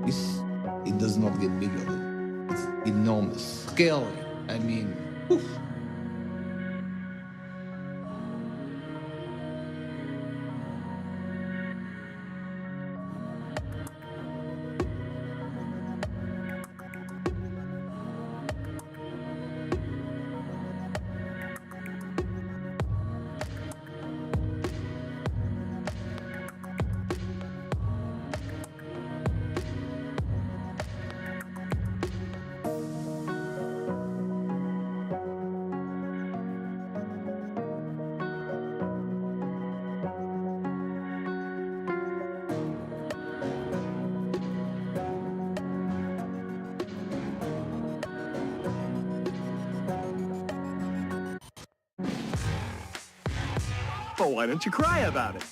This, it does not get bigger. It's enormous. Scary. I mean, oof. Well, why don't you cry about it?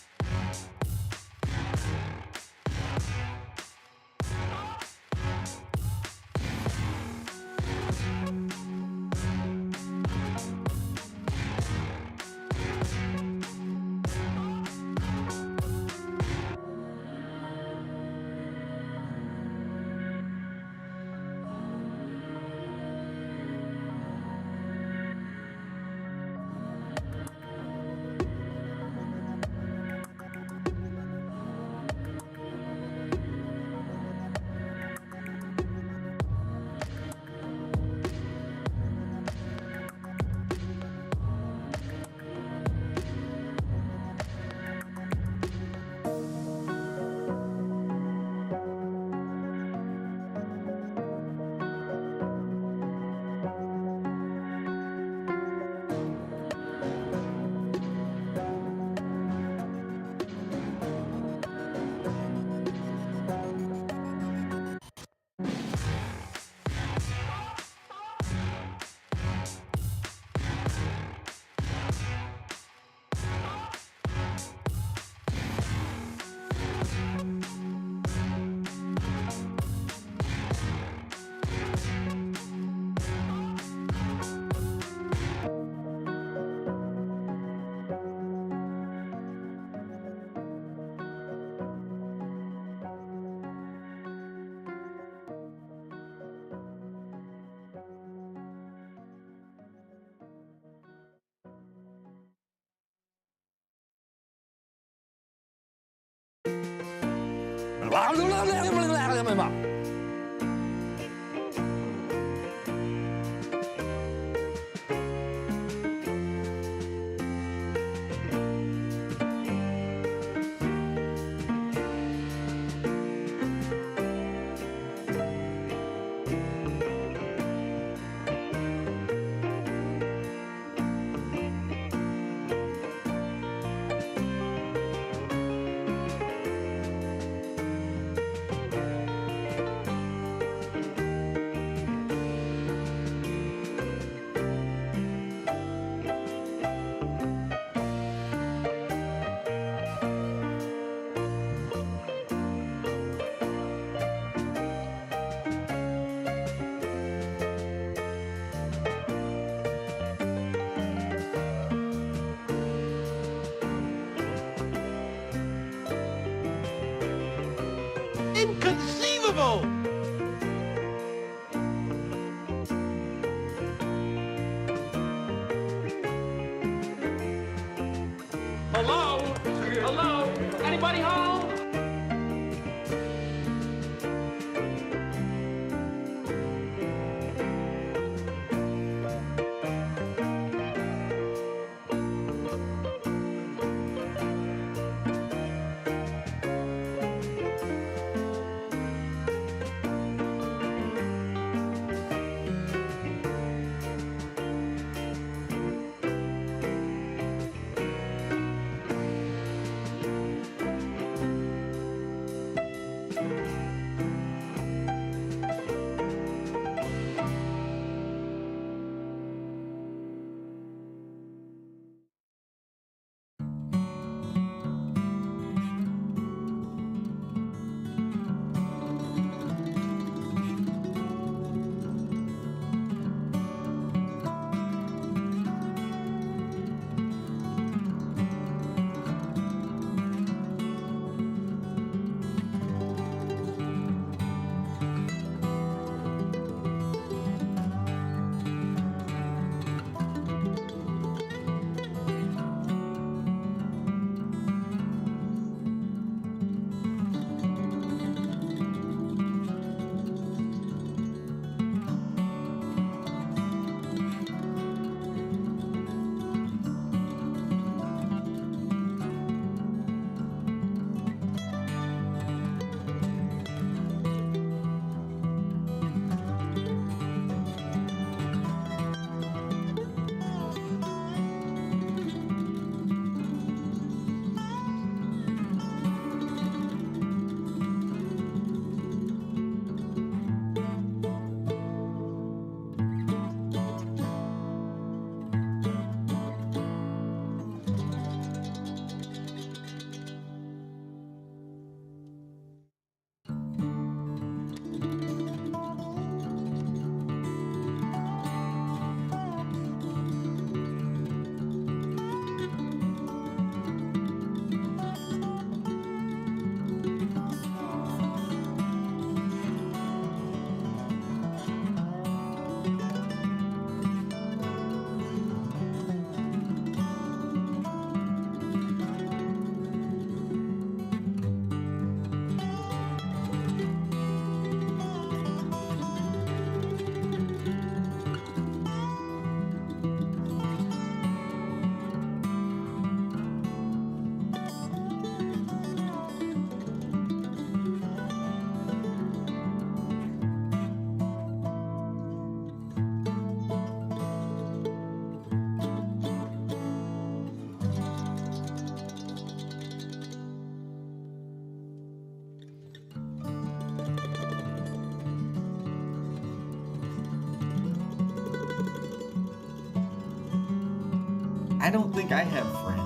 I don't think I have friends.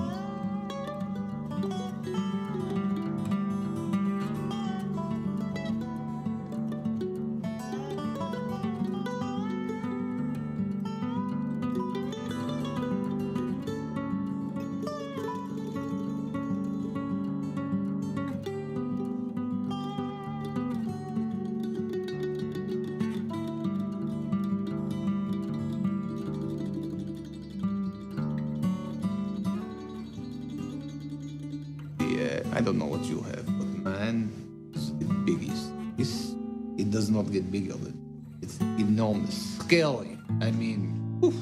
Yeah, I don't know what you have, but man, it's the biggest. It does not get bigger than it's enormous, scary. I mean, oof.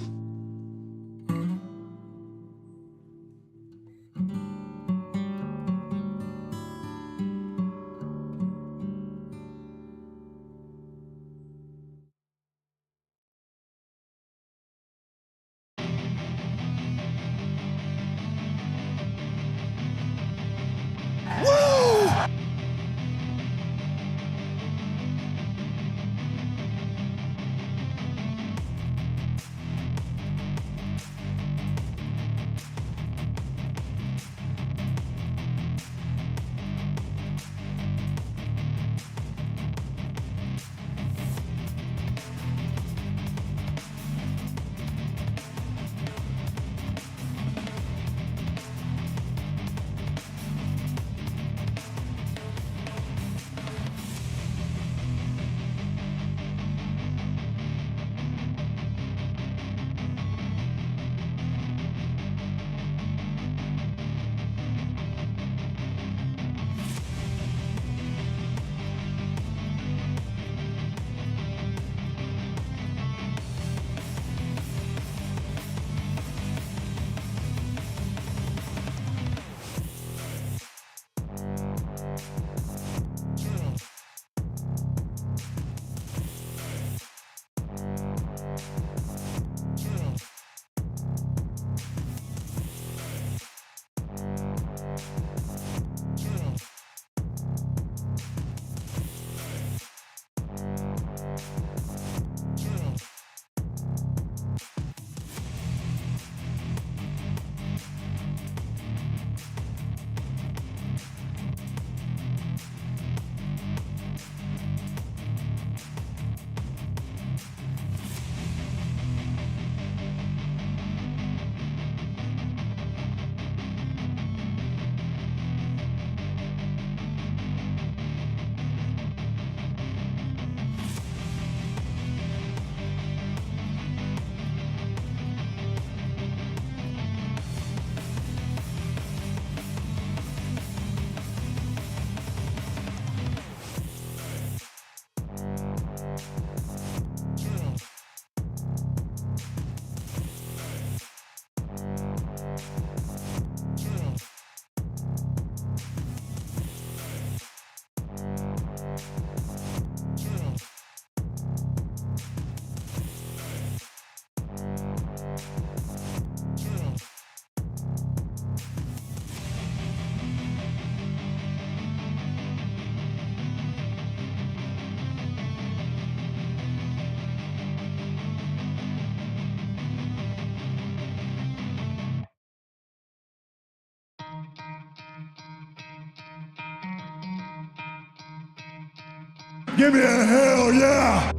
Give me a hell yeah!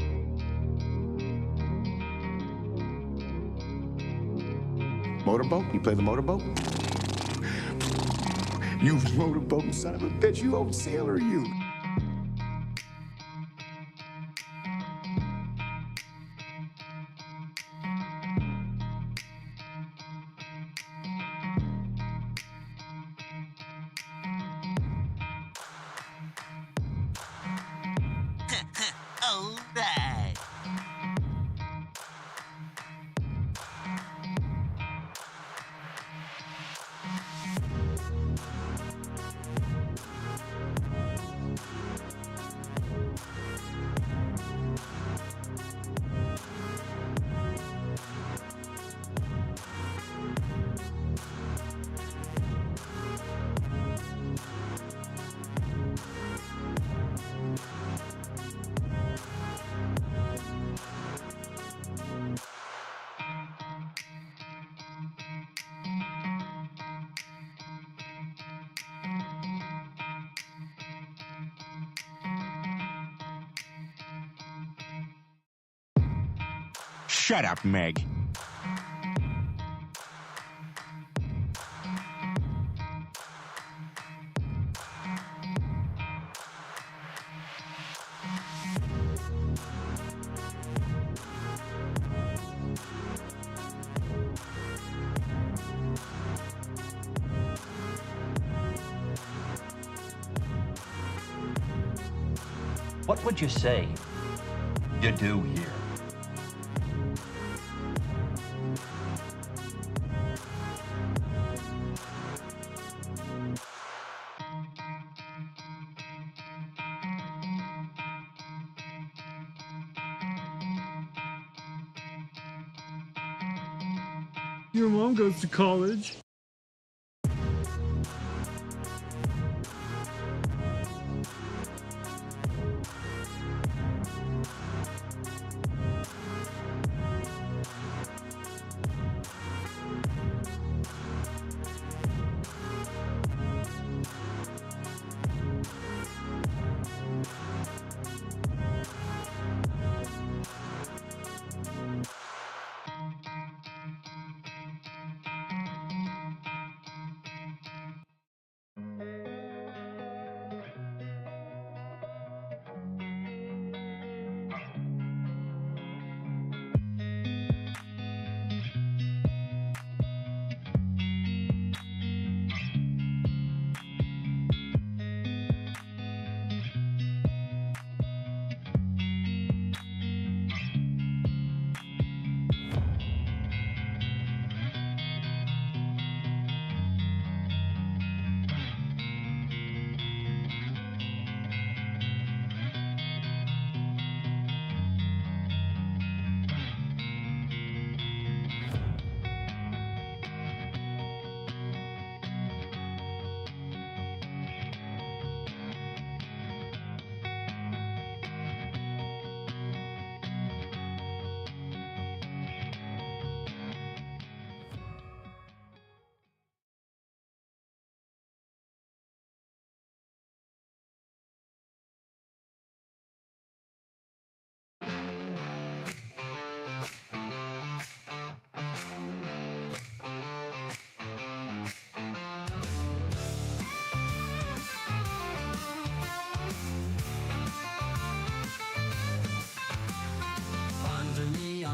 Motorboat? You play the motorboat? You motorboating son of a bitch, you old sailor, you. All right. Shut up, Meg. What would you say you do here? Your mom goes to college.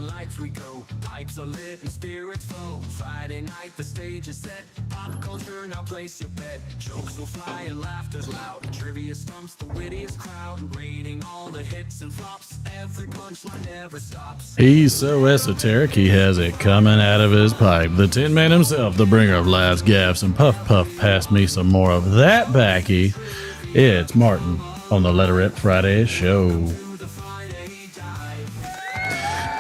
Lights we go, pipes are lit and spirits flow. Friday night the stage is set. Pop culture, now place your bet. Jokes will fly and laughter's loud. Trivia stumps the wittiest crowd. Rating all the hits and flops. Every punchline never stops. He's so esoteric, he has it coming out of his pipe. The Tin Man himself, the bringer of laughs, gaffs, and puff puff. Pass me some more of that backy. It's Martin on the Let It Rip Friday show.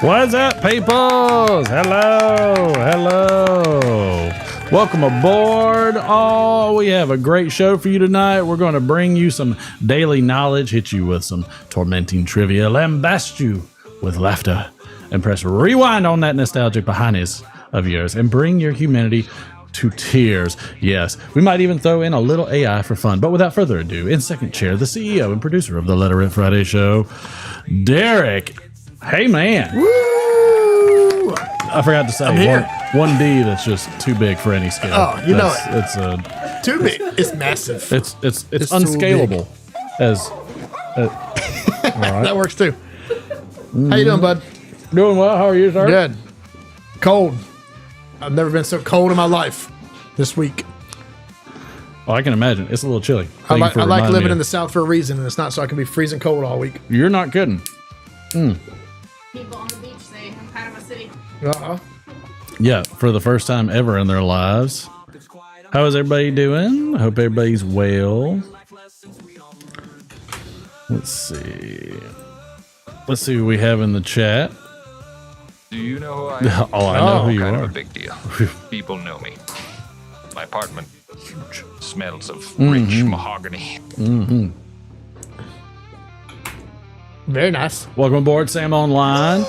What's up, peoples? Hello, hello. Welcome aboard. Oh, we have a great show for you tonight. We're going to bring you some daily knowledge, hit you with some tormenting trivia, lambast you with laughter, and press rewind on that nostalgic behind of yours, and bring your humanity to tears. Yes, we might even throw in a little AI for fun. But without further ado, in second chair, the CEO and producer of the Let It Rip Friday show, Derek. Hey, man. Woo! I forgot to say one D that's just too big for any scale. Oh, you know it. It's too big. It's massive. It's so unscalable. All right. That works too. How you doing, bud? Doing well. How are you, sir? Good. Cold. I've never been so cold in my life this week. Oh, I can imagine. It's a little chilly. I like living in the South for a reason, and it's not so I can be freezing cold all week. You're not kidding. People on the beach say, I'm kind of a city. Uh-huh. Yeah, for the first time ever in their lives. How is everybody doing? I hope everybody's well. Let's see. Let's see who we have in the chat. Do you know who I am? Oh, I know who you kind are. of a big deal. People know me. My apartment smells of rich mahogany. Mm-hmm. Very nice. Welcome aboard, Sam Online.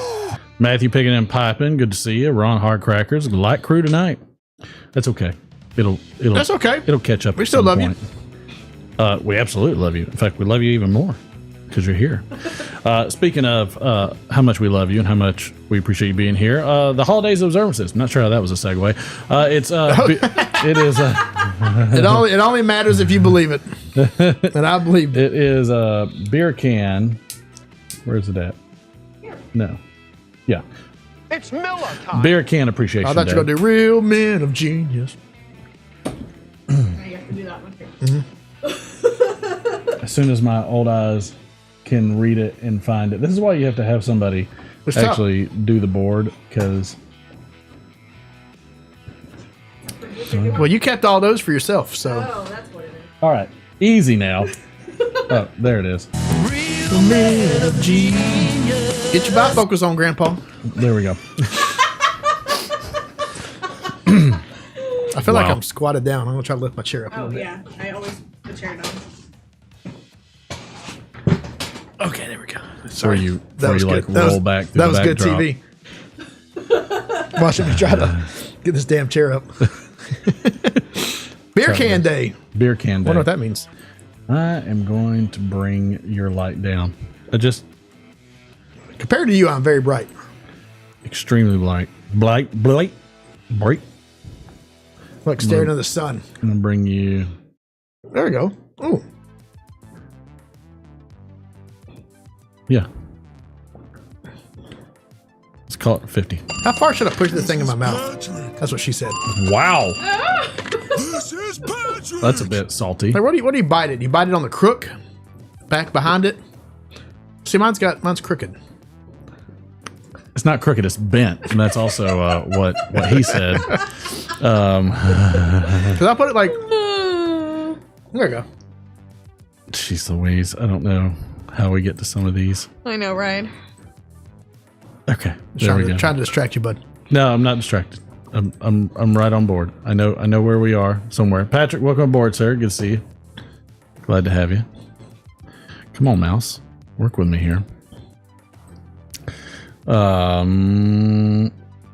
Matthew picking and piping. Good to see you. Ron Hardcrackers. Light crew tonight. That's okay. That's okay. It'll catch up. We still love you. We absolutely love you. In fact, we love you even more because you're here. Speaking of how much we love you and how much we appreciate you being here, the holidays observances. I'm not sure how that was a segue. It is. It only matters if you believe it, and I believe it. It is a beer can. Where's it at? No. Yeah. It's Miller time. Beer can appreciation. I thought you were going to do Real Men of Genius. You have to do that one here. As soon as my old eyes can read it and find it. This is why you have to have somebody actually do the board, because... Well, you kept all those for yourself, so... Oh, that's what it is. All right. Easy now. Oh, there it is. Real Men of Genius. Get your bifocals on, Grandpa. There we go. I feel like I'm squatted down. I'm going to try to lift my chair up a Oh, little bit. yeah. I always put the chair down. Okay, there we go. Where Sorry. you That was like good. That roll was- back through That the was good backdrop. TV. Watching me try to get this damn chair up. Beer can day. Beer can I day. wonder what that means. I am going to bring your light down. Compared to you, I'm very bright. Extremely bright. Bright. Like staring at the sun. I'm going to bring you... There we go. Oh, Yeah. Let's call it 50. how far should I push this thing in my mouth? That's what she said. Wow. This is Patrick. That's a bit salty. Like, what do you bite it? You bite it on the crook, back behind it. See, mine's crooked. It's not crooked, it's bent. And that's also what he said. Because I put it like, there we go. Jeez Louise. I don't know how we get to some of these. I know, right? Okay. There we go. Trying to distract you, bud. No, I'm not distracted. I'm right on board. I know where we are somewhere. Patrick, welcome aboard, sir. Good to see you. Glad to have you. Come on, mouse. Work with me here.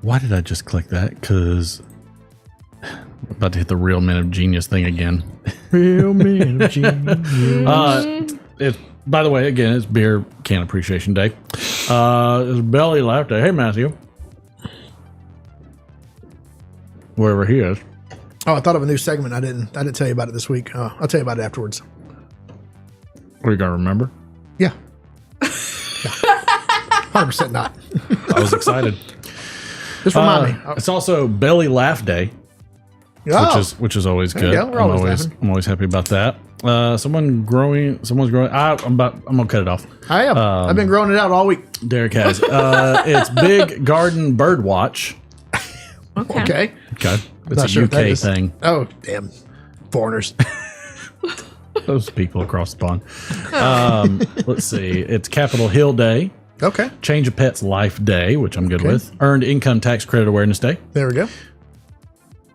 Why did I just click that? Because I'm about to hit the Real Men of Genius thing again. Real Men of Genius. By the way, again, it's Beer Can Appreciation Day. It's Belly Laugh Day. Hey, Matthew. Wherever he is. Oh, I thought of a new segment. I didn't tell you about it this week. I'll tell you about it afterwards. Are you going to remember? Yeah. 100% not. I was excited. Just remind me. It's also Belly Laugh Day, Oh, which is always There you good. go. We're always laughing. I'm always happy about that. Someone's growing. I'm gonna cut it off. I am. I've been growing it out all week. Derek has. It's Big Garden Bird Watch. Okay. Okay, it's Not a sure what that UK is. thing. Oh, damn. Foreigners. Those people across the pond. Let's see. It's Capitol Hill Day. Okay. Change a Pet's Life Day, which I'm good Okay. with. Earned Income Tax Credit Awareness Day. There we go.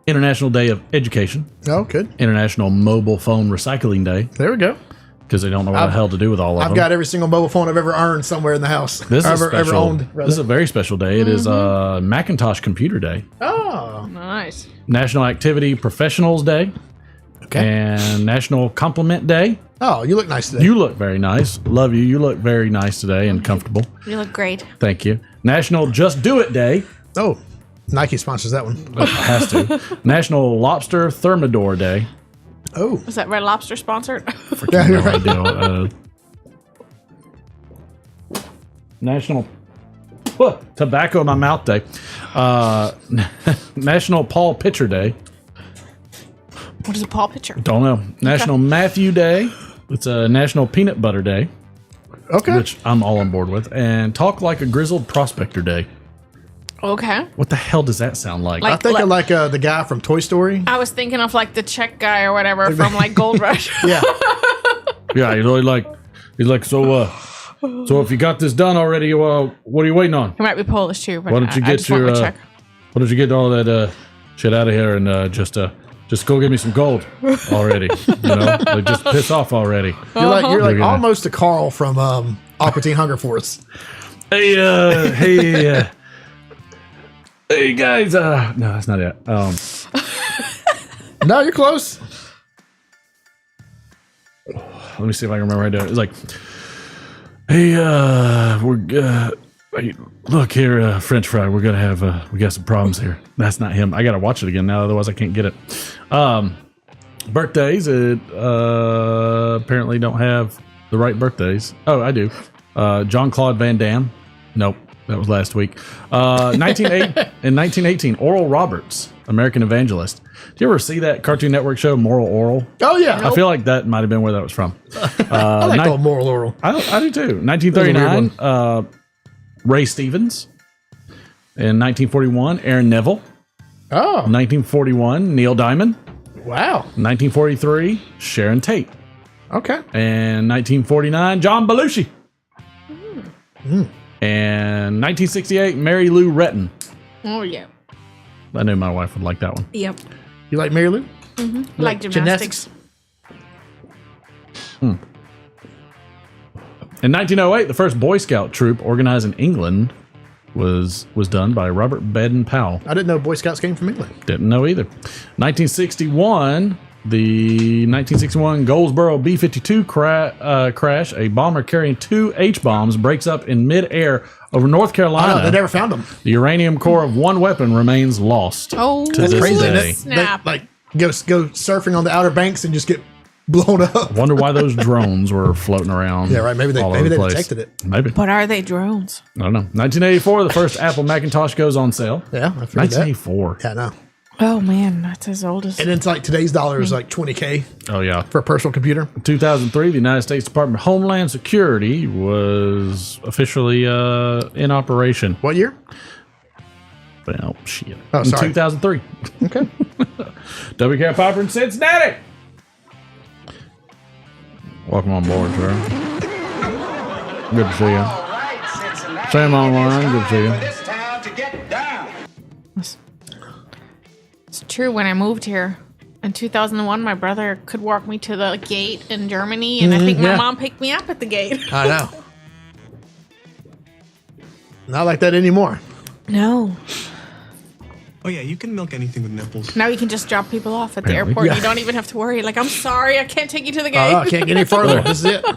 International Day of Education. Oh, good. International Mobile Phone Recycling Day, There we go. because they don't know what the hell to do with all of them. I've got every single mobile phone I've ever earned somewhere in the house. This is ever special. owned. This is a very special day. It is Macintosh Computer Day, Oh, Nice. National Activity Professionals Day, okay. and National Compliment Day. Oh, you look nice today. You look very nice. Love you. You look very nice today and comfortable. You look great. Thank you. National Just Do It Day. Oh, Nike sponsors that one. It has to. National Lobster Thermidor Day. Oh, Was that Red Lobster sponsored? yeah, you're No right. idea. National Tobacco in My Mouth Day. National Paul Pitcher Day. What is a paw pitcher? Don't know. National Matthew Day. It's a National Peanut Butter Day, Okay. which I'm all on board with. And Talk Like a Grizzled Prospector Day. Okay. What the hell does that sound like? I think of like the guy from Toy Story. I was thinking of like the Czech guy or whatever from like Gold Rush. Yeah. Yeah, he's like, so if you got this done already, what are you waiting on? He might be Polish too, but Why don't you I get just went with Czech. why don't you get all that shit out of here and just go get me some gold already? Like just piss off already. You're like You're gonna- almost a Carl from Aqua Teen Hunger Force. Hey, hey guys. No, that's not it. No, you're close. Let me see if I can remember how to do it. It's like, Hey, hey, look here, French fry. We got some problems here. That's not him. I gotta watch it again now, otherwise I can't get it. Birthdays. It apparently don't have the right birthdays. Oh, I do. John Claude Van Damme. Nope, that was last week. In 1918, Oral Roberts, American evangelist. Do you ever see that Cartoon Network show, Moral Oral? Oh, yeah. I feel like that might have been where that was from. I like the old Moral Oral. I do too. 1939, Ray Stevens. In 1941, Aaron Neville. Oh. 1941, Neil Diamond. Wow. 1943, Sharon Tate. Okay. And 1949, John Belushi. And 1968, Mary Lou Retton. Oh, yeah. I knew my wife would like that one. Yep. You like Mary Lou? Mm-hmm. Like gymnastics. In 1908, the first Boy Scout troop organized in England was done by Robert Baden-Powell. I didn't know Boy Scouts came from England. Didn't know either. 1961, the 1961 Goldsboro B-52 crash. A bomber carrying 2 H-bombs breaks up in midair over North Carolina. They never found them. The uranium core of one weapon remains lost. Oh, to this crazy, day. snap. They, go surfing on the Outer Banks and just get blown up. Wonder why those drones were floating around. Yeah, right. Maybe they place. detected it. Maybe. But are they drones? I don't know. 1984, the first Apple Macintosh goes on sale. Yeah, I figured that. 1984. Yeah, I know. Oh, man. That's as old as... And it's like today's dollar is like $20K Oh, yeah. for a personal computer. 2003, the United States Department of Homeland Security was officially in operation. What year? Well, shit. Oh, In sorry. 2003. Okay. WK Piper in Cincinnati. Welcome on board, sir. Good to see you. Sam online. Good to see you. It's true. When I moved here in 2001, my brother could walk me to the gate in Germany, and I think my mom picked me up at the gate. I know. Not like that anymore. No. Oh, yeah, you can milk anything with nipples. Now you can just drop people off at the Apparently. airport. Yeah. You don't even have to worry. Like, I'm sorry, I can't take you to the gate. I can't get any further. This is it. All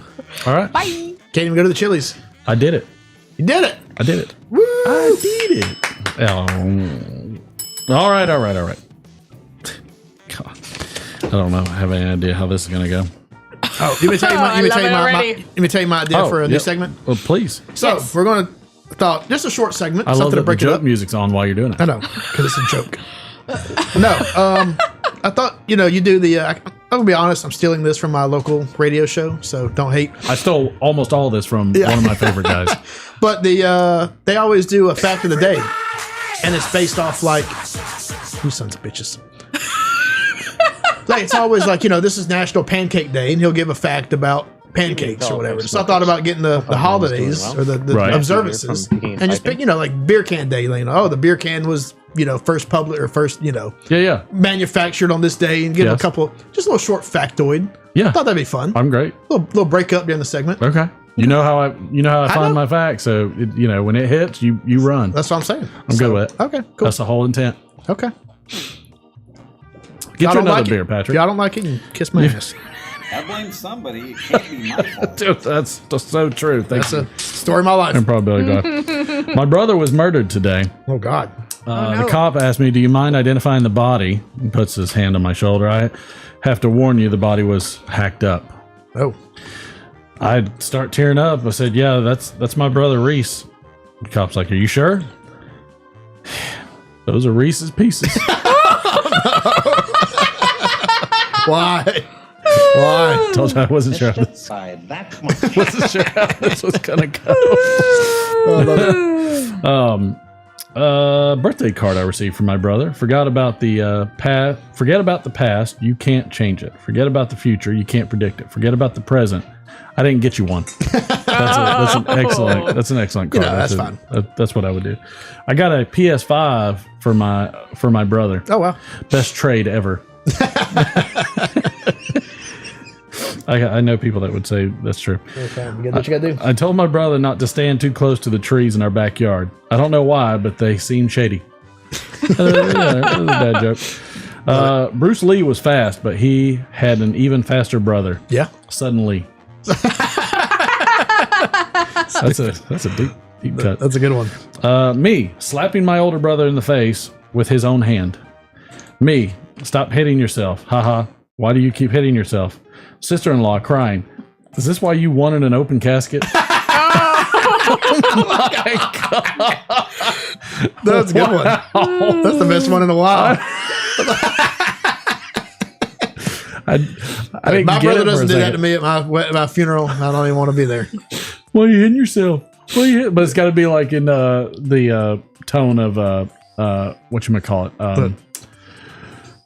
right. Bye. Can't even go to the Chili's. I did it. You did it. I did it. Woo! I did it. Oh. All right. God. I don't know. I have any idea how this is going to go. Oh, let me tell you my, I let me love tell you it my, already. let me tell you my idea for a new segment. Well, please. So Yes. we're going to thought just a short segment, I love something to that the break it joke up. music's on while you're doing it. I know, because it's a joke. No, I thought you do the. I'm gonna be honest. I'm stealing this from my local radio show, so don't hate. I stole almost all this from one of my favorite guys. But they always do a fact of the day, and it's based off like, you sons of bitches. Like it's always like this is National Pancake Day, and he'll give a fact about pancakes or whatever. So I thought about getting the holidays or the Right. observances, and just pick like beer can day. The beer can was first public or first Yeah. manufactured on this day, and give them a couple just a little short factoid. Yeah. I thought that'd be fun. I'm great. Little break up during the segment. Okay. You know how I find know. my facts. So when it hits, you run. That's what I'm saying. I'm good with it. Okay, cool. That's the whole intent. Okay. Get Y'all you don't another like beer, it. Patrick. If y'all don't like it, you can kiss my ass. I blame somebody. It can't be my fault. Dude, that's just so true. That's a story of my life. And probability guy. My brother was murdered today. Oh God. The cop asked me, "Do you mind identifying the body?" He puts his hand on my shoulder. I have to warn you, the body was hacked up. Oh. I'd start tearing up. I said, "Yeah, that's my brother Reese." The cop's like, "Are you sure?" Those are Reese's Pieces. Why? Why? Told you I wasn't sure how this. That much. Wasn't sure how this was gonna go. Birthday card I received from my brother. Forget about the past. You can't change it. Forget about the future. You can't predict it. Forget about the present. I didn't get you one. That's an excellent card. That's fine. That's what I would do. I got a PS5 for my brother. Oh wow. Best trade ever. I know people that would say that's true. Okay, you gotta do what you gotta do. I told my brother not to stand too close to the trees in our backyard. I don't know why, but they seem shady. That was a bad joke. Bruce Lee was fast, but he had an even faster brother. Yeah. Suddenly. That's a deep cut. That's a good one. Me slapping my older brother in the face with his own hand. Me, stop hitting yourself. Haha. Why do you keep hitting yourself? Sister-in-law crying. Is this why you wanted an open casket? Oh my God. That's a good one. That's the best one in a while. My brother doesn't do that to me at my funeral. I don't even want to be there. Why are you hitting yourself? But it's got to be like in the tone of whatchamacallit.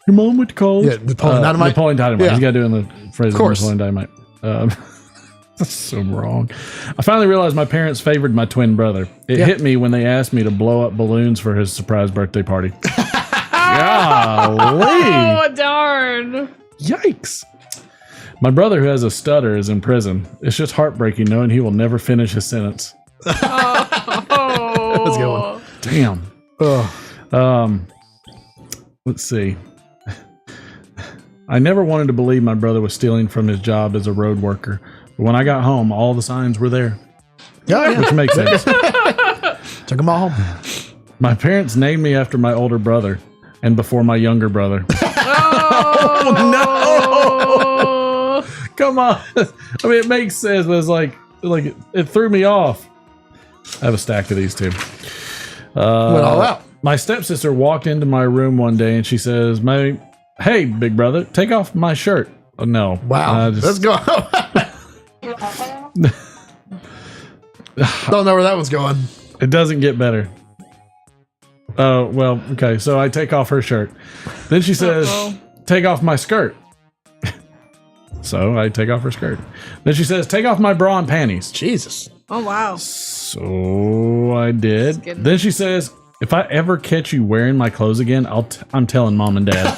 Your mom went to college. Yeah, Napoleon Dynamite. Napoleon Dynamite. Yeah. You got to do in the phrase of Napoleon Dynamite. That's so wrong. I finally realized my parents favored my twin brother. It hit me when they asked me to blow up balloons for his surprise birthday party. Golly. Oh, darn. Yikes. My brother, who has a stutter, is in prison. It's just heartbreaking knowing he will never finish his sentence. Oh. That's a good one. Damn. Let's see. I never wanted to believe my brother was stealing from his job as a road worker. But when I got home, all the signs were there. Yeah. Which makes sense. Took them all home. My parents named me after my older brother and before my younger brother. Oh, no! Come on. I mean, it makes sense, but it's like it threw me off. I have a stack of these too. Went all out. My stepsister walked into my room one day and she says, "Hey, big brother, take off my shirt." Oh, no. Wow. Let's go. Don't know where that was going. It doesn't get better. Oh, well, okay. So I take off her shirt. Then she says, "Take off my skirt." So I take off her skirt. Then she says, "Take off my bra and panties." Jesus. Oh, wow. So I did. Then she says, "If I ever catch you wearing my clothes again, I'm telling mom and dad."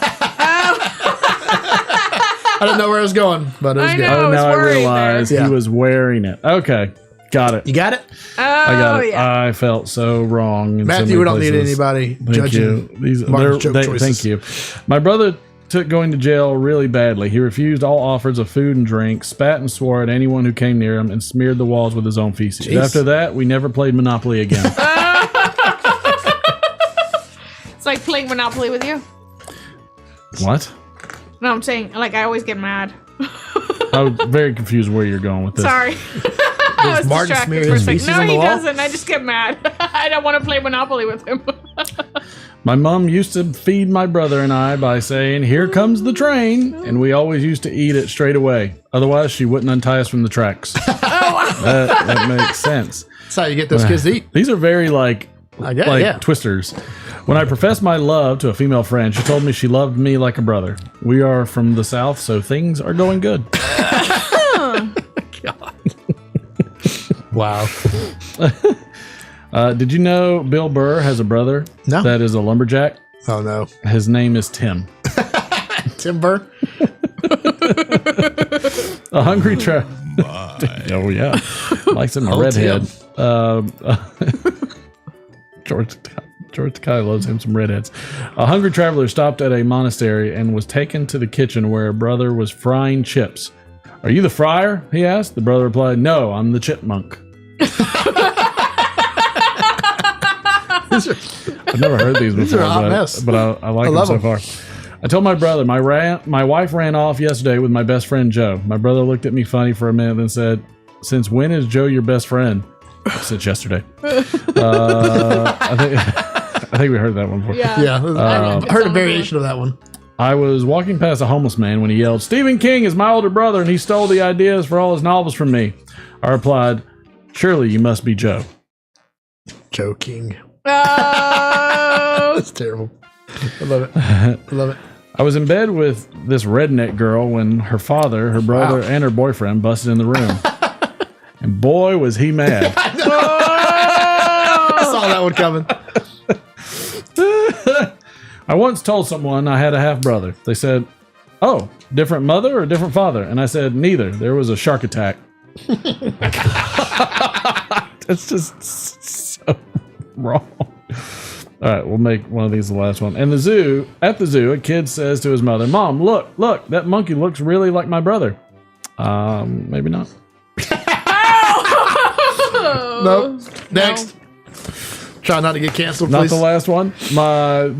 I didn't know where it was going, but it was good. Oh, now I realize he was wearing it. Okay. Got it. You got it? I got it. Yeah. I felt so wrong. In Matthew, so we don't places. need anybody judging Martin's joke choices. Thank you. My brother took going to jail really badly. He refused all offers of food and drink, spat and swore at anyone who came near him, and smeared the walls with his own feces. Jeez. After that, we never played Monopoly again. It's like playing Monopoly with you. What? No, I'm saying, like, I always get mad. I was very confused where you're going with this. Sorry. I was Martin distracted smear for a his second. feces No, on the he wall? doesn't. I just get mad. I don't want to play Monopoly with him. My mom used to feed my brother and I by saying, "Here comes the train," and we always used to eat it straight away. Otherwise, she wouldn't untie us from the tracks. That makes sense. That's how you get those kids to eat. These are very like yeah. twisters. When I professed my love to a female friend, she told me she loved me like a brother. We are from the South, so things are going good. Wow. Did you know Bill Burr has a brother that is a lumberjack? Oh, no. His name is Tim. Tim Burr? A hungry oh, yeah. Likes him a redhead. George Takei loves him some redheads. A hungry traveler stopped at a monastery and was taken to the kitchen where a brother was frying chips. "Are you the fryer?" he asked. The brother replied, "No, I'm the chipmunk." I've never heard these before, but I like them so far. I told my brother, my wife ran off yesterday with my best friend Joe. My brother looked at me funny for a minute and said, "Since when is Joe your best friend?" Since yesterday. I think we heard that one before. Yeah. I heard a variation of that one. I was walking past a homeless man when he yelled, "Stephen King is my older brother and he stole the ideas for all his novels from me." I replied, "Surely you must be Joe." Joe King. Oh. That's terrible. I love it. I love it. I was in bed with this redneck girl when her father, her brother, and her boyfriend busted in the room. And boy, was he mad. I saw that one coming. I once told someone I had a half brother. They said, "Oh, different mother or different father?" And I said, "Neither. There was a shark attack." That's just so wrong. All right, we'll make one of these the last one. At the zoo, a kid says to his mother, "Mom, look, that monkey looks really like my brother." Maybe not. Nope. Next. Try not to get canceled, Not please. the last one.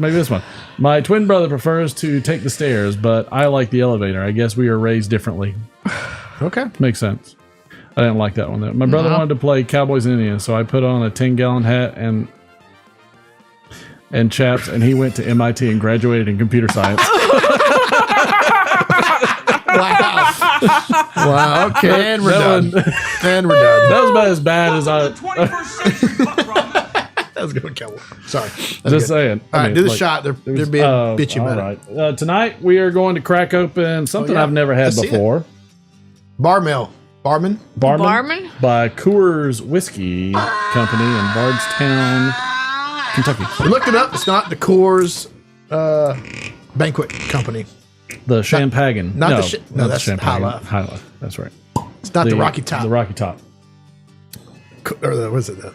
Maybe this one. My twin brother prefers to take the stairs, but I like the elevator. I guess we are raised differently. Okay. Makes sense. I didn't like that one though. My brother wanted to play Cowboys and Indians, so I put on a 10-gallon hat and chaps, and he went to MIT and graduated in computer science. Wow. Wow. Okay, and we're done. And we're done. That was about as bad as I. That was good, Cowboy. Sorry. Just saying. All right, do the shot. They're being bitchy about it. All right. Tonight we are going to crack open something I've never had before. Barman by Coors Whiskey Company in Bardstown, Kentucky. We looked it up. It's not the Coors Banquet Company. The Champagne. No, that's the Champagne. High Life. High Life. That's right. It's not the Rocky Top. The Rocky Top. Or what is it? Does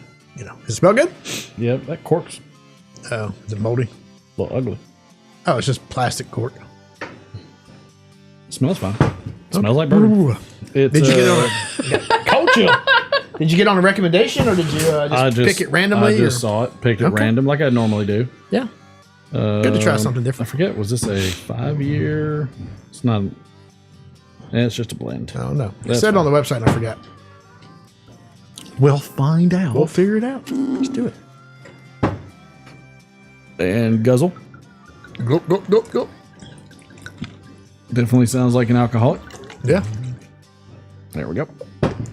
it smell good? Yep, that cork's Oh, is it moldy? a little ugly. Oh, it's just plastic cork. Smells fine. Smells like bourbon. Ooh. It's, Did you get on cold chill? Did you get on a recommendation, or did you just pick it randomly? I just saw it, picked it random, like I normally do. Yeah. Good to try something different. I forget. Was this a 5-year? It's not. It's just a blend. I don't know. It said on the website, and I forgot. We'll find out. We'll figure it out. Let's do it. And guzzle. Go, go, go, go. Definitely sounds like an alcoholic. Yeah. There we go.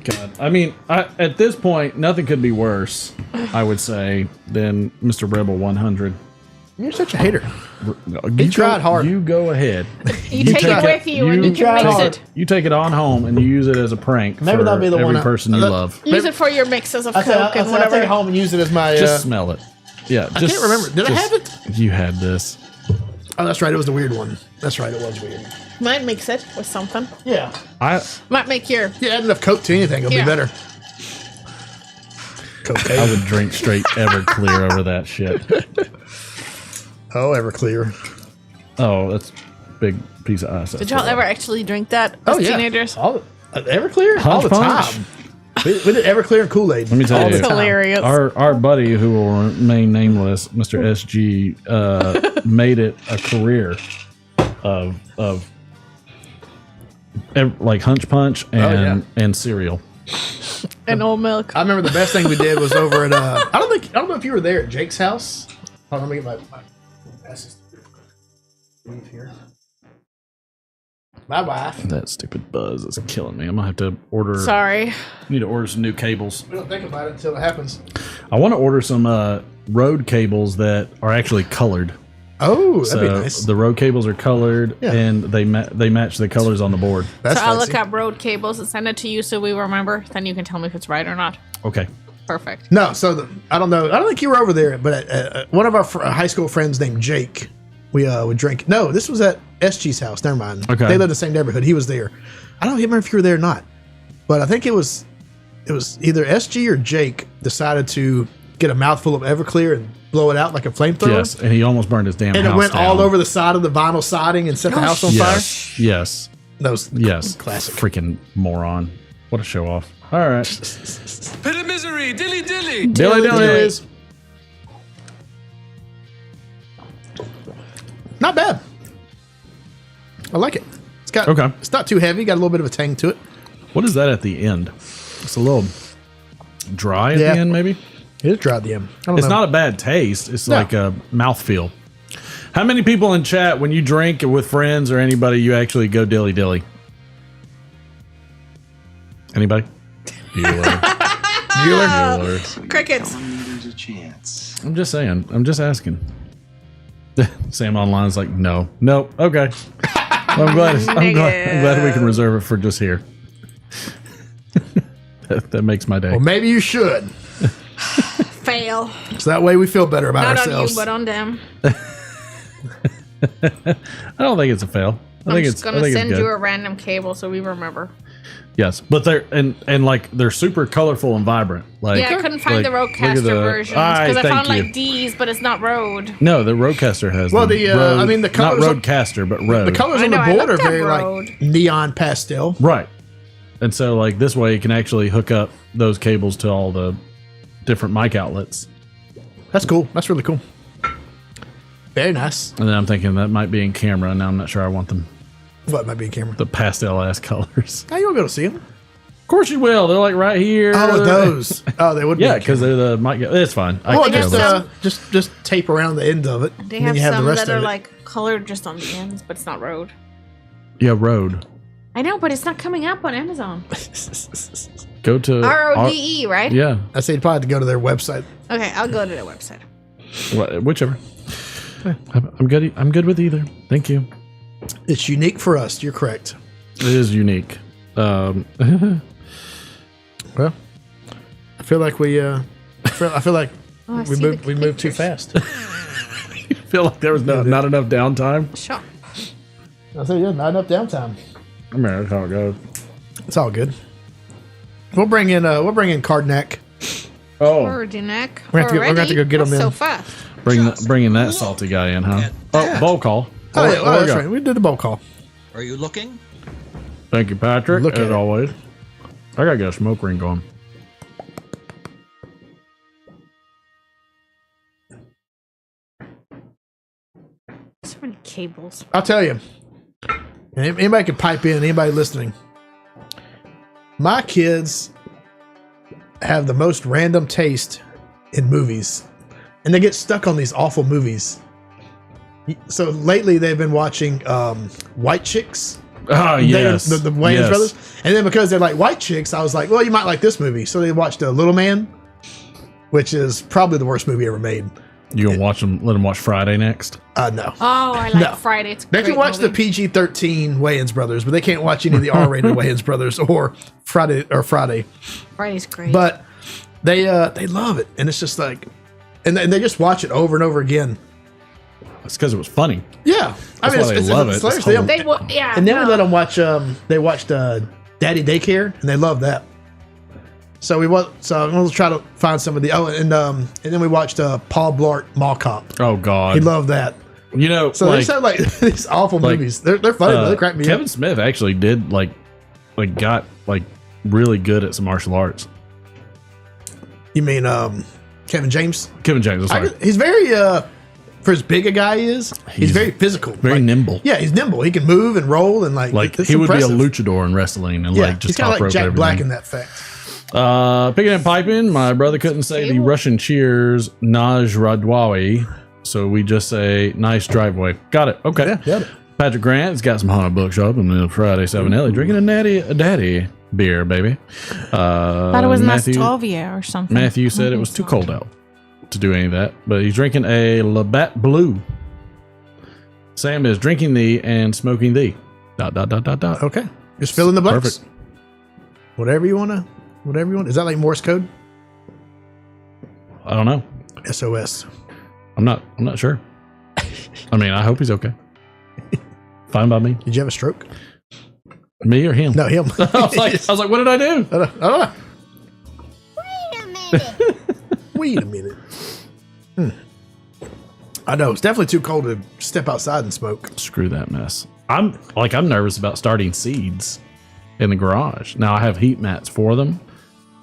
God, I mean, at this point, nothing could be worse, I would say, than Mr. Rebel 100. You're such a hater. You tried hard. You go ahead. You take it with you and you can mix it. You take it on home and you use it as a prank Maybe for that'll be the every one person you love. Use it for your mixes of Coke I'll and whatever. take it home and use it as my... Just smell it. Yeah. I can't remember. Did I have it? You had this. Oh, that's right. It was the weird one. That's right. It was weird. Might mix it with something. Yeah. Might make your... Yeah, add enough Coke to anything. It'll be better. Cocaine. I would drink straight Everclear over that shit. Oh, Everclear. Oh, that's a big piece of ice. Did y'all ever actually drink that as teenagers? Everclear? All the Punch? time. We did Everclear and Kool-Aid. Let me tell you. That's hilarious. Our buddy, who will remain nameless, Mr. SG, made it a career of like Hunch Punch and cereal. And old milk. I remember the best thing we did was over at I don't know if you were there at Jake's house. Hold on, let me get my glasses. Leave here. My wife. That stupid buzz is killing me. I'm gonna have to order. Sorry. Need to order some new cables. We don't think about it until it happens. I want to order some road cables that are actually colored. Oh, that'd be nice. The road cables are colored, and they match the colors on the board. That's I'll look up road cables and send it to you so we remember. Then you can tell me if it's right or not. Okay. Perfect. No, so I don't know. I don't think you were over there, but one of our high school friends named Jake, we would drink. No, this was at SG's house. Never mind. Okay. They lived in the same neighborhood. He was there. I don't remember if you were there or not, but I think it was either SG or Jake decided to get a mouthful of Everclear and blow it out like a flamethrower. Yes, and he almost burned his damn house and it went down. all over the side of the vinyl siding and set the house on fire. Yes. That was classic. Freaking moron. What a show off. All right. Pit of misery, dilly dilly. Dilly. Not bad. I like it. It's got It's not too heavy. Got a little bit of a tang to it. What is that at the end? It's a little dry at the end, maybe? It is dry at the end. I don't It's know. not a bad taste. It's like a mouthfeel. How many people in chat, when you drink with friends or anybody, you actually go dilly dilly? Anybody? Bueller. Crickets. There's a chance. I'm just saying. I'm just asking. Sam Online's like, no. Nope. Okay. I'm glad we can reserve it for just here. that makes my day. Well, maybe you should. Fail. So that way we feel better about Not ourselves. on you, but on them. I don't think it's a fail. I'm just gonna send you a random cable so we remember. Yes, but they're and like they're super colorful and vibrant. Like I couldn't find the Roadcaster versions because I found like D's, but it's not Road. No, the Roadcaster has. Well, the colors, not on, Roadcaster, but Road. The colors on the board are very like neon pastel. Right, and so like this way you can actually hook up those cables to all the different mic outlets. That's cool. That's really cool. Very nice. And then I'm thinking that might be in camera. Now I'm not sure I want them. What might be in camera? The pastel ass colors. How you won't be able to see them? Of course you will. They're like right here. Oh, those. Oh, they would be. Yeah, because they're the mic. It's fine. Well, just tape around the end of it. They and then have you have some the rest that of are it. like colored just on the ends, but it's not Rode. Yeah, Rode. I know, but it's not coming up on Amazon. Go to RODE, right? Yeah. I say you'd probably have to go to their website. Okay, I'll go to their website. Whichever. I'm good. I'm good with either. Thank you. It's unique for us. You're correct. It is unique. Well, I feel like I feel like Oh, I we see the moved too pictures. fast. You feel like there was not enough downtime? Sure. I said, yeah, not enough downtime. I mean, that's how it goes. It's all good. We'll bring in Cardneck. Oh, Neck. We're gonna have to go get them in. So fast. bringing that salty guy in, huh? Oh, bowl call. Oh, yeah, There we that's go. right. We did the bowl call. Are you looking? Thank you, Patrick. Look at as it. always. I gotta get a smoke ring going. So many cables. I'll tell you. And anybody can pipe in. Anybody listening. My kids have the most random taste in movies, and they get stuck on these awful movies. So lately, they've been watching White Chicks. Oh, yes. The Wayans Yes. brothers. And then because they're like White Chicks, I was like, well, you might like this movie. So they watched Little Man, which is probably the worst movie ever made. You gonna watch them? Let them watch Friday next. No. Oh, I like No. Friday. It's a They great can watch movie. the PG-13 Wayans brothers, but they can't watch any of the R-rated Wayans brothers or Friday. Friday's great. But they love it, and it's just like, and they just watch it over and over again. It's because it was funny. Yeah, That's why they love it. hilarious. It's They- whole- yeah. and then we no. let them watch. They watched Daddy Daycare, and they love that. So we'll try to find some of the and then we watched Paul Blart Mall Cop. Oh God, He loved that. You know, So they just have like these awful movies. They're funny. Though. They crack me Kevin up. Smith actually did got really good at some martial arts. You mean Kevin James? Kevin James, I'm sorry. He's very for as big a guy he is. He's very physical, very nimble. Yeah, he's nimble. He can move and roll and it's he would impressive. be a luchador in wrestling and Yeah, just he's kind top of like rope Jack everything. Black in that fact. Picking and piping, my brother couldn't say the Russian cheers Naj Radwawi, so we just say nice driveway. Got it. Okay. Yeah, got it. Patrick Grant has got some haunted bookshop in the Friday 7L. Drinking a daddy beer, baby. Thought it was Matthew, Nostrovia or something. Matthew said it was too cold out to do any of that, but he's drinking a Labatt Blue. Sam is drinking the and smoking the. ... Okay, just fill in the blanks. Perfect. Whatever you want. Is that like Morse code? I don't know. SOS. I'm not sure. I mean, I hope he's okay. Fine by me. Did you have a stroke? Me or him? No, him. I was like, what did I do? I don't know. Wait a minute. Wait a minute. I know it's definitely too cold to step outside and smoke. Screw that mess. I'm nervous about starting seeds in the garage. Now I have heat mats for them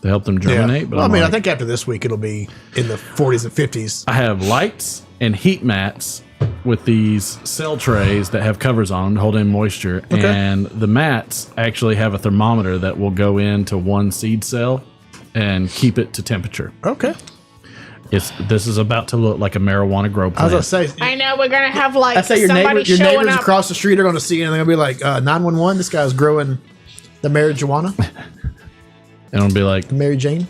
to help them germinate. But Well, I I think after this week it'll be in the 40s and 50s. I have lights and heat mats with these cell trays that have covers on them to hold in moisture. Okay. And the mats actually have a thermometer that will go into one seed cell and keep it to temperature. Okay. This is about to look like a marijuana grow plant. I was gonna say. I know we're gonna have like I say your somebody neighbors showing up. across the street are going to see it and they're going to be like 911. This guy's growing the marijuana. And I'll be like, Mary Jane.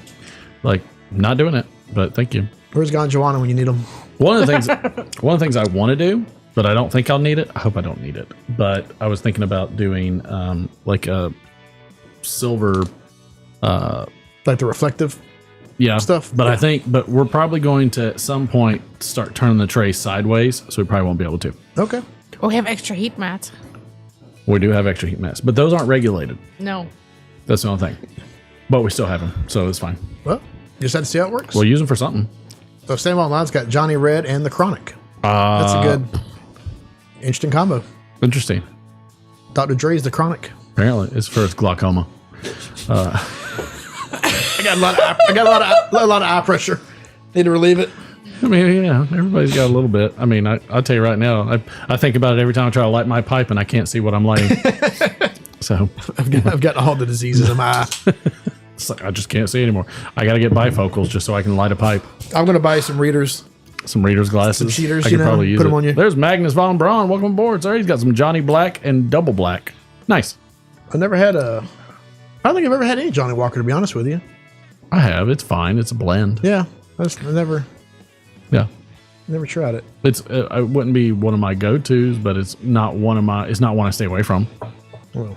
Not doing it, but thank you. Where's Ganjuana when you need them? One of the things I want to do, but I don't think I'll need it. I hope I don't need it. But I was thinking about doing like a silver, Like the reflective stuff. But but we're probably going to at some point start turning the tray sideways, so we probably won't be able to. Okay. Oh, we have extra heat mats. We do have extra heat mats, but those aren't regulated. No. That's the only thing. But we still have them, so it's fine. Well, you just had to see how it works. We'll use them for something. So Sam Online's got Johnny Red and the Chronic. That's a good, interesting combo. Interesting. Dr. Dre's the Chronic. Apparently, it's for its glaucoma. got a lot of eye pressure. Need to relieve it. I mean, yeah, everybody's got a little bit. I mean, I'll tell you right now, I think about it every time I try to light my pipe and I can't see what I'm lighting. So I've got all the diseases in my eye. It's like I just can't see anymore. I got to get bifocals just so I can light a pipe. I'm going to buy some readers. Some readers glasses. Some cheaters, I could probably use put them it. on you. There's Magnus Von Braun. Welcome aboard, sir. He's got some Johnny Black and Double Black. Nice. I don't think I've ever had any Johnny Walker, to be honest with you. I have. It's fine. It's a blend. Yeah. I never tried it. It's it wouldn't be one of my go-tos, but it's not one I stay away from. Well,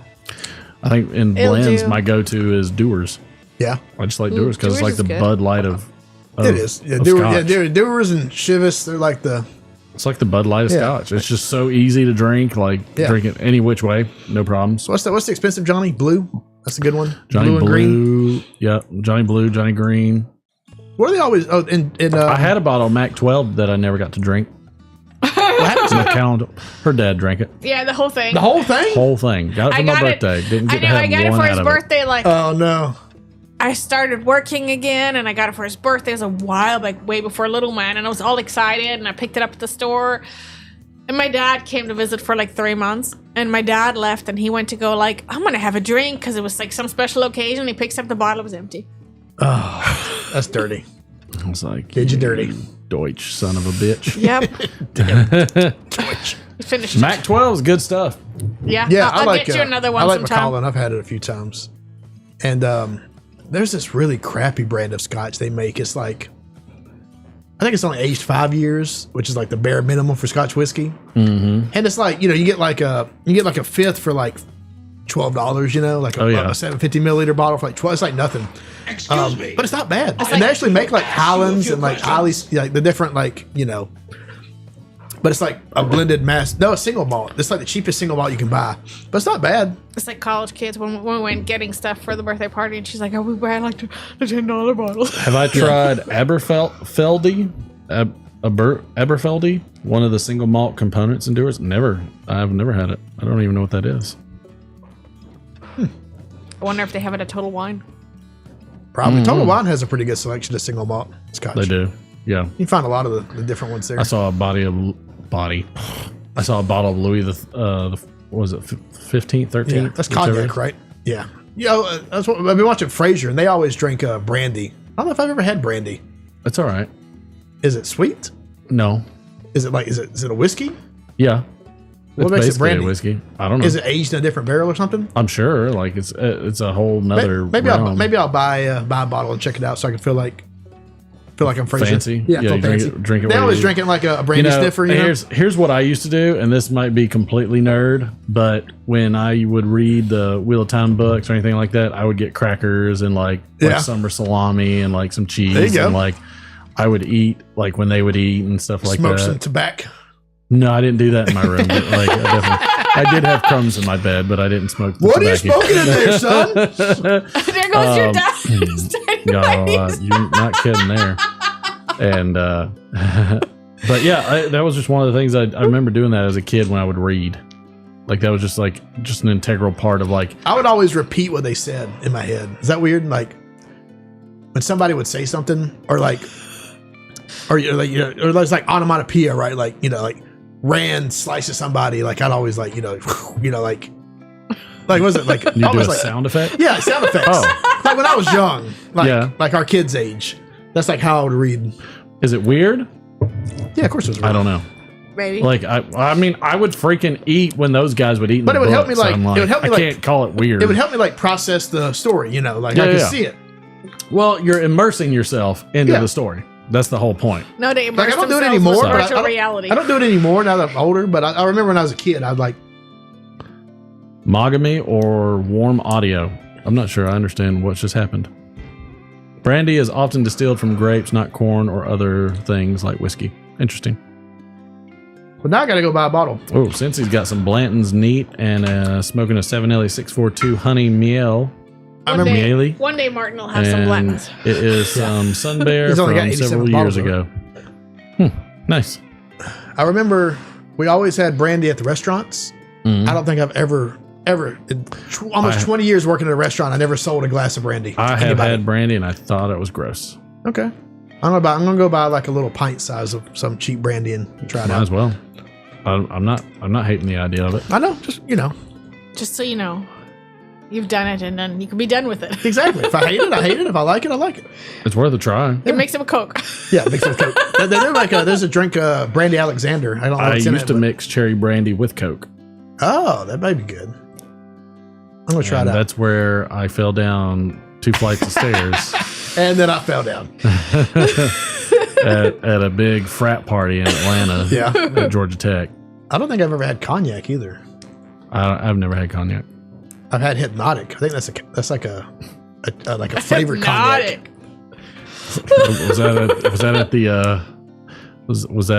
I think in blends, my go-to is Dewar's. Yeah. I just like Dewar's because it's like the good. Bud Light of it is. Yeah, Dewar's and Chivas, they're like the... It's like the Bud Light of Scotch. It's just so easy to drink. Drink it any which way, no problems. So what's the expensive Johnny? Blue? That's a good one. Johnny Blue and green? Yeah, Johnny Blue, Johnny Green. What are they always... Oh, I had a bottle of Mac 12 that I never got to drink. What happened to calendar? Her dad drank it. Yeah, the whole thing. The whole thing? Whole thing. Got it for my birthday. Didn't get to have I got it one for out his of it. birthday. Oh, no. I started working again, and I got it for his birthday. It was a while, way before Little Man, and I was all excited, and I picked it up at the store. And my dad came to visit for 3 months, and my dad left, and he went to go I'm gonna have a drink because it was some special occasion. He picks up the bottle, it was empty. Oh, that's dirty. I was like, did you dirty? Deutsch son of a bitch. Yep. Deutsch. Finished. Mac 12 is good stuff. Yeah. I I'll get you another one I like sometime. Macallan. I've had it a few times. And there's this really crappy brand of scotch they make. It's I think it's only aged 5 years, which is the bare minimum for Scotch whiskey. Mm-hmm. And it's you get a fifth for $12, a 750 milliliter bottle for 12. It's nothing. Excuse me. But it's not bad. And they actually make Highlands and Highly's, the different but it's a blended a single malt. It's the cheapest single malt you can buy. But it's not bad. It's like college kids when we went getting stuff for the birthday party, and she's like, "Oh, we buy the $10 bottles." Have I tried Aberfeldy? Aberfeldy, one of the single malt components in Dewar's? Never. I've never had it. I don't even know what that is. I wonder if they have it at Total Wine. Probably. Total Wine has a pretty good selection of single malt scotch. They do. Yeah. You can find a lot of the different ones there. I saw a bottle of Louis the was it 15th, 13th? Yeah, that's cognac, right? Yeah. That's what I've been watching Frasier, and they always drink brandy. I don't know if I've ever had brandy. It's all right. Is it sweet? No. Is it is it a whiskey? Yeah. What makes it brandy? A whiskey. I don't know. Is it aged in a different barrel or something? I'm sure. It's a whole nother. Maybe I'll buy a bottle and check it out so I can feel like I'm Frasier. Fancy. Yeah, you fancy. Drink it. They always drink it like a brandy sniffer. Here's what I used to do, and this might be completely nerd, but when I would read the Wheel of Time books or anything like that, I would get crackers and summer salami and some cheese. There you go. And I would eat when they would eat and stuff like Smoke that. some tobacco. No, I didn't do that in my room. But I did have crumbs in my bed, but I didn't smoke. What are you smoking in there, son? There goes your dad. No, you're not kidding there. And but yeah, that was just one of the things I remember doing that as a kid when I would read. That was just an integral part of I would always repeat what they said in my head. Is that weird? When somebody would say something, or there's onomatopoeia, right? Rand slices somebody. I'd always what was it you do a sound effect? Yeah, sound effects. Oh. When I was young, our kids' age. That's how I would read. Is it weird? Yeah, of course it was weird. I don't know. Maybe. I mean, I would freaking eat when those guys would eat. But it would help me I can't call it weird. It would help me process the story. I could see it. Well, you're immersing yourself into the story. That's the whole point. No, they immerse I don't do it themselves anymore. with But virtual reality. I don't do it anymore now that I'm older. But I remember when I was a kid, I'd Mogamy or warm audio. I'm not sure I understand what just happened. Brandy is often distilled from grapes, not corn or other things like whiskey. Interesting. But now I got to go buy a bottle. Oh, since he's got some Blanton's neat and smoking a 7LE 642 honey miel. One day Martin will have some Blantons. It is some Sun Bear from several years ago. Nice. I remember we always had brandy at the restaurants. I don't think I've ever ever, in almost 20 years working at a restaurant, I never sold a glass of brandy. I have had brandy and I thought it was gross. Okay. I'm gonna go buy like a little pint size of some cheap brandy and try it out. Might as well. I'm not hating the idea of it. I know, just Just so you know, you've done it, and then you can be done with it. Exactly. If I hate it, I hate it. If I like it, I like it. It's worth a try. It makes him a Coke. Yeah, mix it with Coke. They're like there's a drink, Brandy Alexander. I don't know. I What's in used to mix cherry brandy with Coke. Oh, that might be good. I'm gonna try And that. that's where I fell down 2 flights of stairs And then I fell down. at a big frat party in Atlanta. Yeah. At Georgia Tech. I don't think I've ever had cognac either. I've never had cognac. I've had Hypnotic. I think that's like a flavored cognac. Was that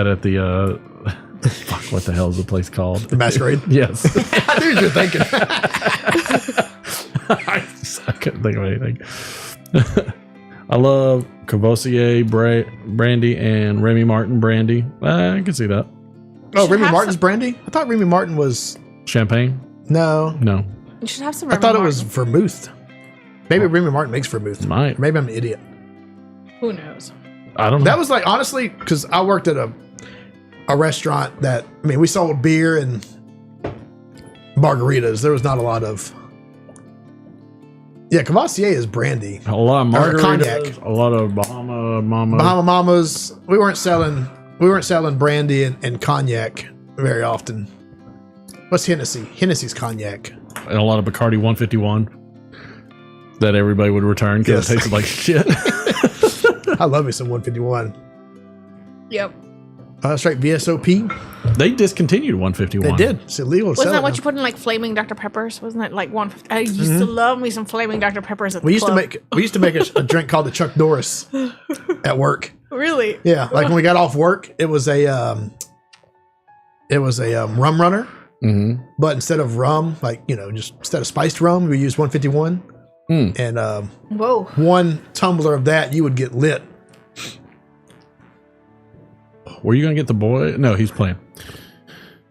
at the fuck, what the hell is the place called? The Masquerade? Yes. I knew you were thinking. I couldn't think of anything. I love Cavossier brandy and Remy Martin brandy. I can see that. Oh, Remy Martin's brandy? I thought Remy Martin was champagne. No. You should have some. I thought it was vermouth. Maybe Remy Martin makes vermouth. Might. Maybe I'm an idiot. Who knows? I don't know. That was like, honestly, because I worked at a restaurant that, I mean, we sold beer and margaritas. There was not a lot of. Yeah, Cavassier is brandy. A lot of margaritas, cognac. a lot of Bahama Mamas. We weren't selling brandy and cognac very often. What's Hennessy? Hennessy's cognac. and a lot of Bacardi 151 that everybody would return because it tasted like shit. I love me some 151. Yep. Straight VSOP. They discontinued 151. They did. It's illegal. Wasn't that what you put in like flaming Dr. Peppers? Wasn't that like 150? I used to love me some flaming Dr. Peppers at the club. We used to make a drink called the Chuck Norris at work. Really? Yeah, like when we got off work, it was a rum runner. Mm-hmm. But instead of rum, like, you know, just instead of spiced rum, we used 151. And whoa, one tumbler of that, you would get lit. Were you going to get the boy? No, he's playing.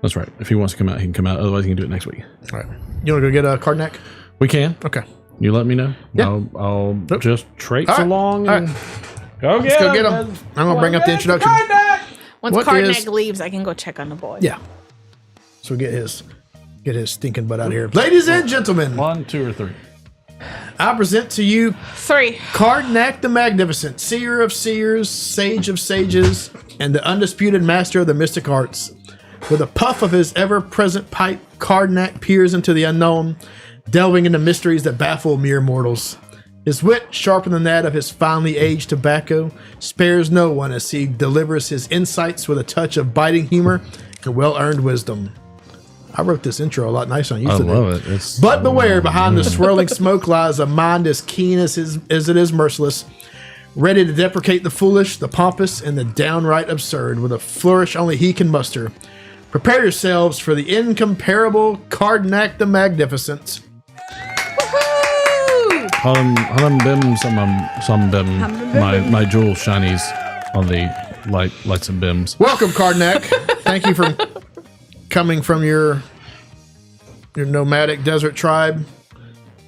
That's right. If he wants to come out, he can come out. Otherwise, he can do it next week. All right. You want to go get a Cardinac? We can. Okay. You let me know. Yeah. I'll just traipse along and go Let's go get him. I'm going to bring up the introduction. Once Cardinac leaves, I can go check on the boy. Yeah. So get his stinking butt out of here. Ladies and gentlemen. 1, 2, or 3. I present to you 3. Cardinac the Magnificent, seer of seers, sage of sages, and the undisputed master of the mystic arts. With a puff of his ever-present pipe, Cardinac peers into the unknown, delving into mysteries that baffle mere mortals. His wit, sharper than that of his finely aged tobacco, spares no one as he delivers his insights with a touch of biting humor and well-earned wisdom. I wrote this intro a lot nicer than I used to. I love it. But beware, behind the swirling smoke lies a mind as keen as it is merciless, ready to deprecate the foolish, the pompous, and the downright absurd with a flourish only he can muster. Prepare yourselves for the incomparable Cardinac the Magnificent. My jewel shinies on the lights and bims. Welcome, Cardinac. Thank you for coming from your nomadic desert tribe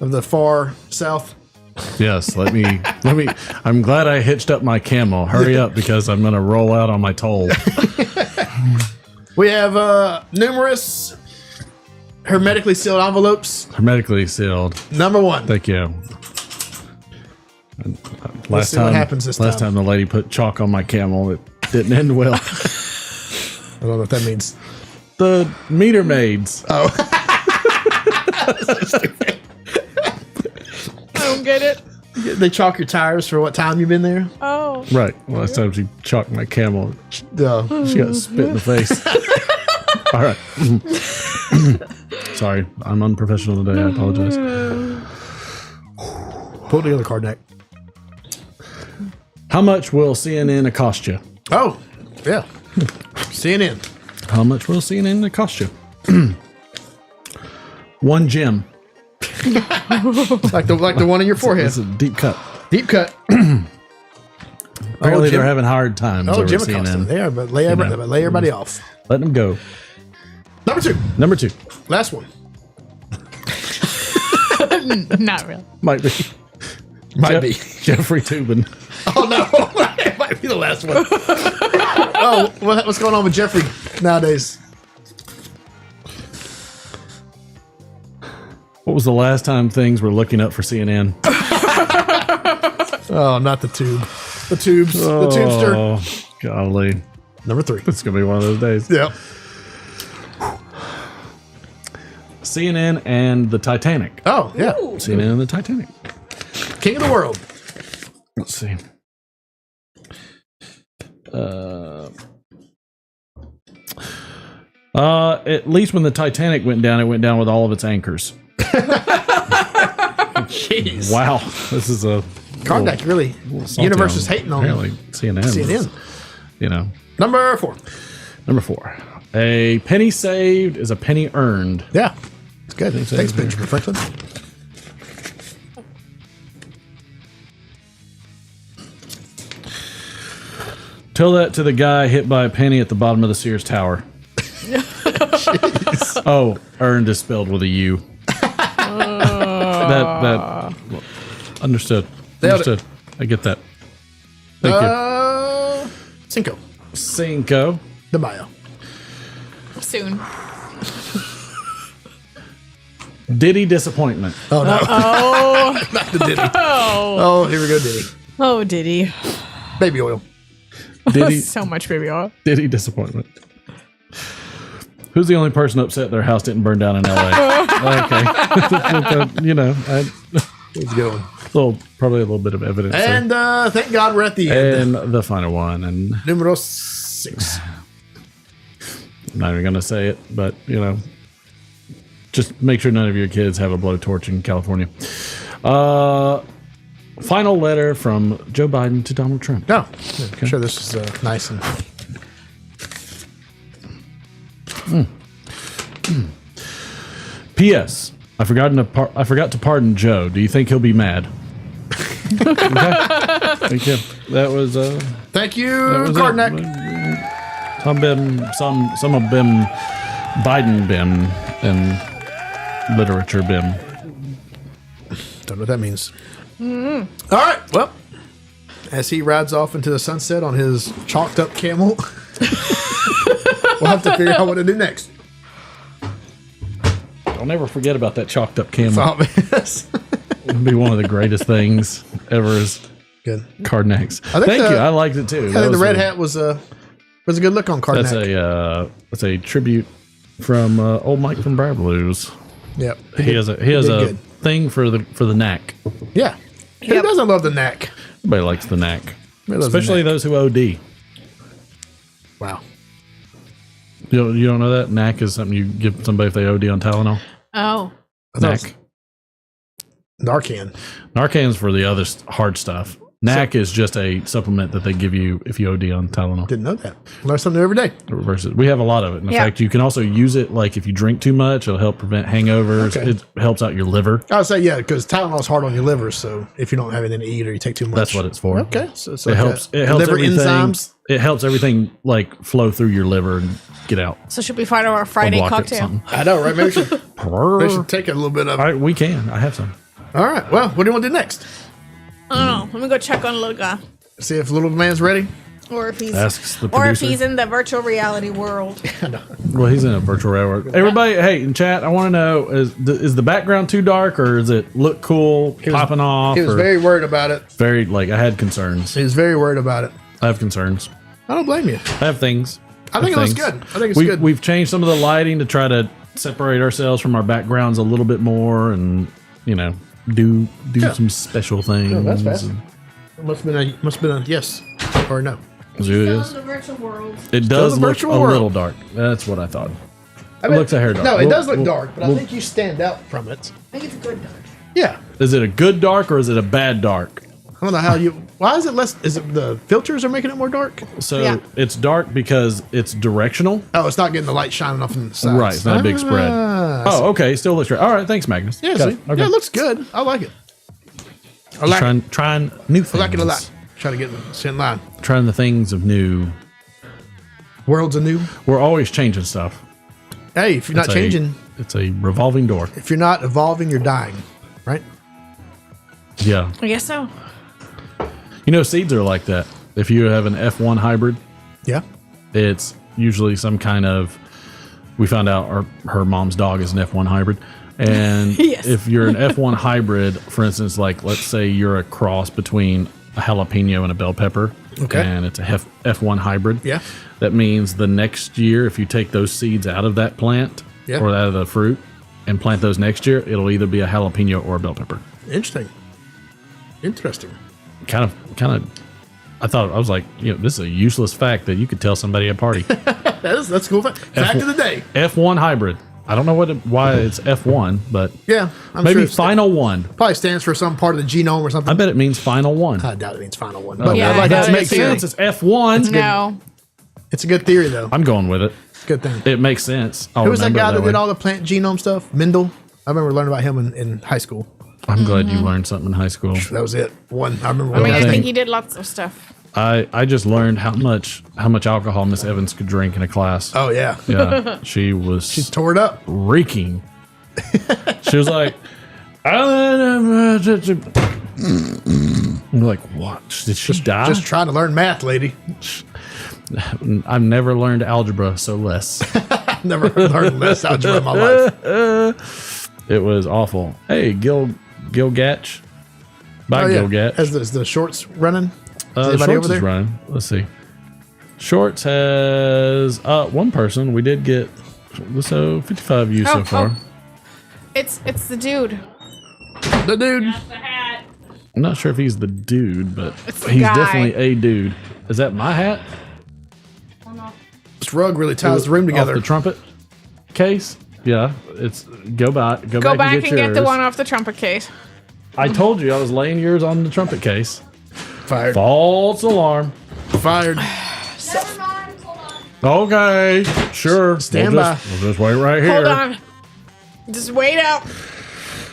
of the far south. Yes, let me. I'm glad I hitched up my camel. Hurry up, because I'm gonna roll out on my toll. We have numerous hermetically sealed envelopes. Hermetically sealed. Number 1. Thank you. Let's see what happens this time. Last time the lady put chalk on my camel, it didn't end well. I don't know what that means. The meter maids. Oh. I don't get it. They chalk your tires for what time you've been there? Oh. Right. Last time she chalked my camel, she got spit in the face. All right. Sorry, I'm unprofessional today. I apologize. Pull it together, Cardinac. How much will CNN cost you? Oh, yeah. CNN. How much will CNN cost you? 1 gem. like the one in your forehead. It's a deep cut. Deep cut. Apparently they're having hard times over Jim CNN. They are, but lay everybody off. Let them go. Number 2. Number 2. Last one. Not really. Might be. Might be. Jeffrey Tubin. Oh no, it might be the last one. Oh, what's going on with Jeffrey nowadays? What was the last time things were looking up for CNN? Oh, not the tube. The tubes. The tubester. Oh, golly. Number 3. It's going to be one of those days. Yep. CNN and the Titanic. Oh, yeah. Ooh. CNN and the Titanic. King of the world. Let's see. At least when the Titanic went down, it went down with all of its anchors. Jeez. Wow. This is a Karnak really. Universe is hating on apparently CNN. CNN. You know. Number 4. Number 4. A penny saved is a penny earned. Yeah. It's good. Thanks, Benjamin Franklin. Tell that to the guy hit by a penny at the bottom of the Sears Tower. Oh, earned is spelled with a U. That understood. Understood. I get that. Thank you. Cinco de Mayo. Soon. Diddy disappointment. Oh no. Oh. Not the Diddy. Oh. Oh, here we go, Diddy. Oh, Diddy. Baby oil. Diddy. So much baby oil. Diddy disappointment. Who's the only person upset their house didn't burn down in LA? Okay. You know, it's going. Probably a little bit of evidence. And thank God we're at the end. And the final one. And numero 6. I'm not even going to say it, but, you know, just make sure none of your kids have a blowtorch in California. Final letter from Joe Biden to Donald Trump. Oh, I'm sure this is nice and... P.S. I forgot to pardon Joe. Do you think he'll be mad? Okay. Thank you. That was thank you, Karnak. Some of them Biden bim and literature bim. Don't know what that means. All right. Well, as he rides off into the sunset on his chalked up camel, we'll have to figure out what to do next. I'll never forget about that chalked up camel. It's It'd be one of the greatest things ever. Is good. Karnak's. Thank you. I liked it too. I think the red hat was a good look on Karnak. That's a tribute from old Mike from Brad Blues. Yep. He has a thing for the knack. Yeah. Who doesn't love the knack? Everybody likes the knack. Especially those who OD. Wow. You don't know that? Knack is something you give somebody if they OD on Tylenol. Oh. Knack. Narcan. Narcan's for the other hard stuff. Knack is just a supplement that they give you if you OD on Tylenol. Didn't know that. Learn something new every day. It reverses. We have a lot of it. In fact, you can also use it like if you drink too much, it'll help prevent hangovers. Okay. It helps out your liver. I would say, yeah, because Tylenol's hard on your liver, so if you don't have anything to eat or you take too much. That's what it's for. Okay. So it's it helps liver everything. enzymes. It helps everything like flow through your liver and get out. So should we find our Friday cocktail? I know, right? Maybe we should take a little bit of We can. I have some. All right. Well, what do you want to do next? I don't know. Let me go check on little guy. See if little man's ready. Or if he's Asks the or if producer. he's in the virtual reality world. Well, he's in a virtual reality. Everybody, hey, in chat, I want to know, is the background too dark or does it look cool, popping off? He was very worried about it. I had concerns. He was very worried about it. I have concerns. I don't blame you. I have things. I think it looks good. I think it's good. We've changed some of the lighting to try to separate ourselves from our backgrounds a little bit more and, you know, do some special things. No, that's fast. It must have been a yes or no. It is. The virtual world. It does look a little dark. That's what I thought. It looks a hair dark. No, it does look dark, but I think you stand out from it. I think it's a good dark. Yeah. Is it a good dark or is it a bad dark? I don't know how you. Why is it less? Is it the filters are making it more dark? So it's dark because it's directional. Oh, it's not getting the light shining off on the sides. Right, it's not a big spread. Oh, okay. Still looks right. All right, thanks, Magnus. Yeah, Got see? it. Okay. Yeah, it looks good. I like it. I Just like trying new things. I like it a lot. Trying to get in line. Trying the things of new. Worlds anew. We're always changing stuff. Hey, if you're not changing, it's a revolving door. If you're not evolving, you're dying. right? Yeah. I guess so. You know, seeds are like that. If you have an F1 hybrid, Yeah. it's usually some kind of. We found out her mom's dog is an F1 hybrid. And Yes. if you're an F1 hybrid, for instance, like let's say you're a cross between a jalapeno and a bell pepper, Okay. and it's a F1 hybrid. Yeah. That means the next year, if you take those seeds out of that plant Yeah. or out of the fruit and plant those next year, it'll either be a jalapeno or a bell pepper. Interesting. Kind of. I thought I was like, this is a useless fact that you could tell somebody at a party. That's cool. Fact of the day. F1 hybrid. I don't know why it's F1, but Yeah. I'm maybe sure final one. probably stands for some part of the genome or something. I bet it means final one. I doubt it means final one. Oh, But yeah, I like I that know makes it sense. It's F1. No. It's a good theory, though. I'm going with it. Good thing. It makes sense. I'll Who was that remember guy it that way. did all the plant genome stuff? Mendel. I remember learning about him in high school. I'm glad you learned something in high school. That was it. One. I remember. I mean, one I Okay. think he did lots of stuff. I just learned how much alcohol Miss Evans could drink in a class. Oh yeah. Yeah, she was She tore it up. reeking. She was like, I'm like, what? Did she die? Just trying to learn math, lady. I've never learned algebra, so less. Never learned less algebra in my life. It was awful. Hey, Gil Gatch. Bye, Oh yeah. Gil Gatch. Is the shorts running? Is anybody Shorts over there? is running. Let's see. Shorts has one person. We did get 55 views so far. It's the dude. The dude. I'm not sure if he's the dude, but It's the he's guy. definitely a dude. Is that my hat? This rug really ties the room together. Off the trumpet case? Yeah. It's go back Go back and and get get yours. the one off the trumpet case. I told you I was laying yours on the trumpet case. Fired. False alarm. Fired. Okay, sure. Stand we'll by. We'll just wait right here. Hold on. Just wait out.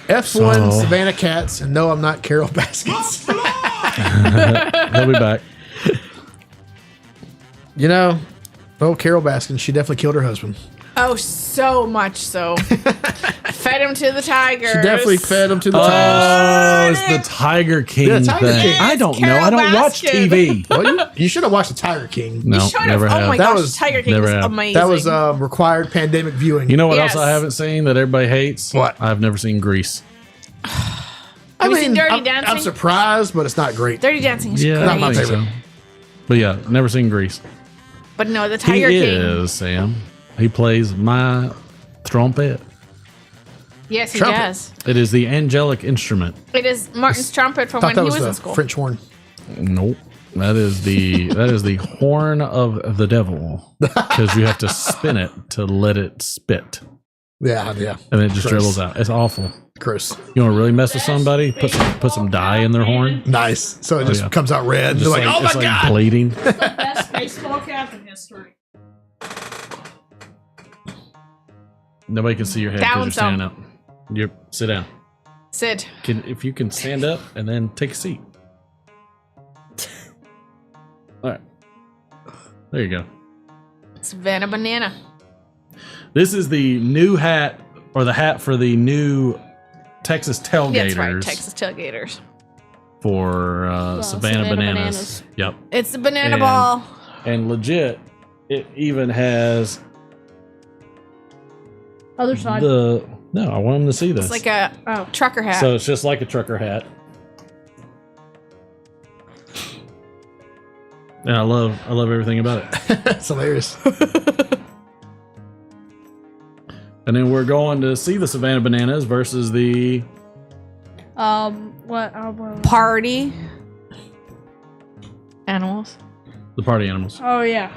F1 So- Savannah Cats, and no, I'm not Carol Baskets. He'll be back. You know, Carol Baskin, she definitely killed her husband. Oh, so much so. Fed him to the tigers. She definitely fed him to the Oh, tigers. it's the Tiger King Yeah, Tiger thing. King. I don't know. Carol I don't watch Baskin. TV. Well, you should have watched the Tiger King. No, Shut never up. have. Oh my That gosh, was- Tiger King never is have. amazing. That was required pandemic viewing. You know what Yes. else I haven't seen that everybody hates? What? I've never seen Grease. Have you seen Dirty Dancing? I'm surprised, but it's not great. Dirty Dancing is Yeah, great. Not my I think favorite. so. But yeah, never seen Grease. But no, the He Tiger King. is, Sam. He plays my trumpet. Yes, he Trumpet. does. It is the angelic instrument. It is Martin's trumpet from I thought when that he was was the in school. French horn. Nope. That is the horn of the devil, because you have to spin it to let it spit, Yeah. and it just Gross. dribbles out. It's awful. Gross. You want to really mess with somebody? Put some dye in their horn. Nice. So it just yeah. comes out red. Just They're like, oh my it's like God. bleeding. Best baseball cap in history. Nobody can see your head That because you're one's standing up. You sit down. Sid. If you can stand up and then take a seat. All right. There you go. Savannah Banana. This is the new hat, or the hat for the new Texas Tailgaters. That's right, Texas Tailgaters. For Savannah Bananas. Yep. It's the banana And- ball. And legit, it even has Other side. no, I want them to see this. It's like a trucker hat. So it's just like a trucker hat. And I love everything about it. That's hilarious. And then we're going to see the Savannah Bananas versus the What? Party animals. party animals. Oh yeah.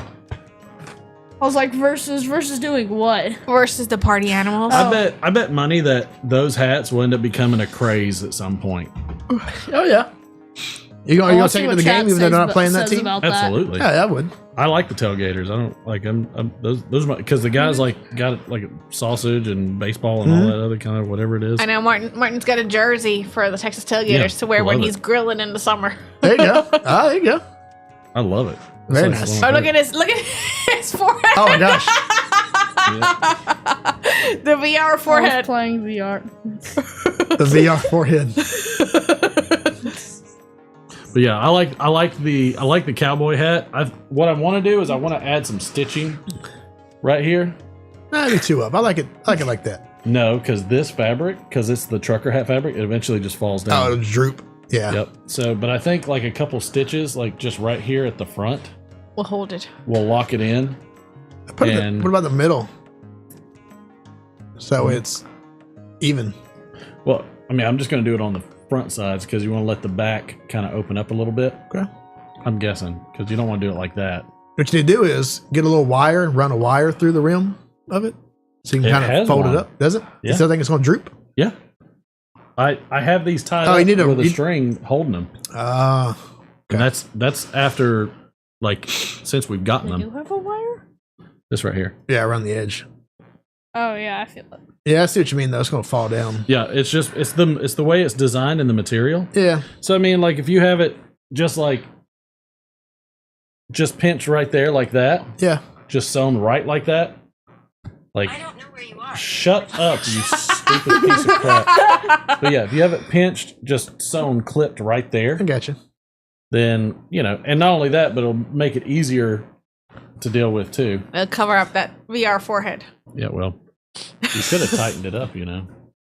I was like, versus doing what? Versus the party animals. I bet money that those hats will end up becoming a craze at some point. Oh yeah. You gonna, Well, take it to the game even though they're not playing that team? Absolutely. Yeah, I would. I like the tailgaters. I don't like I'm those are because the guys like got like sausage and baseball and all that other kind of whatever it is. I know Martin's got a jersey for the Texas Tailgaters Yeah, to wear when love he's it. grilling in the summer. There you go. There you go. I love it. Very It's nice. one Oh, of my look at his forehead. Oh my gosh. The VR I was forehead. playing VR. The VR forehead. But yeah, I like the cowboy hat. What I want to do is I want to add some stitching right here. I do too up. I like it like that. No, because this fabric, because it's the trucker hat fabric, it eventually just falls down. Oh, it'll droop. Yeah. Yep. So, but I think like a couple stitches, like just right here at the front, We'll hold it. we'll lock it in. What about the middle? So it's even. Well, I mean, I'm just going to do it on the front sides because you want to let the back kind of open up a little bit. Okay. I'm guessing because you don't want to do it like that. What you need to do is get a little wire and run a wire through the rim of it, so you can kind of fold it up. Does it? Yeah. You still think it's going to droop? Yeah. I have these tied Oh, up you need with a string holding them. Okay. And that's after, like, since we've gotten You them. have a wire? This right here. Yeah, around the edge. Oh yeah, I feel it. Yeah, I see what you mean though. It's going to fall down. Yeah, it's the way it's designed in the material. Yeah. So I mean, like if you have it just pinched right there like that. Yeah. Just sewn right like that. Like, I don't know where you are. Shut up, you stupid piece of crap. But yeah, if you have it pinched, just sewn, clipped right there. I got you. Then, and not only that, but it'll make it easier to deal with too. It'll cover up that VR forehead. Yeah, well, you should have tightened it up,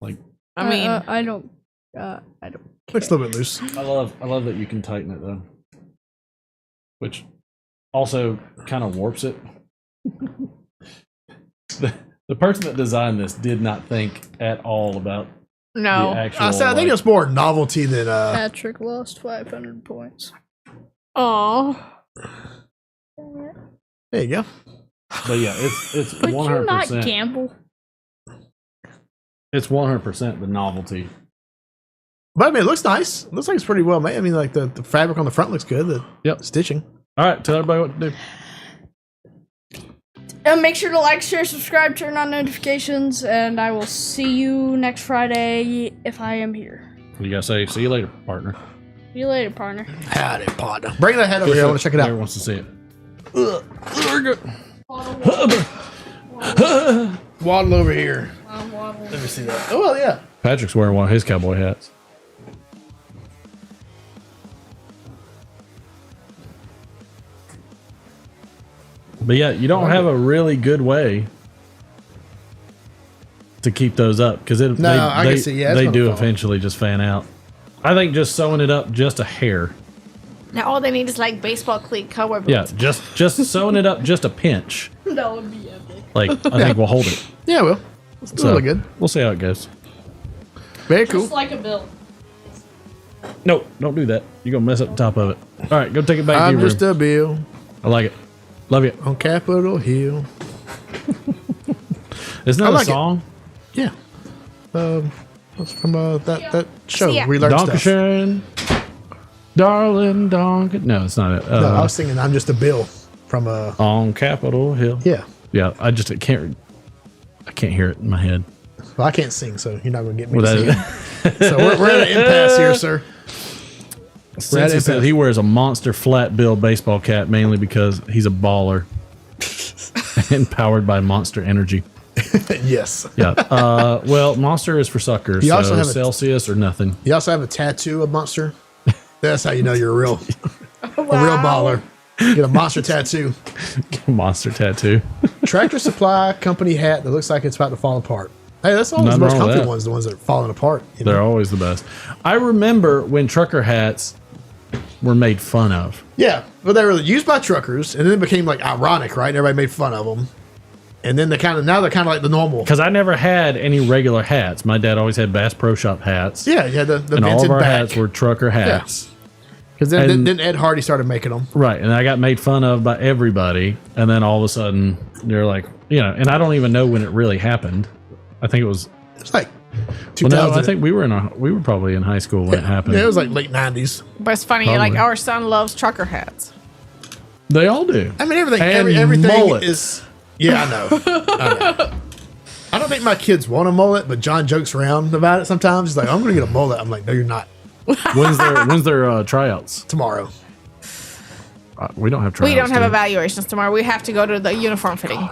Like, I mean, I don't. Looks a little bit loose. I love that you can tighten it though, which also kind of warps it. The person that designed this did not think at all about no. the actual. I think it's more novelty than. Patrick lost 500 points. Oh. There you go. But yeah, it's Would 100%. you not gamble? It's 100% the novelty. But I mean, it looks nice. It looks like it's pretty well made. I mean, like the fabric on the front looks good. The stitching. All right, tell everybody what to do. Make sure to like, share, subscribe, turn on notifications, and I will see you next Friday if I am here. You gotta say, see you later, partner. See you later, partner. Howdy, partner. Bring that head over here. I want to check it out. Everyone wants to see it. Waddle over here. I'm waddling. Let me see that. Oh, well, yeah. Patrick's wearing one of his cowboy hats. But yeah, you don't have a really good way to keep those up because I can see. Yeah, they do eventually just fan out. I think just sewing it up just a hair. Now all they need is like baseball cleat cowboy boots. Yeah, just sewing it up just a pinch. That would be epic. Like I think we'll hold it. Yeah, well, it's really good. We'll see how it goes. Very cool. Just like a bill. No, don't do that. You're gonna mess up the top of it. All right, go take it back to I'm your just room. a bill I like it. Love you. on Capitol Hill. Isn't that I like a song? Yeah. That's from that show. See ya. We learned stuff. Donkashine, darling Donk. No, it's not it. No, I was singing I'm Just a Bill from on Capitol Hill. Yeah. Yeah, I can't hear it in my head. Well, I can't sing, so you're not going to get me Well, to sing it. So we're at an impasse here, sir. Since he said he wears a monster flat bill baseball cap mainly because he's a baller and powered by Monster Energy. Yes. Yeah. Well, Monster is for suckers. You So also have Celsius or nothing. You also have a tattoo of Monster. That's how you know you're a real baller. Get a Monster tattoo. Monster tattoo. Tractor Supply Company hat that looks like it's about to fall apart. Hey, that's always the most comfy ones, the ones that are falling apart. They're always the best. I remember when trucker hats were made fun of. Yeah, but they were used by truckers, and then it became like ironic, right? Everybody made fun of them, and then now they're kind of like the normal. Because I never had any regular hats. My dad always had Bass Pro Shop hats. Yeah, you had the and all of our back. hats were trucker hats. Because then Ed Hardy started making them. Right, and I got made fun of by everybody, and then all of a sudden they're like, and I don't even know when it really happened. I think it was like 2000. Well, no, I think we were probably in high school when it happened. Yeah, it was like late 90s. But it's funny, Probably. like our son loves trucker hats. They all do. I mean, everything. And Everything mullets. is. Yeah, I know. I don't think my kids want a mullet, but John jokes around about it sometimes. He's like, "I'm going to get a mullet." I'm like, "No, you're not." When's their tryouts? Tomorrow. We don't have tryouts. We don't have do we? evaluations tomorrow. We have to go to the uniform fitting.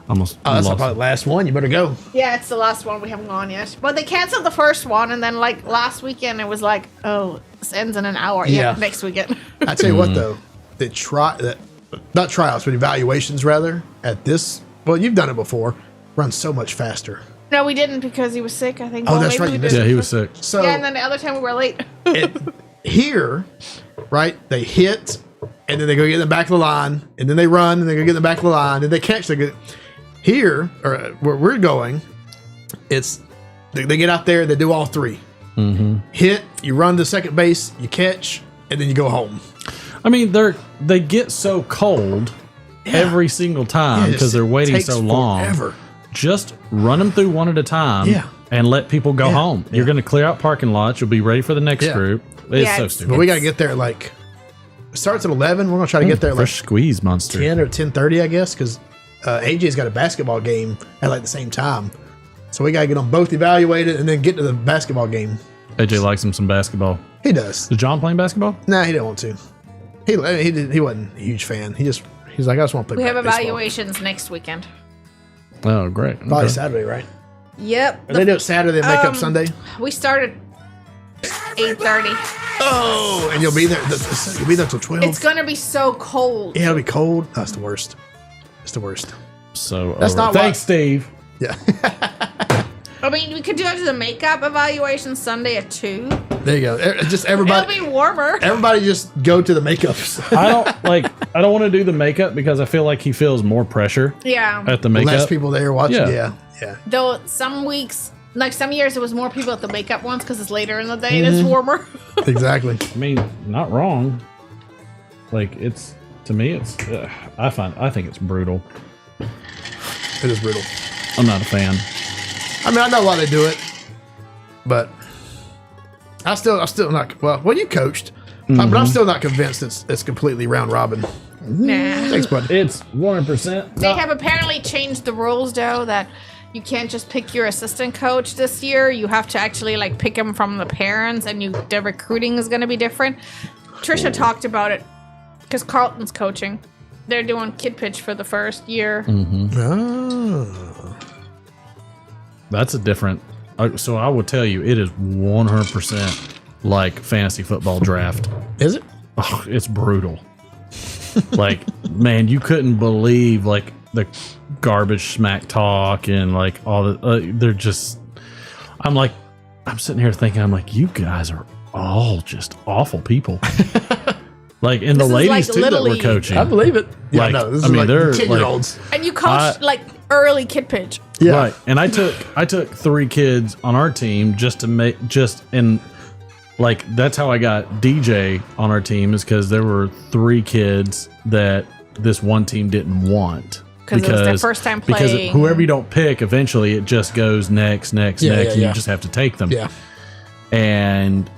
Almost. Oh, that's lost. probably the last one. You better go. Yeah, it's the last one. We haven't gone yet. But they canceled the first one, and then like last weekend, it was like, oh, this ends in an hour. Yeah, next weekend. I tell you what, though, not tryouts, but evaluations rather at this. Well, you've done it before. Runs so much faster. No, we didn't because he was sick. I think. Oh, that's right. Yeah, he was sick. So yeah, and then the other time we were late. Here, right? They hit, and then they go get in the back of the line, and then they run, and they go get in the back of the line, and they catch. They get here, or where we're going. It's they get out there. They do all three. Mm-hmm. Hit. You run to second base. You catch, and then you go home. I mean, they get so cold every single time because they're waiting so long. Forever. Just run them through one at a time and let people go home. You're going to clear out parking lots. You'll be ready for the next group. It's so stupid. But we got to get there like, it starts at 11. We're going to try to get there like squeeze monster 10 or 10:30, I guess, because AJ's got a basketball game at like the same time. So we got to get them both evaluated and then get to the basketball game. AJ likes him some basketball. He does. Is John playing basketball? Nah, he didn't want to. He wasn't a huge fan. He's like, I just want to play We have baseball. Evaluations next weekend. Oh, great. Probably Saturday, right? Yep. Or they do it Saturday and make up Sunday? We started 8:30. Oh, and you'll be there. You'll be there till 12. It's gonna be so cold. Yeah, it'll be cold. That's the worst. It's the worst. So that's not thanks, Steve. Yeah. I mean, we could do the makeup evaluation Sunday at 2. There you go. Just everybody. It'll be warmer. Everybody just go to the makeups. I don't want to do the makeup because I feel like he feels more pressure. Yeah. At the makeup. Less people there watching. Yeah. Though some weeks, like some years, it was more people at the makeup ones because it's later in the day and it's warmer. Exactly. I mean, not wrong. Like to me, it's. I think it's brutal. It is brutal. I'm not a fan. I mean, I know why they do it, but I'm still not. Well, you coached, but I'm still not convinced it's completely round robin. Nah. Thanks, bud. It's 100%. They have apparently changed the rules, though, that you can't just pick your assistant coach this year. You have to actually like pick them from the parents, and the recruiting is going to be different. Trisha talked about it because Carlton's coaching. They're doing kid pitch for the first year. Oh. That's a different. So I will tell you, it is 100% like fantasy football draft. Is it? Oh, it's brutal. Like, man, you couldn't believe like the garbage smack talk and like all the. They're just. I'm sitting here thinking, I'm like, you guys are all just awful people. Like, and the ladies like too that were coaching. I believe it. Yeah, like, no, this is like they're 10-year-olds. And you coached like early kid pitch. Yeah. Right. And I took 3 kids on our team just to make like that's how I got DJ on our team, is because there were 3 kids that this one team didn't want. Because it was their first time playing. Because whoever you don't pick, eventually it just goes next, and you just have to take them. Yeah. And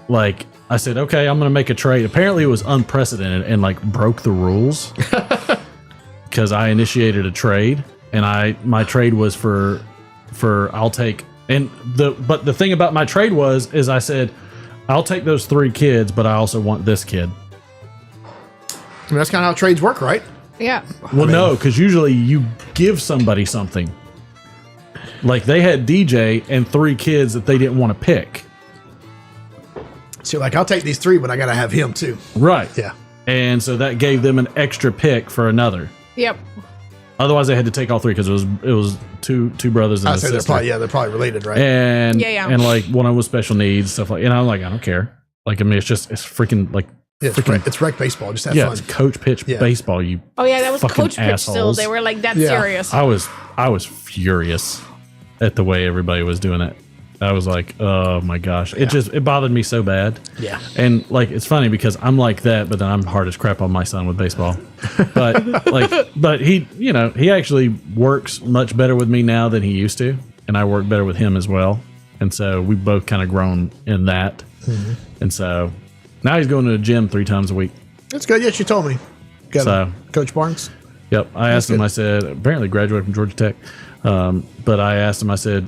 like I said, okay, I'm going to make a trade. Apparently it was unprecedented and like broke the rules because I initiated a trade, and my trade was for I'll take, but the thing about my trade is I said, I'll take those 3 kids, but I also want this kid. I mean, that's kind of how trades work, right? Yeah. Well, no, because usually you give somebody something. Like they had DJ and 3 kids that they didn't want to pick. So you're like, I'll take these 3, but I got to have him too. Right. Yeah. And so that gave them an extra pick for another. Yep. Otherwise, they had to take all 3 because it was two brothers and a sister. They're probably related, right? And Yeah. and like one of them with special needs, stuff like. And I'm like, I don't care. Like, I mean, it's freaking like. Yeah, it's rec baseball. Just have fun. It's coach pitch baseball. You. Oh yeah, that was fucking coach pitch. Still, assholes. they were like that serious. I was furious at the way everybody was doing it. I was like, oh my gosh, it bothered me so bad. Yeah. And like, it's funny because I'm like that, but then I'm hard as crap on my son with baseball. But he actually works much better with me now than he used to, and I work better with him as well. And so we've both kind of grown in that. Mm-hmm. And so now he's going to the gym 3 times a week. That's good. Yes, you told me. Got Coach Barnes. Yep. I asked him. I said, apparently graduated from Georgia Tech. But I asked him, I said,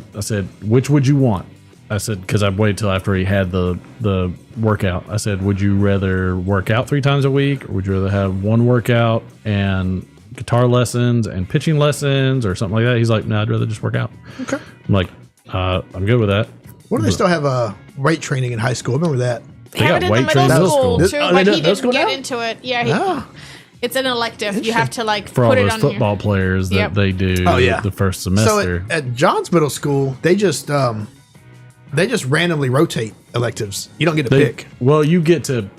which would you want? I said, because I waited till after he had the workout. I said, would you rather work out 3 times a week, or would you rather have one workout and guitar lessons and pitching lessons or something like that. He's like, no, I'd rather just work out. Okay. I'm like, I'm good with that. What do they still have weight training in high school? I remember that. They have it in the middle school too, but he didn't get now? into it. Yeah, it's an elective. You have to like For all put it those on football players that they do the first semester. So at John's middle school, they just randomly rotate electives. You don't get to pick. Well, you get to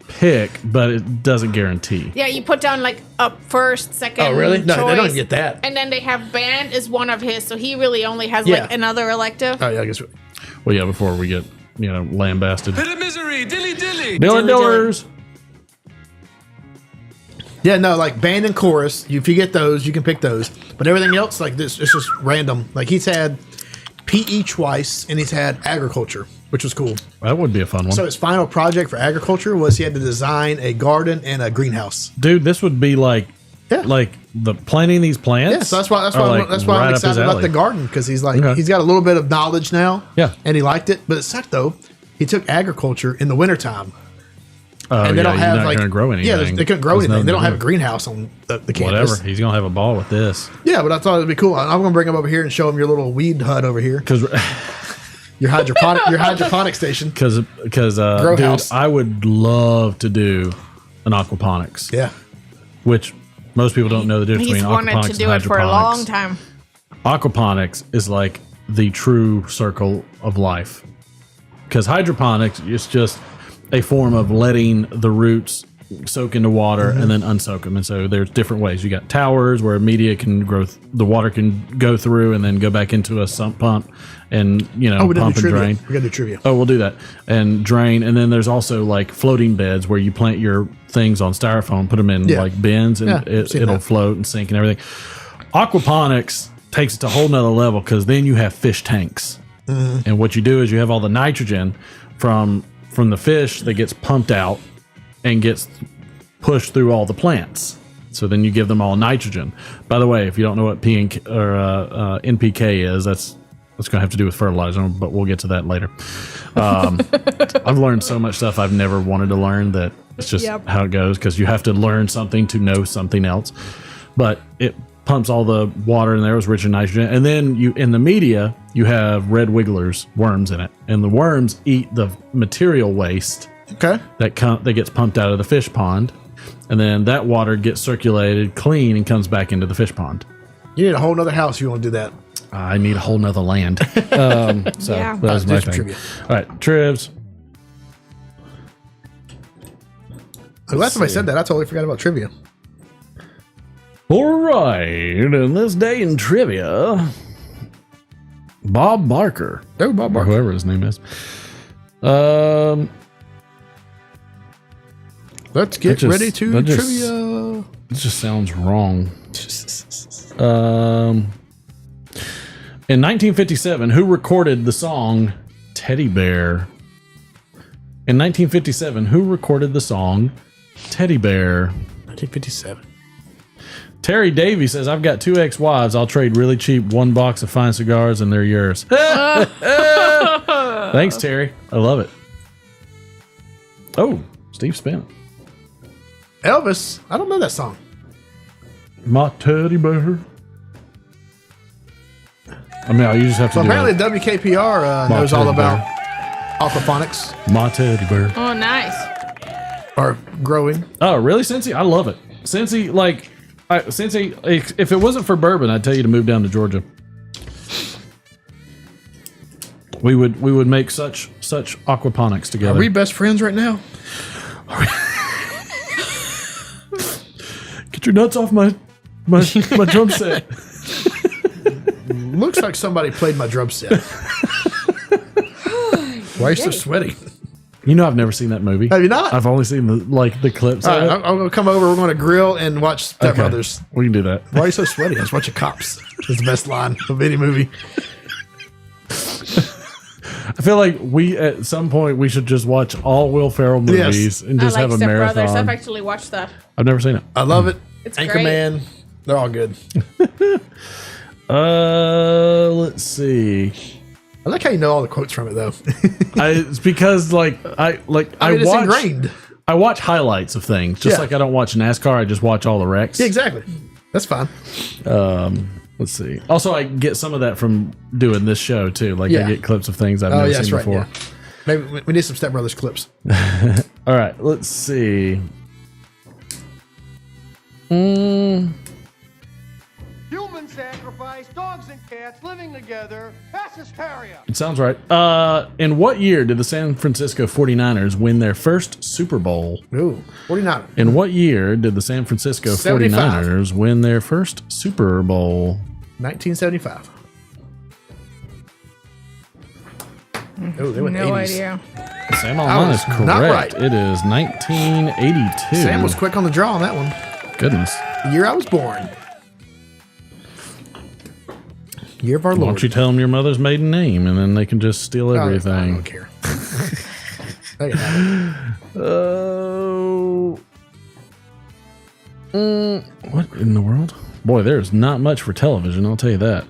pick, but it doesn't guarantee. Yeah, you put down like up first, second. Oh, really? No, choice, they don't even get that. And then they have band is one of his, so he really only has like another elective. Oh yeah, I guess. Well, yeah, before we get lambasted. Bit of misery, dilly dilly. Dylan Dillers. Yeah, no, like band and chorus. If you get those, you can pick those. But everything else, like this, it's just random. Like he's had PE twice, and he's had agriculture, which was cool. That would be a fun one. So his final project for agriculture was he had to design a garden and a greenhouse. Dude, this would be like the planting these plants. Yeah, so that's why I'm excited about the garden, because he's like he's got a little bit of knowledge now. Yeah, and he liked it. But it sucked though. He took agriculture in the wintertime. And they don't have you're not gonna grow anything. Yeah, they couldn't grow anything. They don't have a greenhouse on the campus. Whatever. He's gonna have a ball with this. Yeah, but I thought it'd be cool. I'm gonna bring him over here and show him your little weed hut over here. Because your hydroponic station. Because dude, house. I would love to do an aquaponics. Yeah. Which most people don't know the difference He's between wanted aquaponics to do and it for a hydroponics. long time. Aquaponics is like the true circle of life. Because hydroponics is just a form of letting the roots soak into water and then unsoak them. And so there's different ways. You got towers where media can grow, the water can go through and then go back into a sump pump and, pump and drain. We got to do trivia. Oh, we'll do that. And drain. And then there's also like floating beds where you plant your things on styrofoam, put them in like bins, and it'll float and sink and everything. Aquaponics takes it to a whole nother level, because then you have fish tanks. And what you do is you have all the nitrogen from the fish that gets pumped out and gets pushed through all the plants. So then you give them all nitrogen. By the way, if you don't know what NPK is, that's going to have to do with fertilizer, but we'll get to that later. I've learned so much stuff I've never wanted to learn that it's just how it goes, because you have to learn something to know something else. But it pumps all the water in there, is rich in nitrogen. And then in the media, you have red wigglers, worms in it. And the worms eat the material waste that gets pumped out of the fish pond. And then that water gets circulated clean and comes back into the fish pond. You need a whole nother house if you want to do that. I need a whole nother land. That was my thing. Trivia. All right, Trivs. Last time I said that, I totally forgot about trivia. All right, and this day in trivia, Bob Barker. Oh, Bob Barker. Or whoever his name is. Let's get ready to trivia. It just sounds wrong. In 1957, who recorded the song Teddy Bear? In 1957, who recorded the song Teddy Bear? 1957. Terry Davey says, I've got 2 ex-wives. I'll trade really cheap 1 box of fine cigars and they're yours. Thanks, Terry. I love it. Oh, Steve Spence. Elvis. I don't know that song. My teddy bear. I mean, you just have to So do apparently it. WKPR knows all about aquaponics. My teddy bear. Oh, nice. Or growing. Oh, really, Cincy? I love it. Cincy, if it wasn't for bourbon, I'd tell you to move down to Georgia. We would make such aquaponics together. Are we best friends right now? Get your nuts off my drum set. Looks like somebody played my drum set. Why are you so sweaty? You know, I've never seen that movie. Have you not? I've only seen the clips. All right, I'm going to come over. We're going to grill and watch Step Brothers. We can do that. Why are you so sweaty? I was watching Cops. It's the best line of any movie. I feel like at some point we should just watch all Will Ferrell movies and just have a Step marathon. Brothers. I've actually watched that. I've never seen it. I love it. It's Anchorman. They're all good. Let's see. I like how you know all the quotes from it though. It's because I mean, it's watch ingrained. I watch highlights of things, just like I don't watch NASCAR. I just watch all the wrecks. Yeah, exactly. That's fine. Let's see. Also, I get some of that from doing this show too. Like I get clips of things I've never seen before. Yeah. Maybe we need some Step Brothers clips. All right, let's see. Human sacrifice, dogs and cats living together. That's hysteria. It sounds right. In what year did the San Francisco 49ers win their first Super Bowl? Ooh, 49. In what year did the San Francisco 75. 49ers win their first Super Bowl? 1975. Oh, they went No 80s. idea. Sam Online is correct. not right. It is 1982. Sam was quick on the draw on that one. Goodness. The year I was born. Year of our Why Lord. don't you tell them your mother's maiden name and then they can just steal everything? I don't care. They can have it. Oh. What in the world? Boy, there's not much for television, I'll tell you that.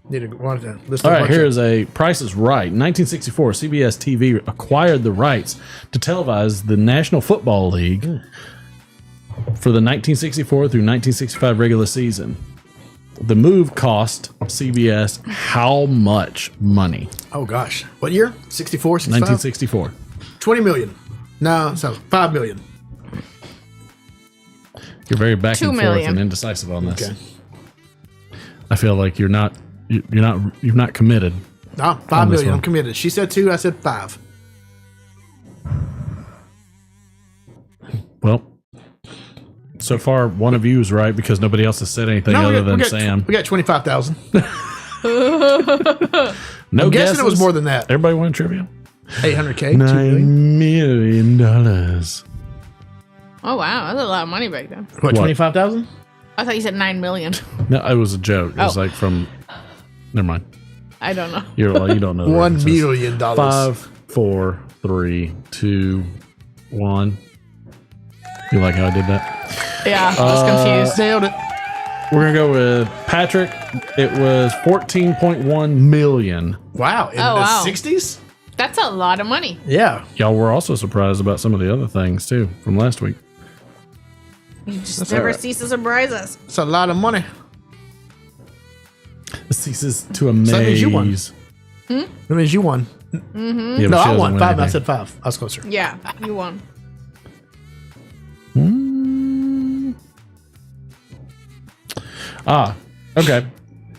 Need to want to list All a right, bunch here of- is a Price is Right. 1964, CBS TV acquired the rights to televise the National Football League for the 1964 through 1965 regular season. The move cost CBS how much money? Oh gosh, what year? 64, 65? 1964. 20 million. No, so 5 million. You're very back 2 and forth million. and indecisive on this. Okay. I feel like you've not committed. No, 5 On this million. one. I'm committed. She said 2, I said 5. Well, so far one of you is right because nobody else has said anything other than Sam. We got 25,000. No I'm guessing guesses? it was more than that. Everybody won trivia. 800K, 2 million. $9 million. Oh wow, that's a lot of money back then. What, 25,000? I thought you said 9 million. No, it was a joke. It was Oh. like from. Never mind. I don't know. You don't know. the $1 references. million. 5, 4, 3, 2, 1. You like how I did that? Yeah, I was confused. Nailed it. We're gonna go with Patrick. It was 14.1 million. Wow. In Oh, the wow. 60s? That's a lot of money. Yeah. Y'all were also surprised about some of the other things too from last week. You just That's never all right. cease to surprise us. It's a lot of money. It ceases to amaze. So that means you won. That means you won. Yeah, but No, she I doesn't won win 5. I anything. said 5. I was closer. Yeah, you won. Okay.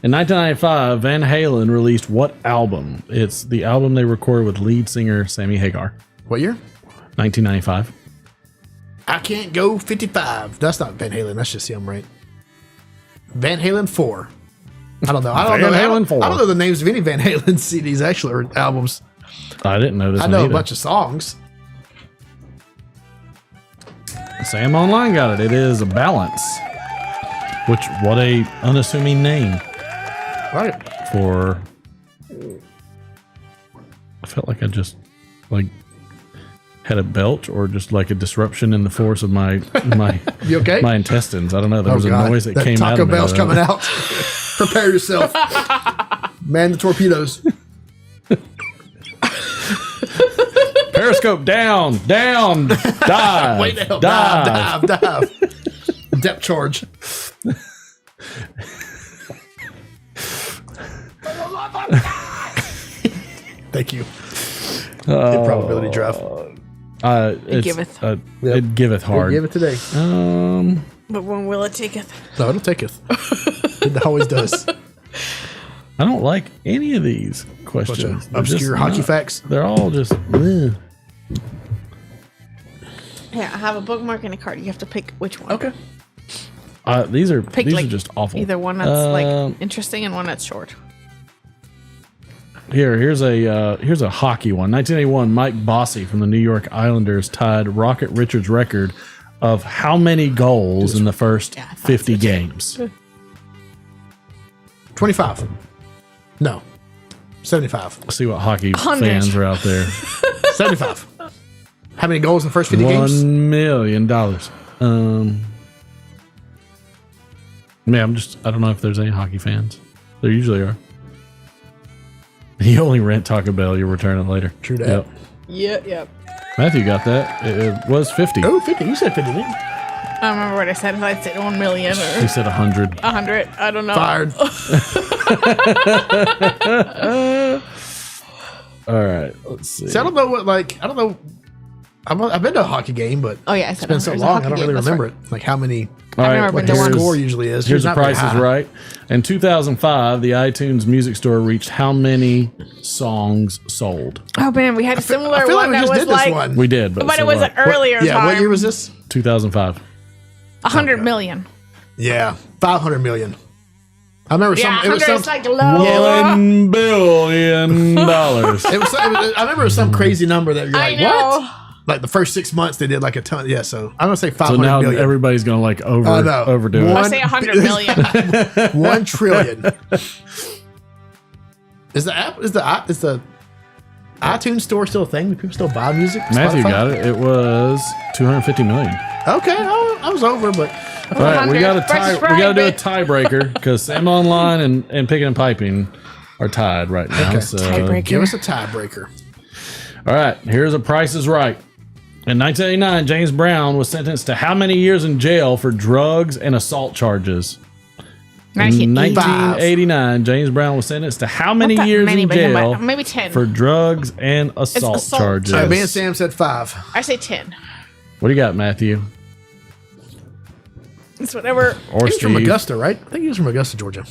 In 1995, Van Halen released what album? It's the album they recorded with lead singer Sammy Hagar. What year? 1995. I Can't Go 55. That's not Van Halen. That's just him, right? Van Halen 4. I don't know. I don't Van know. Halen 4. I don't know the names of any Van Halen CDs, actually, or albums. I didn't know this. I one know either. a bunch of songs. Sam Online got it. It is Balance. Which, what a unassuming name Right. for. I felt like I just had a belch or just like a disruption in the force of my You okay? my intestines. I don't know. There was God. a noise that came Taco out of me. Bell's I don't coming know. out. Prepare yourself. Man the torpedoes. Periscope down, dive, Way down. dive. Dive. Depth charge. Thank you. Probability draft. It giveth. It giveth hard. Give it today. But when will it taketh? No, it'll take it. It always does. I don't like any of these questions. Bunch of They're just obscure hockey not- facts. They're all just. Ugh. Yeah, I have a bookmark and a card. You have to pick which one. Okay. These are Pick are just awful. Either one that's like interesting and one that's short. Here's a hockey one. 1981, Mike Bossy from the New York Islanders tied Rocket Richards' record of how many goals in the first 50 games? 25. No. 75. See what hockey 100. fans are out there. 75. How many goals in the first 50 games? $1 million. Man, I don't know if there's any hockey fans. There usually are. You only rent Taco Bell, you return it later. True that. Yep. Matthew got that. It was 50. Oh, 50. You said 50, didn't you? I don't remember what I said. If I said 1 million or He said 100. 100. I don't know. Fired. All right, let's see. See, I don't know what, like, I don't know. I've been to a hockey game, but Oh yeah, I it's said been so there's a long, hockey I don't game, really that's remember right. it. Like how many, All I've right, never what been the to one. score usually is. Here's It's the not very Price is high. Right. In 2005, the iTunes Music Store reached how many songs sold? Oh man, we had a similar I feel like one we that just was did this like, one. We did, but so it was what? an earlier Yeah, time. what year was this? 2005. 100 million. Yeah, 500 million. I remember Yeah, some. It was 100 some. is like low. $1 billion. It was. I remember it was some crazy number that you're I like, know. what? Like the first 6 months they did like a ton. Yeah, so I'm gonna say So 500 now million. everybody's gonna like overdo One- it. I say 100 million. 1 trillion. Is the iTunes store still a thing? Do people still buy music? Matthew Spotify? got it. It was 250 million. Okay, I was over, but All right, we got to 100 we got to do a versus tiebreaker because Sam Online and Picking and Piping are tied right now. Okay. So Tiebreaker. give us a tiebreaker. all right, here's a Price is Right. In 1989, James Brown was sentenced to how many years in jail for drugs and assault charges? In 1989, James Brown was sentenced to how many Not that years many, in but how jail much? Maybe 10. for drugs and assault assault charges? Me and Sam said 5. I say 10. What do you got, Matthew? It's whatever. Or He's from Steve? Augusta, right? I think he was from Augusta, Georgia.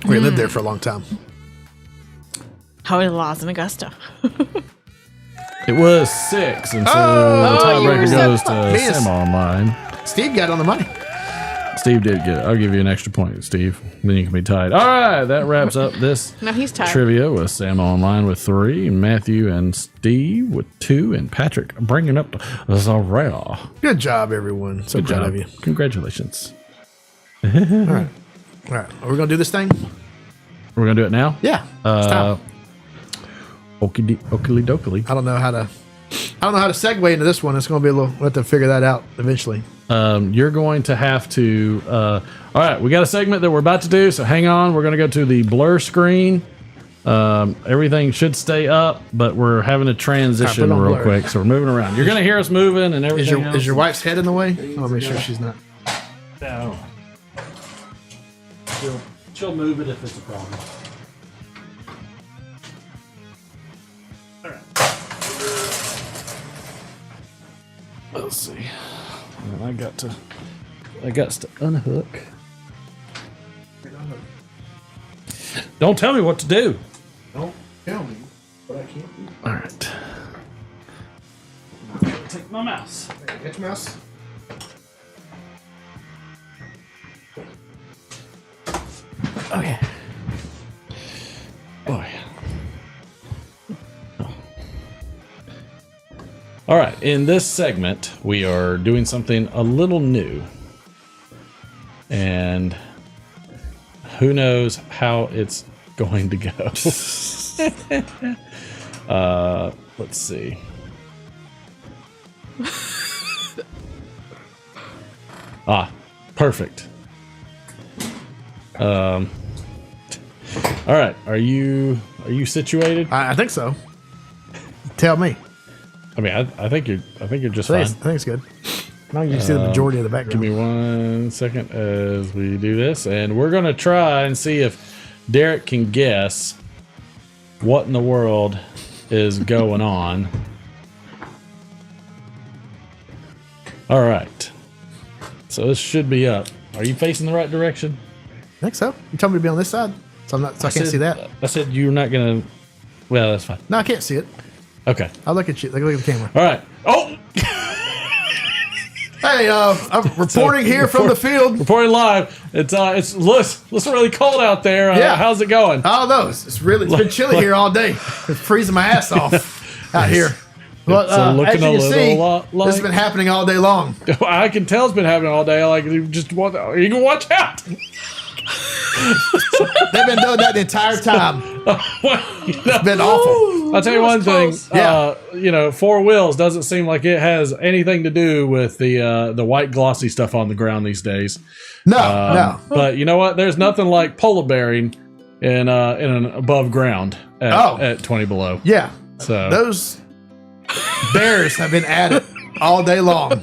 We lived there for a long time. How are the laws in Augusta? It was 6, and so Oh, the you were tiebreaker so goes to close. Yes. Sam Online. Steve got on the money. Steve did get it. I'll give you an extra point, Steve. Then you can be tied. All right, that wraps up this No, he's tied. trivia with Sam Online with 3, and Matthew and Steve with 2, and Patrick bringing up Zarel. Good job, everyone. So Good proud job. of you. Congratulations. All right. Are we gonna do this thing? We're going to do it now? Yeah. It's time. Okie dokie. I don't know how to segue into this one. It's gonna be a little. We'll have to figure that out eventually. You're going to have to. All right, we got a segment that we're about to do, so hang on. We're going to go to the blur screen. Everything should stay up, but we're having to transition All right, put it on real blur. quick, so we're moving around. You're going to hear us moving and everything. Is your wife's head in the way? I want to make sure she's not. No. She'll move it if it's a problem. All right. Let's see. And I got to unhook. Don't tell me what to do. Don't tell me what I can't do. All right. Take my mouse. Get your mouse. Okay. Boy. All right. In this segment, we are doing something a little new. And who knows how it's going to go. Let's see. Perfect. All right. Are you situated? I think so. Tell me. I mean, I think you're just I fine. think it's good. Now you see the majority of the Give background. me 1 second as we do this, and we're gonna try and see if Derek can guess what in the world is going on. All right. So this should be up. Are you facing the right direction? I think so. You told me to be on this side, so I can't see that. I said you're not gonna. Well, that's fine. No, I can't see it. Okay. I'll look at you. Look at the camera. All right. Oh. Hey, I'm reporting here from the field. Reporting live. It's really cold out there. Yeah. How's it going? Oh, no, it's been chilly here all day. It's freezing my ass off out here. But as you can see, this has been happening all day long. I can tell it's been happening all day. Like you can watch out. They've been doing that the entire time. It's been awful. I'll tell you one thing. Yeah. 4 Wheels doesn't seem like it has anything to do with the white glossy stuff on the ground these days. No. But you know what? There's nothing like polar bearing in an above ground at 20 below. Yeah. So Those bears have been at it all day long.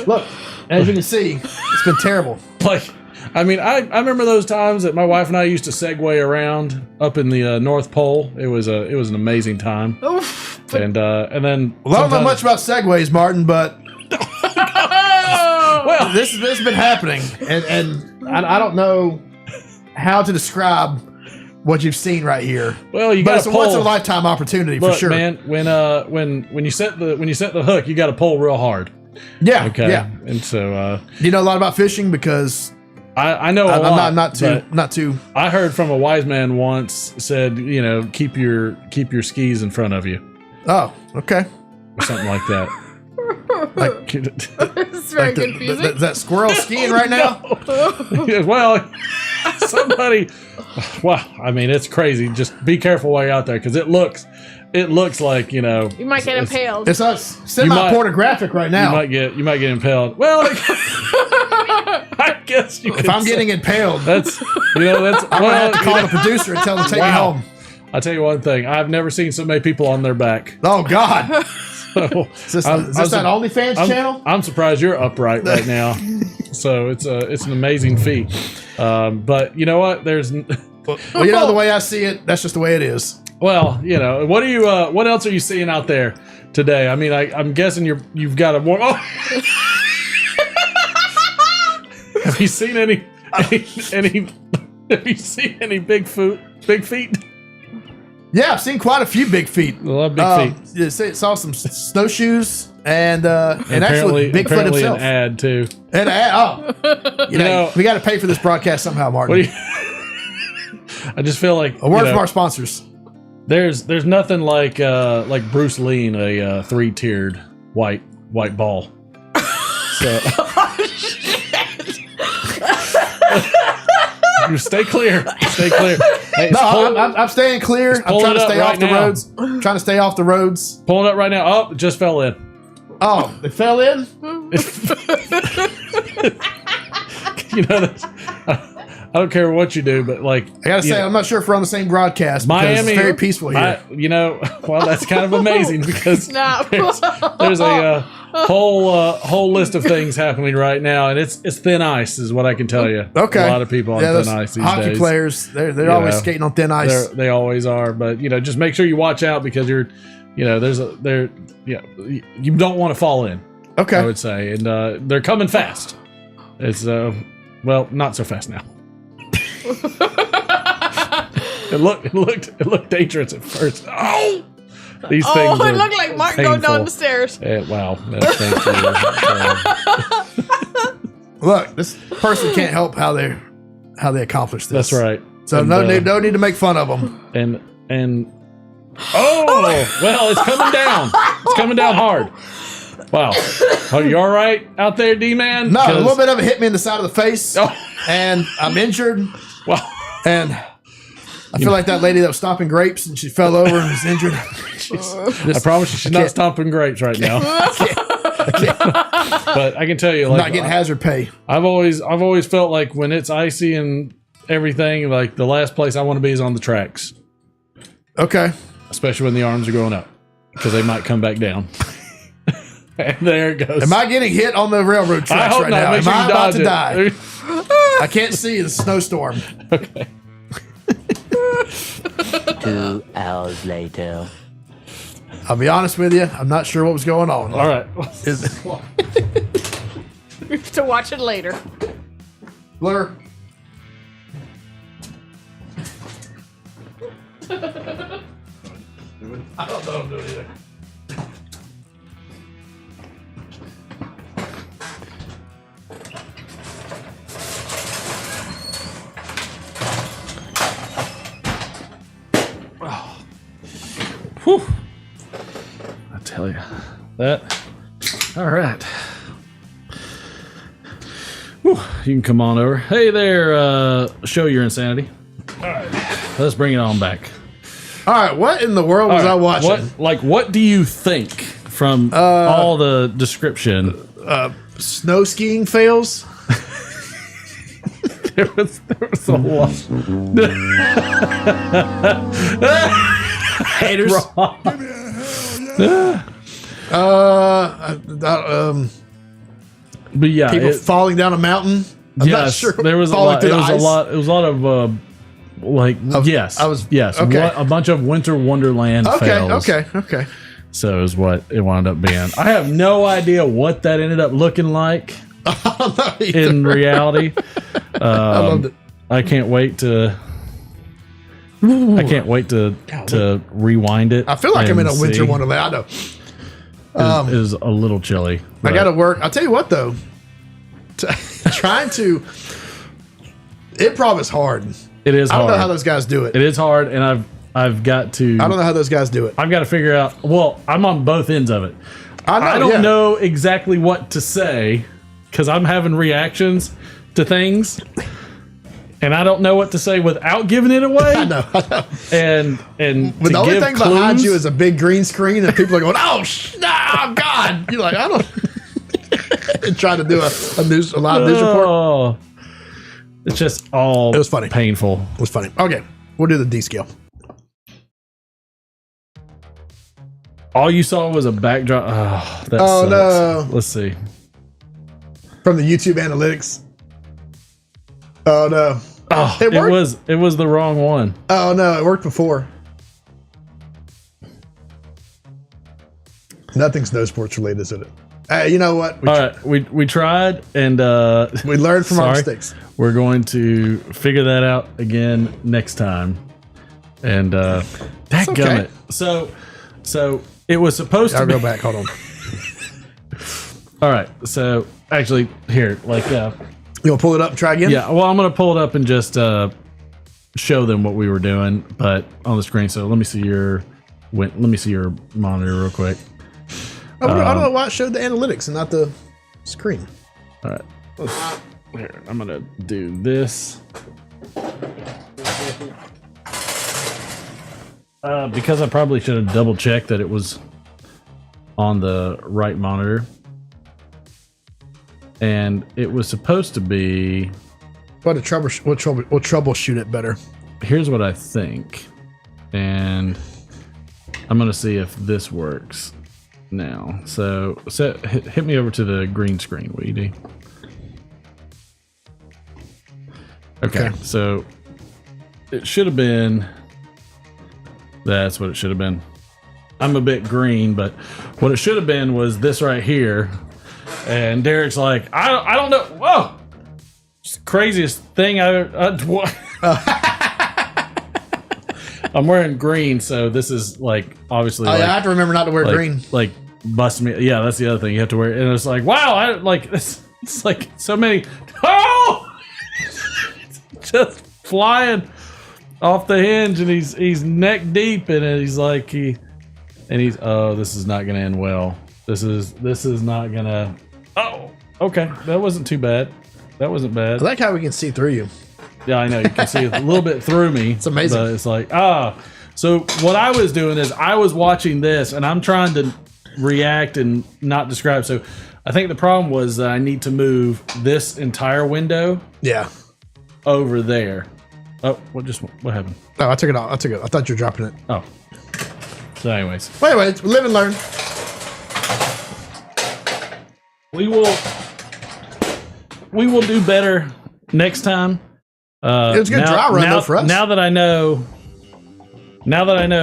Look, as you can see, it's been terrible. Like, I mean, I remember those times that my wife and I used to segue around up in the North Pole. It was an amazing time. Oof. And then Well, I don't know much about segways, Martin, but well, this has been happening, and I don't know how to describe what you've seen right here. Well, you but got it's a once in a lifetime opportunity for sure, man. When you set the hook, you got to pull real hard. Yeah. Okay. Yeah. And so, do you know a lot about fishing? Because I know a lot. I'm not too. I heard from a wise man once said, keep your skis in front of you. Oh, okay. Or something like that. Like, It's very confusing. Is that squirrel skiing right now? Well, somebody. Well, I mean, it's crazy. Just be careful while you're out there because it looks like You might get impaled. It's us semi-pornographic right now. You might get impaled. Well, I guess you. If I'm getting impaled, that's I'm gonna have to call the producer and tell him to take me home. I'll tell you one thing. I've never seen so many people on their back. Oh God. So, is this that OnlyFans channel? I'm surprised you're upright right now. So it's an amazing feat. But you know what? There's well, the way I see it, that's just the way it is. Well, what are you? What else are you seeing out there today? I mean, I'm guessing you've got a more. Oh. Have you seen any? Have you seen any big feet? Yeah, I've seen quite a few big feet. A lot of big feet. Saw some snowshoes and actually Bigfoot himself. An ad too. An ad. Oh, you know, we got to pay for this broadcast somehow, Martin. I just feel like a word from our sponsors. There's nothing like Bruce Lee in a 3-tiered white ball. So you stay clear. Stay clear. Hey, no, I'm staying clear. I'm trying to stay off the roads. Trying to stay off the roads. Pulling up right now. Oh, it just fell in. Oh, it fell in? I don't care what you do, but like I gotta say, I'm not sure if we're on the same broadcast. Miami, it's very peaceful here. Well, that's kind of amazing because there's a whole list of things happening right now, and it's thin ice, is what I can tell you. Okay, a lot of people on thin ice these hockey days. Players, they're always skating on thin ice. They always are, but just make sure you watch out because you don't want to fall in. Okay, I would say, and they're coming fast. It's not so fast now. It looked dangerous at first. Oh, these things. Oh, it looked like Mark going down the stairs. Wow. Thank you. Look, this person can't help how they accomplish this. That's right. So no need to make fun of them. And well, it's coming down. It's coming down hard. Wow. Are you all right out there, D-Man? No, a little bit of it hit me in the side of the face, and I'm injured. Wow. And I feel like that lady that was stomping grapes and she fell over and was injured. I promise you she's not stomping grapes right now. I can't. But I can tell you, I'm not getting hazard pay. I've always felt like when it's icy and everything, like the last place I want to be is on the tracks. Okay. Especially when the arms are going up because they might come back down. And there it goes. Am I getting hit on the railroad tracks right now? Am I about to die? I can't see the snowstorm. Okay. 2 hours later. I'll be honest with you. I'm not sure what was going on. All right. You have to watch it later. Blur. I don't know what I'm doing either. Whew. I tell you that. All right. Whew. You can come on over. Hey there, show your insanity. All right. Let's bring it on back. All right. What in the world was I watching? What do you think from all the description? Snow skiing fails. There was a lot. Haters. But yeah, people falling down a mountain. I'm not sure. There was a lot. It was a lot of yes. okay. A bunch of Winter Wonderland fails. Okay. So is what it wound up being. I have no idea what that ended up looking like in reality. I loved it. I can't wait to to rewind it. I feel like I'm in a Winter Wonderland. I know. It is a little chilly. I got to work. I'll tell you what, though. Trying to improv is hard. It is hard. I don't know how those guys do it. It is hard, and I've got to. I don't know how those guys do it. I've got to figure out. Well, I'm on both ends of it. I don't know exactly what to say because I'm having reactions to things, and I don't know what to say without giving it away. I know. And but the only thing behind you is a big green screen, and people are going, "Oh, God!" You're like, I don't. And trying to do a live news report. It's just all. It was funny. Painful. It was funny. Okay, we'll do the D scale. All you saw was a backdrop. Oh, that sucks. No! Let's see. From the YouTube analytics. Oh no! Oh, it was the wrong one. Oh no! It worked before. Nothing's no sports related, is it? You know what? We tried and we learned from our mistakes. We're going to figure that out again next time. And dadgummit. Okay. So it was supposed to. I'll go back. Hold on. All right. So actually, here, you'll pull it up and try again. Yeah. Well, I'm gonna pull it up and just show them what we were doing, but on the screen. So let me see your monitor real quick. I don't know why it showed the analytics and not the screen. All right. Here, I'm going to do this. Because I probably should have double checked that it was on the right monitor. And it was supposed to be... We'll troubleshoot it better. Here's what I think. And I'm going to see if this works. Now, so hit me over to the green screen, will you do? Okay, so it should have been. That's what it should have been. I'm a bit green, but what it should have been was this right here. And Derek's like, I don't know. Whoa, it's the craziest thing I'm wearing green, so this is obviously. I have to remember not to wear green. Busting me. Yeah, that's the other thing you have to wear. And it's like, wow, it's like so many. Oh, just flying off the hinge, and he's neck deep in it. He's like oh, this is not gonna end well. This is not gonna. Oh, okay, that wasn't too bad. That wasn't bad. I like how we can see through you. Yeah, I know. You can see a little bit through me. It's amazing. But it's like, So what I was doing is I was watching this, and I'm trying to react and not describe. So I think the problem was that I need to move this entire window. Yeah. Over there. Oh, what happened? Oh, I took it off. I thought you were dropping it. Oh. So anyways. Well, anyways, live and learn. We will do better next time. It was a good dry run though for us. Now that I know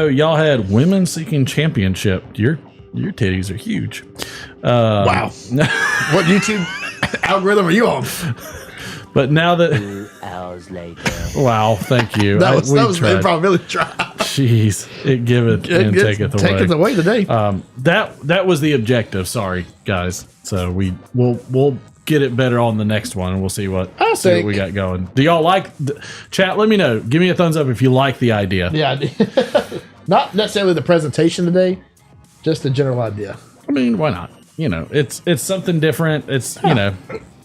y'all had women seeking championship, your titties are huge. Wow. What YouTube algorithm are you on? But now that 2 hours later. Wow, thank you. That was improv really try. Jeez, it giveth and taketh away. Taketh away today. That was the objective. Sorry, guys. So we'll get it better on the next one, and we'll see what we got going. Do y'all like chat? Let me know. Give me a thumbs up if you like the idea. Yeah, not necessarily the presentation today, just the general idea. I mean, why not? It's something different. It's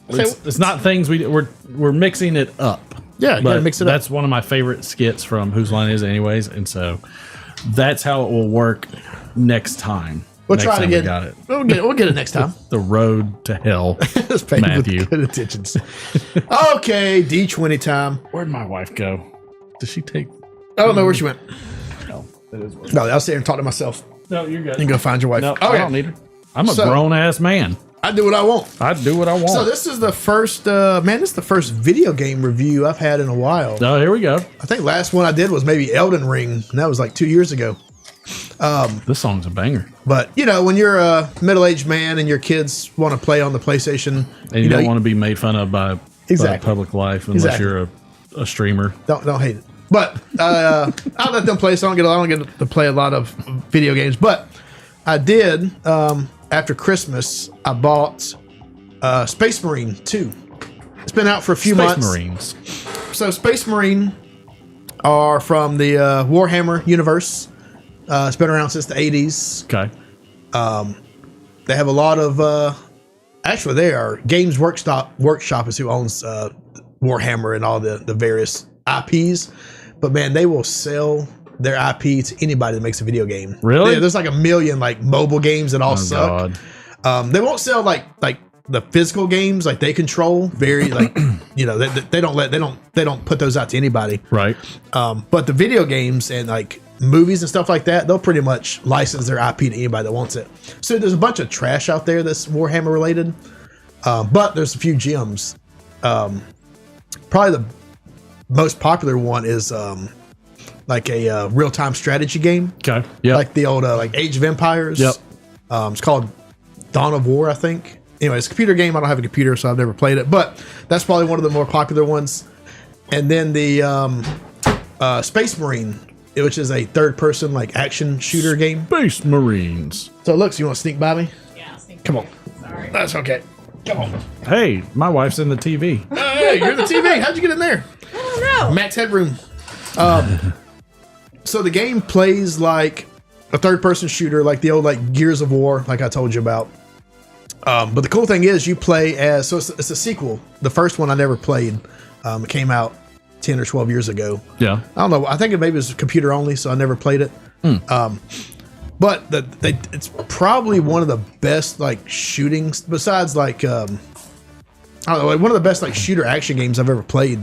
it's not things we're mixing it up. Yeah, you gotta mix it up. That's one of my favorite skits from Whose Line Is It Anyways, and so that's how it will work next time. We'll try to get it. We'll get it next time. The road to hell, Matthew. Good intentions. Okay, D20 time. Where'd my wife go? Did she take? I don't know where she went. No, that is. No, I'll sit here and talk to myself. No, you're good. You can go find your wife. No, I don't need her. I'm a grown ass man. I do what I want. I do what I want. So this is the first, this is the first video game review I've had in a while. Oh, here we go. I think last one I did was maybe Elden Ring, and that was like 2 years ago. This song's a banger. But, you know, when you're a middle-aged man and your kids want to play on the PlayStation. And you don't want to be made fun of by public life unless you're a streamer. Don't hate it. But I'll let them play, so I don't get to play a lot of video games. But I did, after Christmas, I bought Space Marine 2. It's been out for a few months. Space Marines. So Space Marine are from the Warhammer universe. It's been around since the 80s. Okay. They have a lot of... actually, they are Games Workshop is who owns Warhammer and all the various IPs. But, man, they will sell their IP to anybody that makes a video game. Really? Yeah, there's like a million like mobile games that all suck. God. They won't sell like the physical games like they control. Very like you know they don't put those out to anybody. Right. But the video games and like movies and stuff like that, they'll pretty much license their IP to anybody that wants it. So there's a bunch of trash out there that's Warhammer related, but there's a few gems. Probably the most popular one is like a real-time strategy game. Okay. Yeah. Like the old like Age of Empires. Yep. It's called Dawn of War, I think. Anyway, it's a computer game. I don't have a computer, so I've never played it. But that's probably one of the more popular ones. And then the Space Marine, which is a third-person like action shooter game. Space Marines. So, look, you want to sneak by me? Yeah, I'll sneak Come on. Sorry. That's okay. Come on. Hey, my wife's in the TV. Hey, you're in the TV. How'd you get in there? I don't know. Max Headroom. So the game plays like a third-person shooter, like the old like Gears of War, like I told you about. But the cool thing is you play as, so it's a sequel. The first one I never played. It came out 10 or 12 years ago. Yeah. I don't know. I think it maybe was computer only, so I never played it. But it's probably one of the best like shootings, besides like I don't know, like one of the best like shooter action games I've ever played.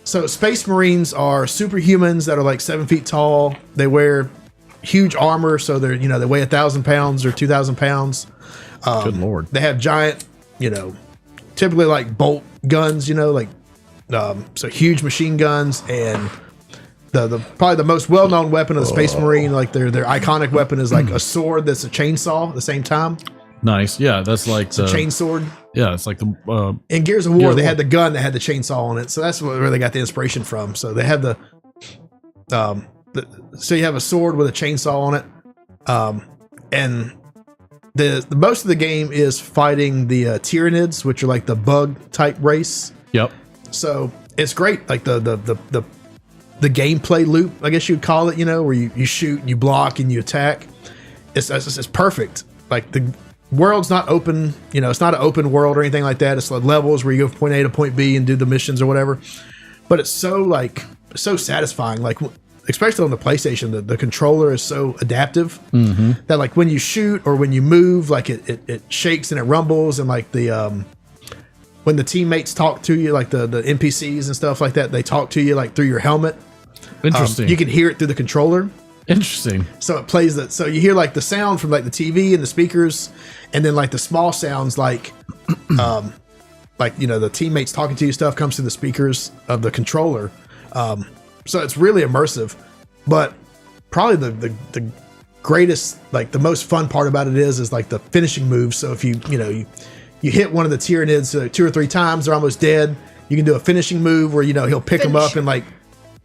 So Space Marines are superhumans that are like 7 feet tall. They wear huge armor, so they're they weigh 1,000 pounds or 2,000 pounds. Good Lord. They have giant, typically like bolt guns, like so huge machine guns, and the probably the most well-known weapon of the Space Marine, like their iconic weapon is like a sword that's a chainsaw at the same time. Nice. Yeah, that's like the chain sword. Yeah, it's like the in Gears of War they had the gun that had the chainsaw on it, so that's where they got the inspiration from. So they had so you have a sword with a chainsaw on it, and the most of the game is fighting the Tyranids, which are like the bug type race. Yep. So it's great, like the gameplay loop, I guess you'd call it, where you shoot, you block, and you attack. It's perfect. Like the world's not open, it's not an open world or anything like that. It's like levels where you go from point A to point B and do the missions or whatever. But it's so satisfying. Like especially on the PlayStation, the controller is so adaptive that like when you shoot or when you move, like it shakes and it rumbles, and like when the teammates talk to you, like the NPCs and stuff like that, they talk to you like through your helmet. Interesting. You can hear it through the controller. Interesting. So it plays that. So you hear like the sound from like the TV and the speakers, and then like the small sounds like, the teammates talking to you stuff comes through the speakers of the controller. So it's really immersive. But probably the greatest, like the most fun part about it is like the finishing moves. So if you hit one of the Tyranids 2 or 3 times, they're almost dead. You can do a finishing move where he'll pick them up and like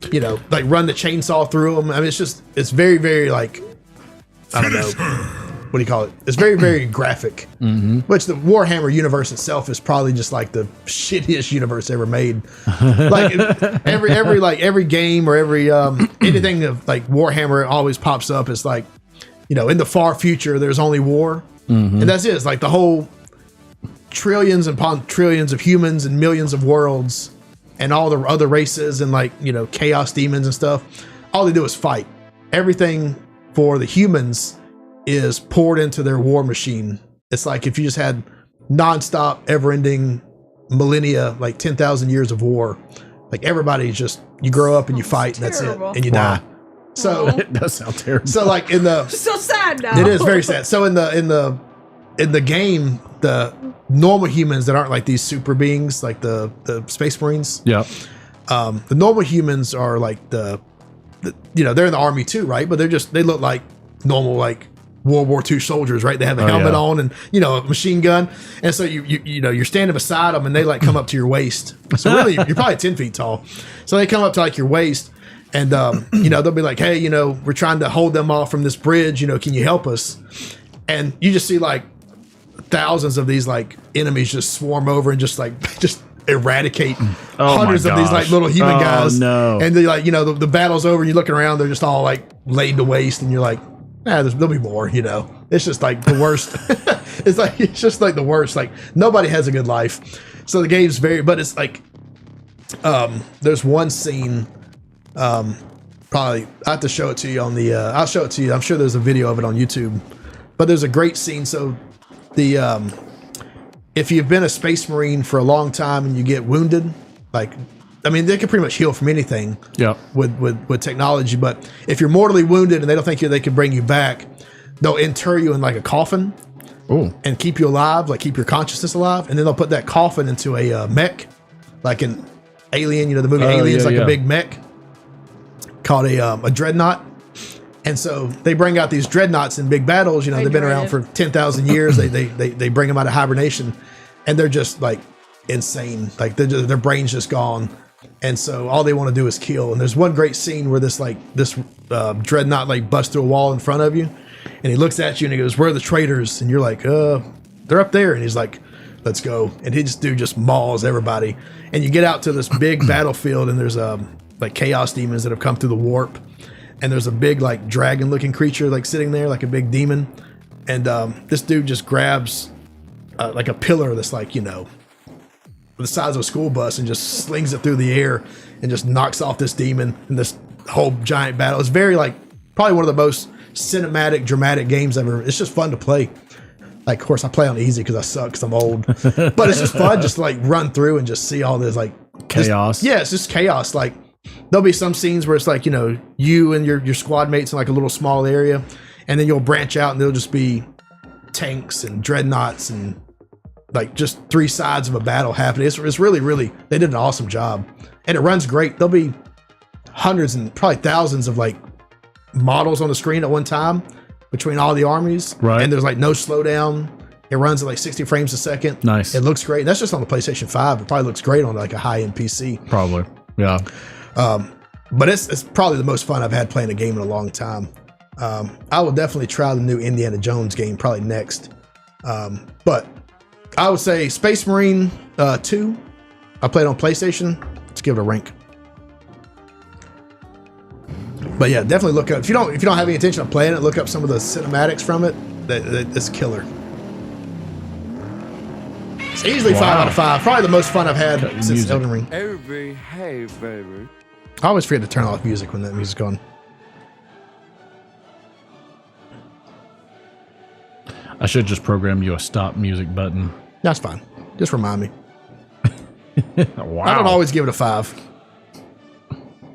run the chainsaw through them. I mean, it's very, very like, I don't know, what do you call it? It's very, very graphic. Which the Warhammer universe itself is probably just like the shittiest universe ever made. Like every game or every anything of like Warhammer always pops up. It's like, in the far future, there's only war, and that's it. It's like the whole trillions upon trillions of humans and millions of worlds and all the other races and like chaos demons and stuff. All they do is fight. Everything for the humans is poured into their war machine. It's like if you just had nonstop, ever-ending millennia, like 10,000 years of war. Like everybody just, you grow up and you fight, and that's it, and you die. So it does sound terrible. So like in the so sad now. It is very sad. So in the in the game, the normal humans that aren't like these super beings, like the Space Marines. Yeah. The normal humans are like the they're in the army too, right? But they look like normal like World War II soldiers, right? They have a helmet on and a machine gun, and so you're standing beside them, and they like come up to your waist. So really, you're probably 10 feet tall. So they come up to like your waist, and they'll be like, "Hey, we're trying to hold them off from this bridge. Can you help us?" And you just see like thousands of these like enemies just swarm over and just eradicate hundreds of these like little human guys. No. And they like, the battle's over and you're looking around, they're just all like laid to waste, and you're like, there'll be more, It's just like the worst. It's just like the worst. Like nobody has a good life. So the game's but it's like, there's one scene, probably I have to show it to you on the, I'll show it to you. I'm sure there's a video of it on YouTube, but there's a great scene. So the, if you've been a Space Marine for a long time and you get wounded, they can pretty much heal from anything with technology. But if you're mortally wounded and they don't think they can bring you back, they'll inter you in like a coffin and keep you alive, like keep your consciousness alive. And then they'll put that coffin into a mech, like an Alien, the movie Aliens, a big mech called a dreadnought. And so they bring out these dreadnoughts in big battles. They've been around for 10,000 years. They bring them out of hibernation, and they're just like insane. Like their brain's just gone, and so all they want to do is kill. And there's one great scene where this dreadnought like busts through a wall in front of you, and he looks at you and he goes, "Where are the traitors?" And you're like, "They're up there." And he's like, "Let's go." And he just mauls everybody. And you get out to this big battlefield, and there's like chaos demons that have come through the warp. And there's a big like dragon looking creature like sitting there like a big demon, and this dude just grabs like a pillar that's like the size of a school bus and just slings it through the air and just knocks off this demon in this whole giant battle. It's very like probably one of the most cinematic, dramatic games ever. It's just fun to play. Like of course I play on easy because I suck because I'm old, but it's just fun just to like run through and just see all this like chaos. It's just chaos. Like there'll be some scenes where it's like, you and your squad mates in like a little small area, and then you'll branch out and there'll just be tanks and dreadnoughts and like just three sides of a battle happening. It's really, really, they did an awesome job, and it runs great. There'll be hundreds and probably thousands of like models on the screen at one time between all the armies. Right. And there's like no slowdown. It runs at like 60 frames a second. Nice. It looks great. That's just on the PlayStation 5. It probably looks great on like a high-end PC. Probably. Yeah. But it's probably the most fun I've had playing a game in a long time. I will definitely try the new Indiana Jones game probably next. But I would say Space Marine 2. I played on PlayStation. Let's give it a rank. But yeah, definitely look up if you don't have any intention of playing it. Look up some of the cinematics from it. It's killer. It's easily 5 out of 5. Probably the most fun I've had since music. Elden Ring. Every hey, baby. I always forget to turn off music when that music's going. I should just program you a stop music button. That's fine. Just remind me. Wow. I don't always give it a 5.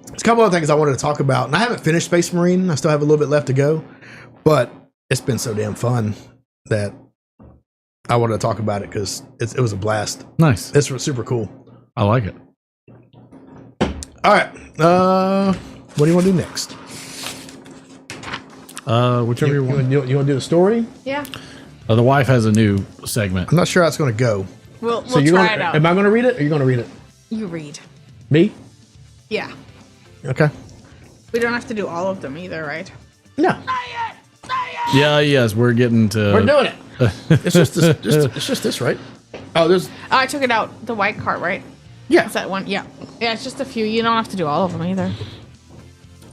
There's a couple other things I wanted to talk about, and I haven't finished Space Marine. I still have a little bit left to go, but it's been so damn fun that I wanted to talk about it because it was a blast. Nice. It's super cool. I like it. All right. What do you want to do next? Whichever you want. You want to do the story? Yeah. The wife has a new segment. I'm not sure how it's going to go. We'll you're try gonna, it out. Am I going to read it, or are you going to read it? You read. Me? Yeah. Okay. We don't have to do all of them either, right? No. Yeah, yes, we're getting to. We're doing it. It's just this. It's just this, right? Oh, there's. Oh, I took it out. The white card, right? Yeah. Is that one? Yeah. Yeah, it's just a few. You don't have to do all of them either.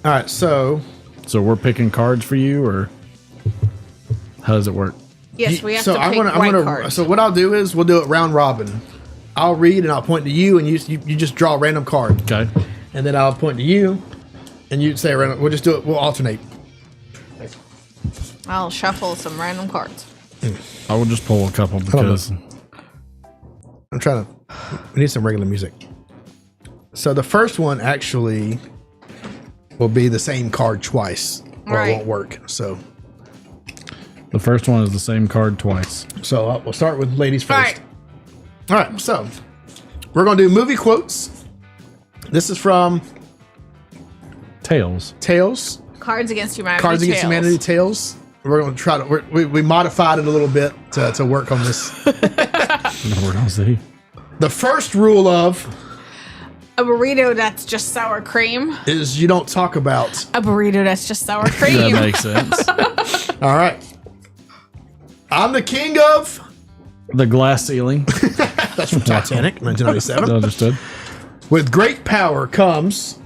All right, so we're picking cards for you, or how does it work? Yes, we have so to pick I'm white gonna, cards. So what I'll do is we'll do it round robin. I'll read and I'll point to you, and you just draw a random card. Okay. And then I'll point to you, and you say a random. We'll just do it. We'll alternate. I'll shuffle some random cards. I will just pull a couple because I'm trying to. We need some regular music. So the first one actually will be the same card twice, or it won't work. So The first one is the same card twice. So we'll start with ladies first. All right. All right, so we're going to do movie quotes. This is from Tails. Cards Against Humanity. Cards Against Humanity Tales. We're going to try to, we modified it a little bit to work on this. The first rule of a burrito that's just sour cream is you don't talk about a burrito that's just sour cream. That makes sense. All right. I'm the king of the glass ceiling. That's from Titanic, 1997. Understood. With great power comes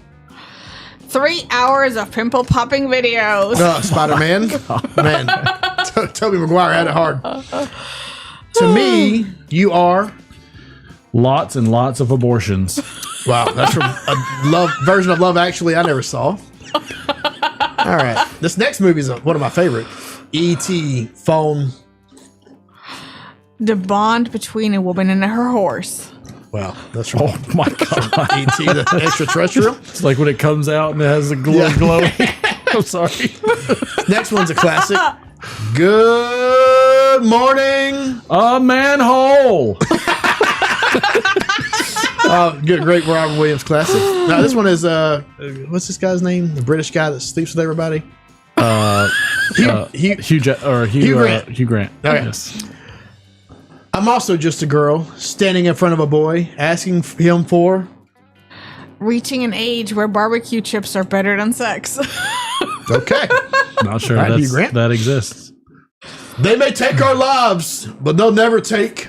3 hours of pimple popping videos. Spider-Man. Man, Tobey Maguire had it hard. To me, you are lots and lots of abortions. Wow, that's from a version of Love Actually I never saw. All right, this next movie is one of my favorite. E.T. Phone. The bond between a woman and her horse. Wow, that's from, oh my god, E.T. the extraterrestrial. It's like when it comes out and it has the glow. I'm sorry. Next one's a classic. Good morning, a manhole. Great Robin Williams classic. Now this one is what's this guy's name? The British guy that sleeps with everybody. Hugh Grant. Hugh Grant. Okay. Yes. I'm also just a girl standing in front of a boy asking him for reaching an age where barbecue chips are better than sex. Okay. Not sure right, Hugh Grant. That exists. They may take our lives, but they'll never take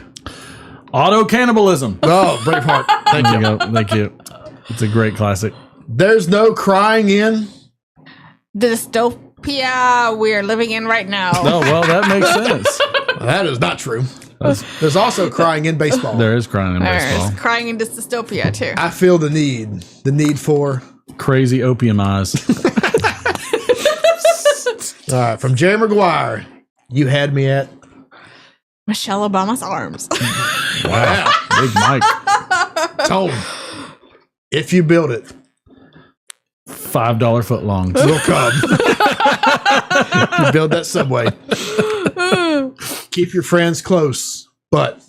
auto cannibalism. Oh, Braveheart. Thank you. Thank you. It's a great classic. There's no crying in the dystopia we're living in right now. Oh, well, that makes sense. That is not true. There's also crying in baseball. There is crying in baseball. There's crying in this dystopia too. I feel the need for crazy opium eyes. All right, from Jerry Maguire, you had me at Michelle Obama's arms. Wow, Big Mike. Told him, if you build it, $5 footlongs will come. You build that subway. Keep your friends close, but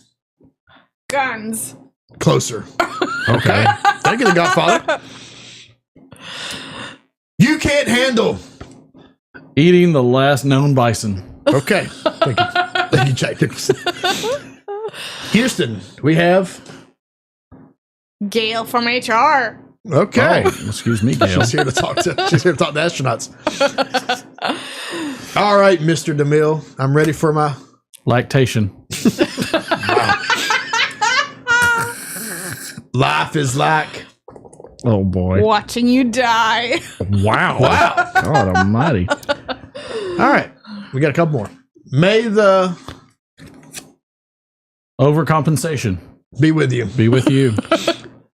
guns closer. Okay. Thank you, The Godfather. You can't handle eating the last known bison. Okay. Thank you. Thank you, Jack Nicholson. Houston, we have Gail from HR. Okay. Oh, excuse me, Gail. She's here to talk to astronauts. All right, Mr. DeMille, I'm ready for my lactation. Wow. Life is like, oh boy, watching you die. Wow. God almighty. All right, we got a couple more. May the overcompensation be with you. Be with you.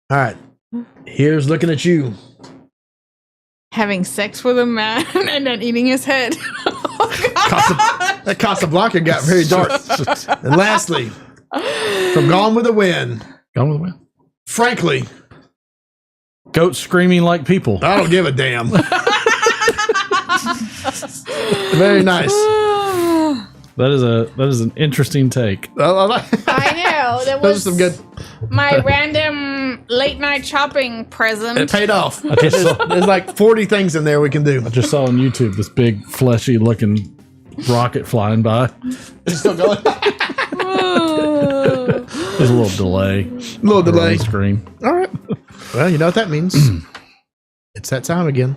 All right, here's looking at you. Having sex with a man and then eating his head. That Casablanca got very dark. And lastly, from Gone with the Wind. Gone with the Wind. Frankly, goats screaming like people. I don't give a damn. Very nice. That is an interesting take. I know. That was some good. My random late night shopping present. It paid off. There's like 40 things in there we can do. I just saw on YouTube this big fleshy looking rocket flying by. It's still going. There's a little delay. On the screen. All right. Well, you know what that means. It's that time again.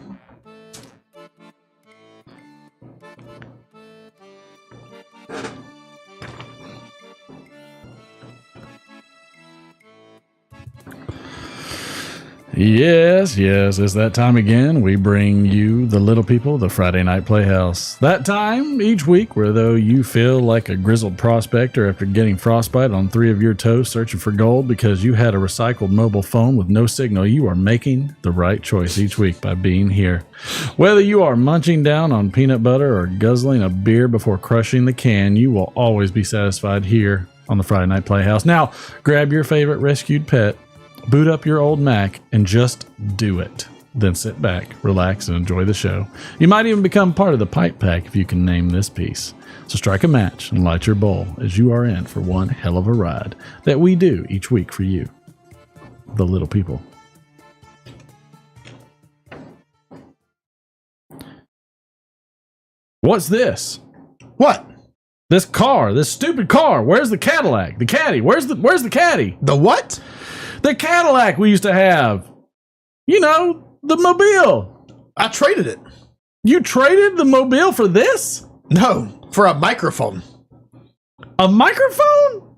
Yes, it's that time again. We bring you, the little people, the Friday Night Playhouse. That time each week where though you feel like a grizzled prospector after getting frostbite on 3 of your toes searching for gold because you had a recycled mobile phone with no signal, you are making the right choice each week by being here. Whether you are munching down on peanut butter or guzzling a beer before crushing the can, you will always be satisfied here on the Friday Night Playhouse. Now, grab your favorite rescued pet, boot up your old Mac, and just do it. Then sit back, relax, and enjoy the show. You might even become part of the Pipe Pack if you can name this piece. So strike a match and light your bowl as you are in for one hell of a ride that we do each week for you, the little people. What's this? What? This car, this stupid car. Where's the Cadillac? The caddy. Where's the caddy? The what? The Cadillac we used to have. You know, the Mobile. I traded it. You traded the Mobile for this? No, for a microphone. A microphone?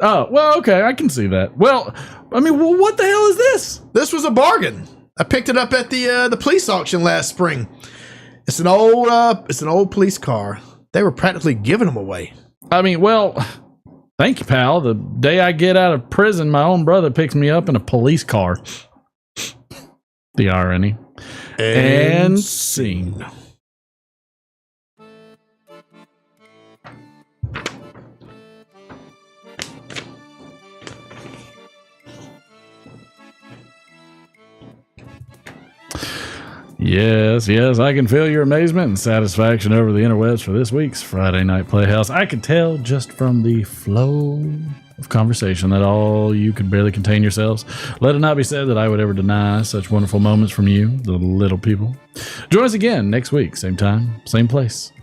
Oh, well, okay, I can see that. Well, I mean, what the hell is this? This was a bargain. I picked it up at the police auction last spring. It's an old police car. They were practically giving them away. I mean, well, thank you, pal. The day I get out of prison, my own brother picks me up in a police car. The irony. And scene. Yes, I can feel your amazement and satisfaction over the interwebs for this week's Friday Night Playhouse. I could tell just from the flow of conversation that all you could barely contain yourselves. Let it not be said that I would ever deny such wonderful moments from you, the little people. Join us again next week, same time, same place,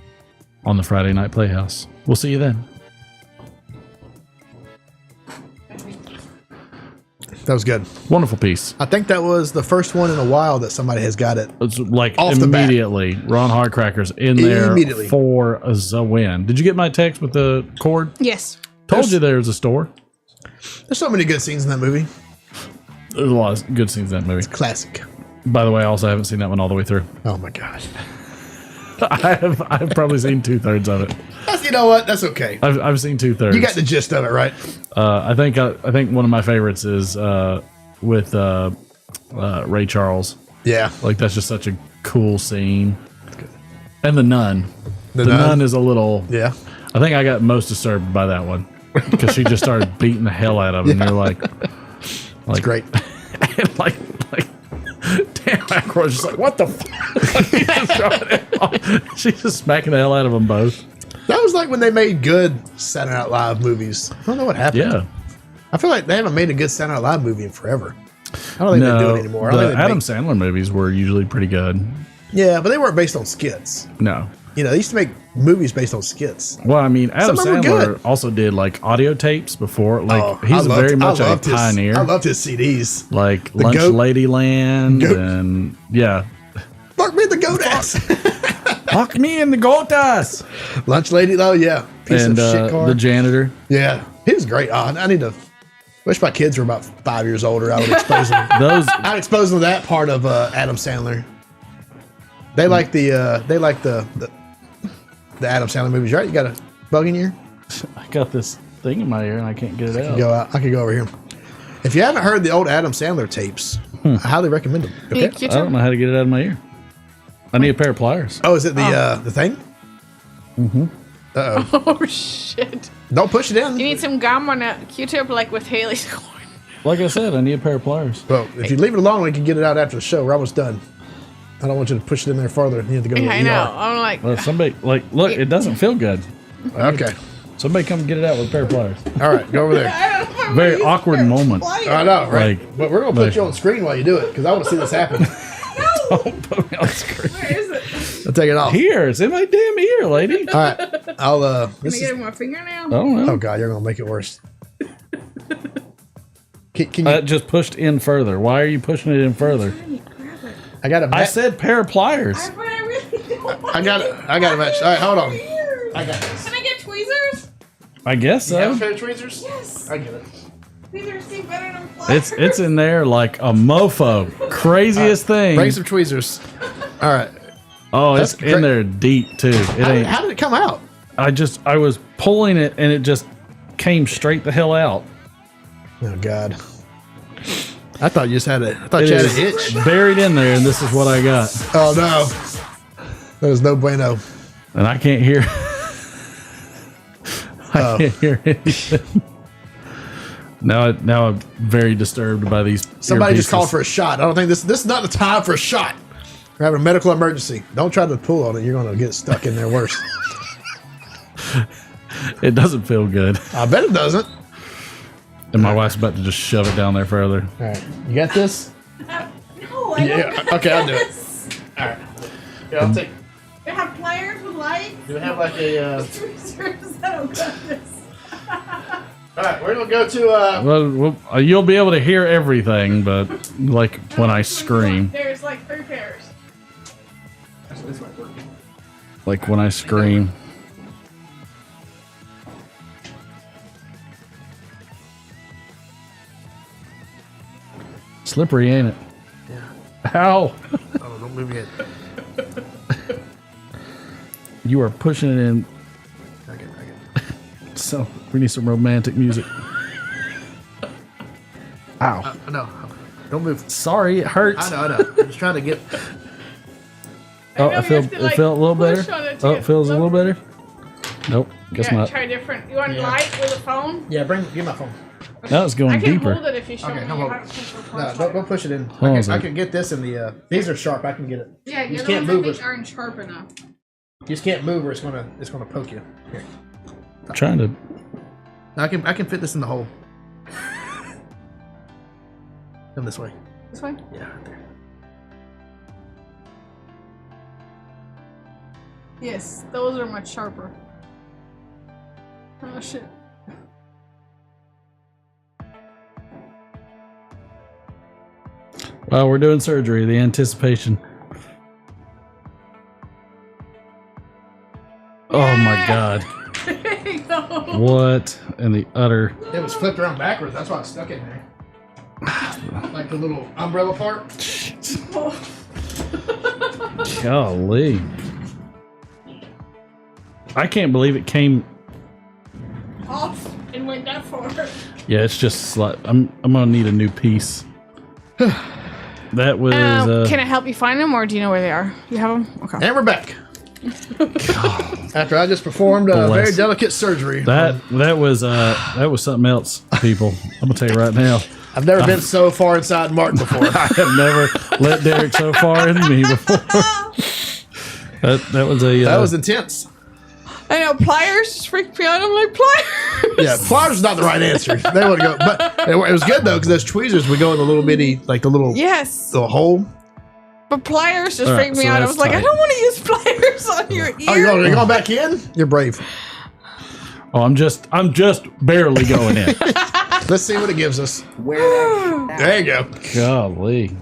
on the Friday Night Playhouse. We'll see you then. That was good. Wonderful piece. I think that was the first one in a while that somebody has got it. It's like off immediately. Ron Hardcracker's in there for the win. Did you get my text with the cord? Yes. Told you there's a store. There's so many good scenes in that movie. There's a lot of good scenes in that movie. It's classic. By the way, I also haven't seen that one all the way through. Oh my gosh. I've probably seen 2/3 of it. You know what? That's okay. I've seen 2/3. You got the gist of it, right? I think one of my favorites is with Ray Charles. Yeah, like that's just such a cool scene. That's good. And the nun. The nun? nun is a little. Yeah. I think I got most disturbed by that one because she just started beating the hell out of him. Yeah. And you're like, that's great. And like. Damn, Aykroyd's just like, what the fuck? She's just smacking the hell out of them both. That was like when they made good Saturday Night Live movies. I don't know what happened. Yeah. I feel like they haven't made a good Saturday Night Live movie in forever. I don't think they do it anymore. The Adam Sandler movies were usually pretty good. Yeah, but they weren't based on skits. No. You know, they used to make movies based on skits. Well, I mean, Adam Some of them were Sandler good. also did like audio tapes before. Like I he's loved- very much I a loved his- pioneer. I loved his CDs. Like The Lunch Goat- Ladyland Goat- and yeah. Fuck me in the goat ass. Fuck me in the goat ass. Lunch Lady, oh yeah. Piece And of shit car. the janitor. Yeah, he was great. I need to. Wish my kids were about 5 years older. I would expose them. I'd expose them to that part of Adam Sandler. They like the Adam Sandler movies, right? You got a bug in your ear? I got this thing in my ear and I can't get it out. I could go over here. If you haven't heard the old Adam Sandler tapes, I highly recommend them. Okay? I don't know how to get it out of my ear. I need a pair of pliers. Oh, is it the thing? Mm-hmm. Uh-oh. Oh shit! Don't push it in. You need some gum on a Q-tip, like with Haley's corn. Like I said, I need a pair of pliers. Well, if you leave it alone, we can get it out after the show. We're almost done. I don't want you to push it in there farther. You have to go to the I ER. know. I'm like, Well, somebody look, it doesn't feel good. Okay. Somebody come get it out with a pair of pliers. All right, go over there. Very awkward moment. I know, right? Like, But we're gonna put you on screen while you do it because I want to see this happen. Don't put me on screen. where is it? I'll take it off. Here, it's in my damn ear, lady. All right, I'll. Can I This get is, it with my fingernail? I don't know. oh God, you're gonna make it worse. Can you? That just pushed in further. Why are you pushing it in further? I got a. I said pair of pliers. But I really don't want I got it. I got a match. All right, hold on. I got this. Can I get tweezers? I guess You have a so. pair of tweezers? Yes. I get it. Tweezers seem better than pliers. It's in there like a mofo. Craziest thing. Bring some tweezers. All right. Oh, it's That's great. in there deep too. It ain't. How did it come out? I was pulling it and it just came straight the hell out. Oh God. I thought you just had a. I thought It you had is an itch. buried in there, and this is what I got. Oh no. That is no bueno. And I can't hear. I Oh. can't hear anything. Now I'm very disturbed by these. Somebody just earpieces. called for a shot. I don't think this is not the time for a shot. We're having a medical emergency. Don't try to pull on it. You're going to get stuck in there worse. It doesn't feel good. I bet it doesn't. And my wife's about to just shove it down there further. All right, you got this? No, I don't. Okay, I'll do it. All right. Yeah, I'll take. They have pliers with lights. Do we have like a? Oh goodness. All right, we're gonna go to. Well, you'll be able to hear everything, but like when I scream. There's like 3 pairs. This might work. Like when I scream. Slippery, ain't it? Yeah. Ow! Oh, don't move yet. You are pushing it in. I get. So we need some romantic music. Ow! No, don't move. Sorry, it hurts. I know. I'm just trying to get. Oh, it felt a little better. Oh, it feels a little better. Nope, guess not. Try different. You want light with a phone? Yeah, give my phone. Now it's going I can deeper. hold it if you show me. Okay, You hold have No, don't push it in. Hold on. I can get this in the. These are sharp. I can get it. Yeah, you just the can't ones I move. think aren't sharp enough. You just can't move, or it's gonna poke you. Here. I'm trying to. I can fit this in the hole. Come this way. This way? Yeah, right there. Yes, those are much sharper. Oh shit. Well, we're doing surgery. The anticipation. Oh my God. No. What in the utter? It was flipped around backwards. That's why it's stuck in there. Like the little umbrella part. Golly. I can't believe it came. Off and went that far. Yeah, it's just like I'm gonna need a new piece. That was. Can I help you find them, or do you know where they are? You have them? Okay. And we're back. After I just performed a very delicate surgery. That was something else, people. I'm gonna tell you right now. I've never been so far inside Martin before. I have never let Derek so far into me before. That was a. That was intense. I know, pliers just freaked me out. I'm like, pliers. Yeah, pliers is not the right answer. They would go, but it was good though because those tweezers would go in the little bitty, like the little the hole. But pliers just All right, freaked me so out. I that's was like, I tight. don't want to use pliers on your ear. Oh, you're going back in? You're brave. Oh, I'm just barely going in. Let's see what it gives us. There you go. Golly.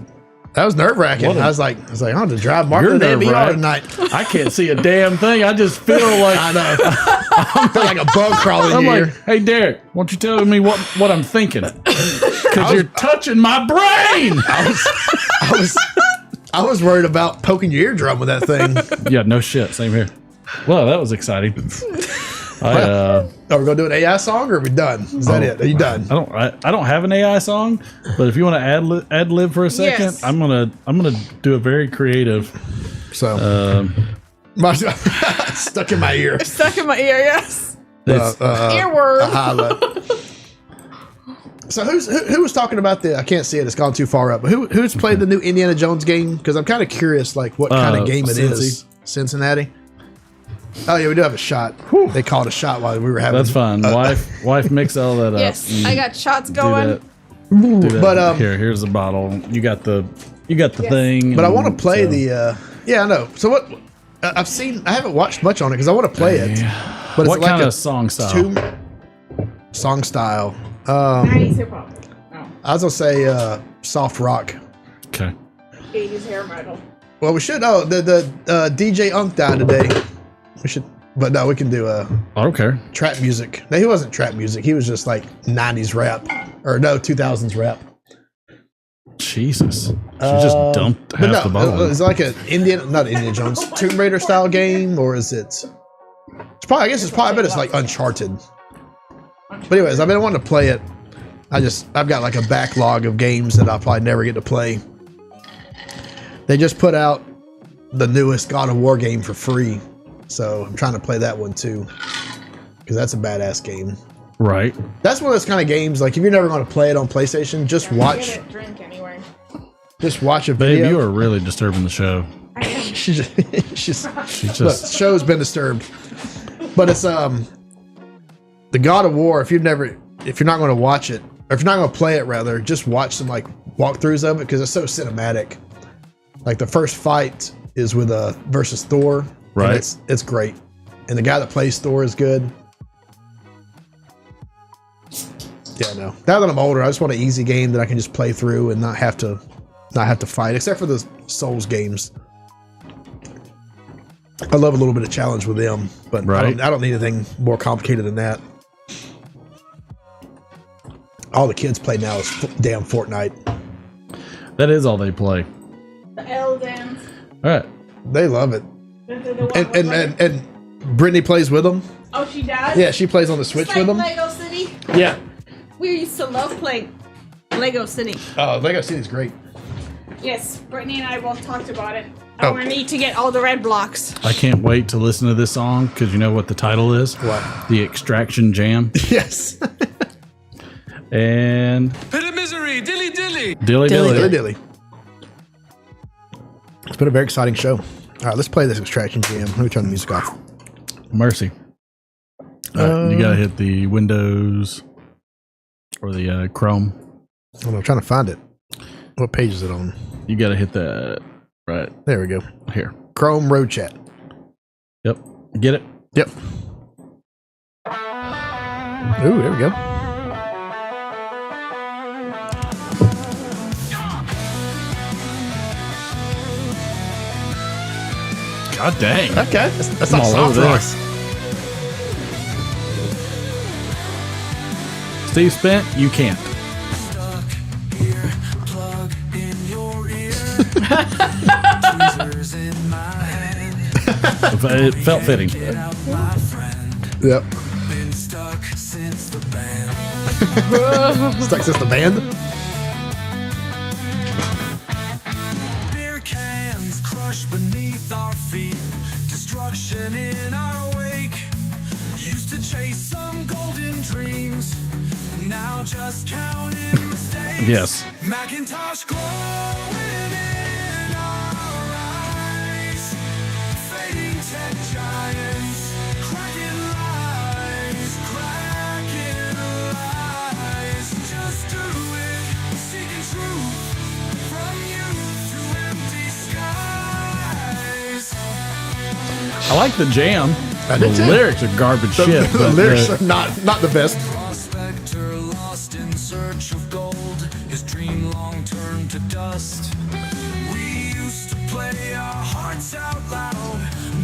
That was nerve wracking. I was like, I have to drive Martin to the MBR tonight. I can't see a damn thing. I just feel like I know. I feel like a bug crawling I'm in like, here. hey Derek, why don't you tell me what I'm thinking? Because you're touching my brain. I was worried about poking your eardrum with that thing. Yeah, no shit. Same here. Well, that was exciting. Are we gonna do an AI song, or are we done? Is that it? Are you done? I don't have an AI song, but if you want to ad lib for a second, Yes. I'm gonna do a very creative. So, stuck in my ear. Stuck in my ear, yes. Earworm. Earworm. So who was talking about the? I can't see it. It's gone too far up. But who's played the new Indiana Jones game? Because I'm kind of curious, like what kind of game it is. Cincinnati. Oh yeah, we do have a shot. They called a shot while we were having. That's fine. Wife, mix all that up. Yes, I got shots going. Do that. But here's the bottle. You got the thing. But I want to play the. Yeah, I know. So what? I've seen. I haven't watched much on it because I want to play it. But what it's like kind of song style? Song style. 90s hip hop. Oh. I was gonna say soft rock. Okay. 80s hair metal. Well, we should. Oh, the DJ Unk died today. We should, but no, we can do I don't care. trap music. No, he wasn't trap music. He was just like 90s rap, or no, 2000s rap. Jesus, she just dumped half the bottle. Is it like an not Indiana Jones, Tomb Raider style game, or is it? It's probably. I guess it's probably. I bet it's like Uncharted. But anyways, I've been wanting to play it. I've got like a backlog of games that I'll probably never get to play. They just put out the newest God of War game for free. So I'm trying to play that one too, because that's a badass game. Right. That's one of those kind of games. Like if you're never going to play it on PlayStation, just watch. Drink anyway. Just watch a Babe, video. you are really disturbing the show. she's She look, just show's been disturbed. But it's the God of War. If you're not going to watch it, or if you're not going to play it, rather, just watch some like walkthroughs of it because it's so cinematic. Like the first fight is with versus Thor, right? It's great, and the guy that plays Thor is good. Yeah, no. Now that I'm older, I just want an easy game that I can just play through and not have to fight, except for the Souls games. I love a little bit of challenge with them, but I don't need anything more complicated than that. All the kids play now is damn Fortnite. That is all they play. The Eldens. All right. They love it. And Brittany plays with them. Oh, she does? Yeah, she plays on the Switch It's with like them. Lego City. Yeah. We used to love playing Lego City. Oh, Lego City's great. Yes, Brittany and I both talked about it. Oh. We need to get all the red blocks. I can't wait to listen to this song because you know what the title is? What? The Extraction Jam. Yes. And Pit of misery, dilly dilly. Dilly Dilly. It's been a very exciting show. All right, let's play this Extraction Jam. Let me turn the music off. Mercy. All right, you gotta hit the Windows or the Chrome. I'm trying to find it. What page is it on? You gotta hit that. Right. There we go. Here. Chrome Road Chat. Yep. Get it? Yep. Ooh, there we go. God dang. Okay. That's I'm not all soft over rock. this. Steve Spent, you can't. It felt fitting. Yep. Stuck since the band? Beer cans crushed beneath our feet, destruction in our wake. Used to chase some golden dreams, now just counting mistakes. Yes. Macintosh glowing in our eyes, fading tech giants, cracking lies, just do it, seeking truth from youth to empty skies. I like the jam. I The did too. lyrics are garbage shit. The but lyrics are not the best. Prospector lost in search of gold, his dream long turned to dust. We used to play our hearts out loud,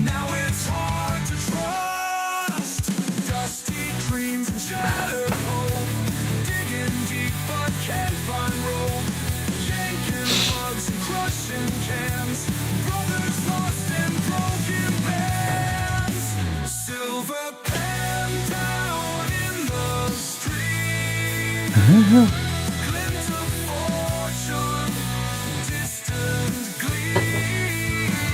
now it's hard to trust. Dusty dreams and shattered hope, digging deep but can't find rope. Yanking bugs and crushing cans, brothers lost in broken bands. Silver pen down in the street. Glint of fortune, distant gleam.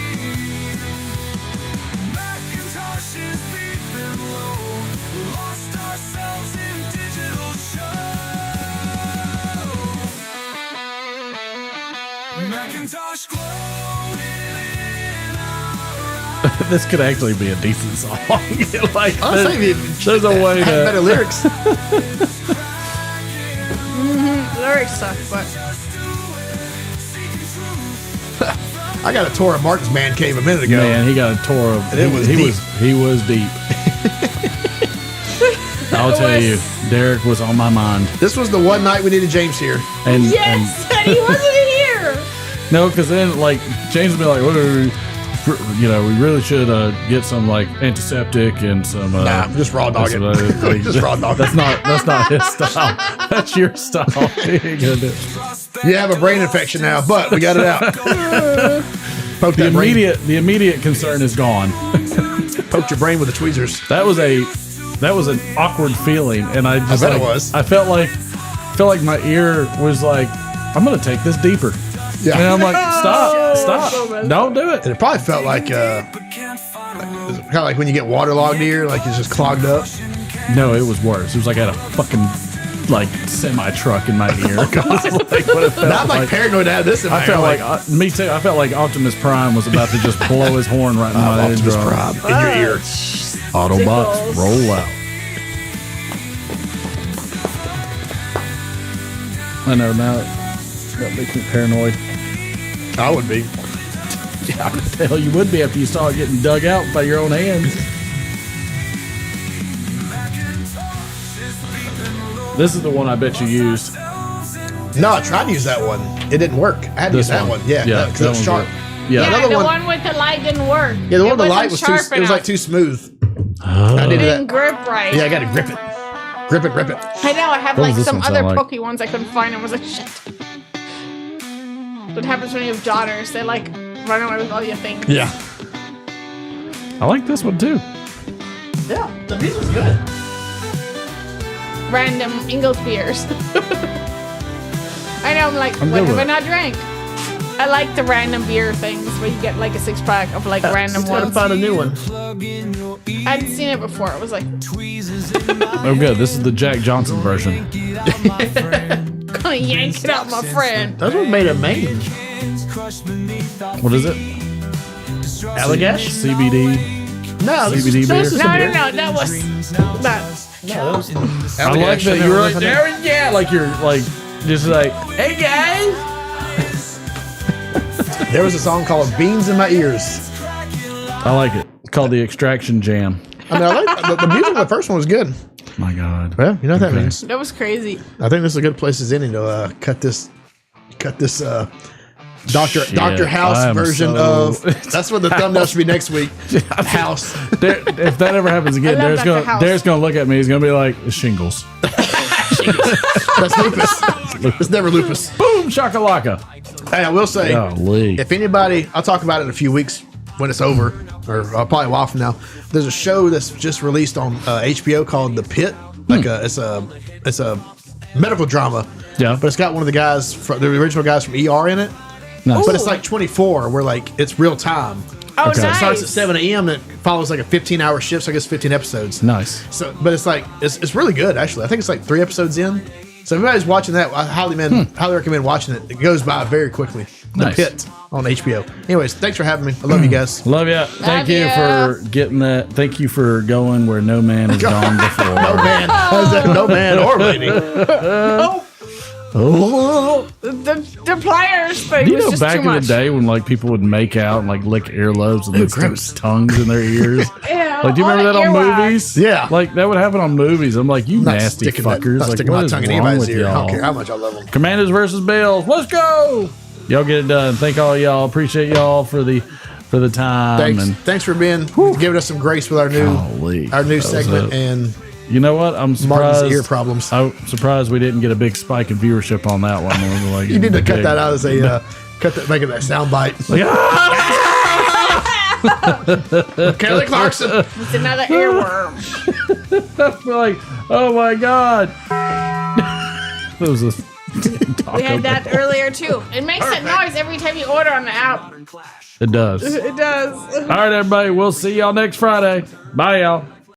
Macintoshes beeping low, lost ourselves in digital show. Macintosh glowing in our This could actually be a decent song. Like, Honestly, there's a way had better to. lyrics. Lyrics suck, but I got a tour of Martin's man cave a minute ago. Man, he got a tour of. And it was deep. He was deep. I'll tell you, Derek was on my mind. This was the one night we needed James here. And yes, and he wasn't here. no, because then like James would be like, you know, we really should get some like antiseptic and some. Nah, just raw dog it. Like, Just raw dog it. That's not his style. That's your style. You ain't gonna do it. You have a brain infection now, but we got it out. Poke The that brain. immediate concern is gone. Poked your brain with the tweezers. That was an awkward feeling, and I just bet like, it was. I felt like my ear was like, I'm gonna take this deeper. Yeah. And I'm like, stop, don't do it. And it probably felt like kind of like when you get waterlogged ear, like it's just clogged up. No, it was worse. It was like I had a fucking like semi truck in my ear. Like what it felt Now I'm like paranoid to have this in my I felt ear. like me too. I felt like Optimus Prime was about to just blow his horn right in my Optimus eardrum. Prime in your ear. Autobots, Sickles. roll out. I know now that makes me paranoid. I would be. Yeah, what the hell you would be after you saw it getting dug out by your own hands. This is the one I bet you used. No, I tried to use that one. It didn't work. I had to use that one. Yeah, because it was sharp. Yeah, Yeah, the one with the light didn't work. Yeah, the one It with the light was wasn't too. sharp It was like enough. too smooth. Oh. I It needed didn't that. grip right. Yeah, I got to grip it. Grip it, grip it. I know. I have What like does this some one other sound like? pokey ones I couldn't find. I was like, shit. What happens when you have daughters? They like run away with all your things. Yeah. I like this one too. Yeah, the music's good. Random Ingles beers. I know. I'm like, I'm what good have with I it. not drank? I like the random beer things where you get like a 6-pack of like random Just gotta ones. find a new one. I hadn't seen it before. It was like, Oh, good. This is the Jack Johnson version. gonna yank it out, my friend. That's what made it Maine. What is it? Allagash? CBD. No, this CBD is, beer? this is No, a no, beer. no. That was that. I like that you're like, there, yeah, like you're like, just like, hey guys. There was a song called "Beans in My Ears." I like it. It's called the Extraction Jam. I mean, I like the music of the first one was good. My God. Well, you know what that Okay. means. That was crazy. I think this is a good place as any to cut this Dr. House I am version so- of. That's what the thumbnail should be next week. House. If that ever happens again, I love Dr. House. Derek's gonna look at me. He's gonna be like, it's shingles. That's lupus. It's never lupus. Boom, shakalaka. Hey, I will say, Golly. if anybody, I'll talk about it in a few weeks when it's over, or probably a while from now. There's a show that's just released on HBO called The Pit. Like it's a medical drama. Yeah. But it's got one of the guys, the original guys from ER in it. Nice. But it's like 24, where like it's real time. Oh, Okay. So it nice. starts at 7 a.m. and it follows like a 15-hour shift, so I guess 15 episodes. Nice. So, but it's like it's really good actually. I think it's like 3 episodes in. So if anybody's watching that, I highly recommend watching it. It goes by very quickly. The Nice. Pit on HBO. Anyways, thanks for having me. I love you guys. Love ya. Thank you ya. for getting that. Thank you for going where no man has gone before. No man, no man or lady. Oh. The pliers thing Do you was know just back too in much. the day when like people would make out and like lick earlobes and Ew, lick gross. tongues in their ears? Ew, Like, do you all remember the that on earwax. movies? Yeah. Like that would happen on movies. I'm like, you Not nasty sticking fuckers. not Like, sticking what my is tongue in wrong anybody's with ear. I don't y'all? care how much I love them. Commanders versus Bills. Let's go. Y'all get it done. Thank all y'all. Appreciate y'all for the time. Thanks, And thanks for giving us some grace with our new golly, that was segment. it. And You know what? I'm Martin's surprised. ear problems. I'm surprised we didn't get a big spike in viership on that one. We were like, You need to cut big- that out as a make it that sound bite. Like, Kelly Clarkson. It's another earworm. we're like, oh my god. That was a We had that earlier too. It makes that noise every time you order on the app. It does. It does. All right, everybody. We'll see y'all next Friday. Bye, y'all.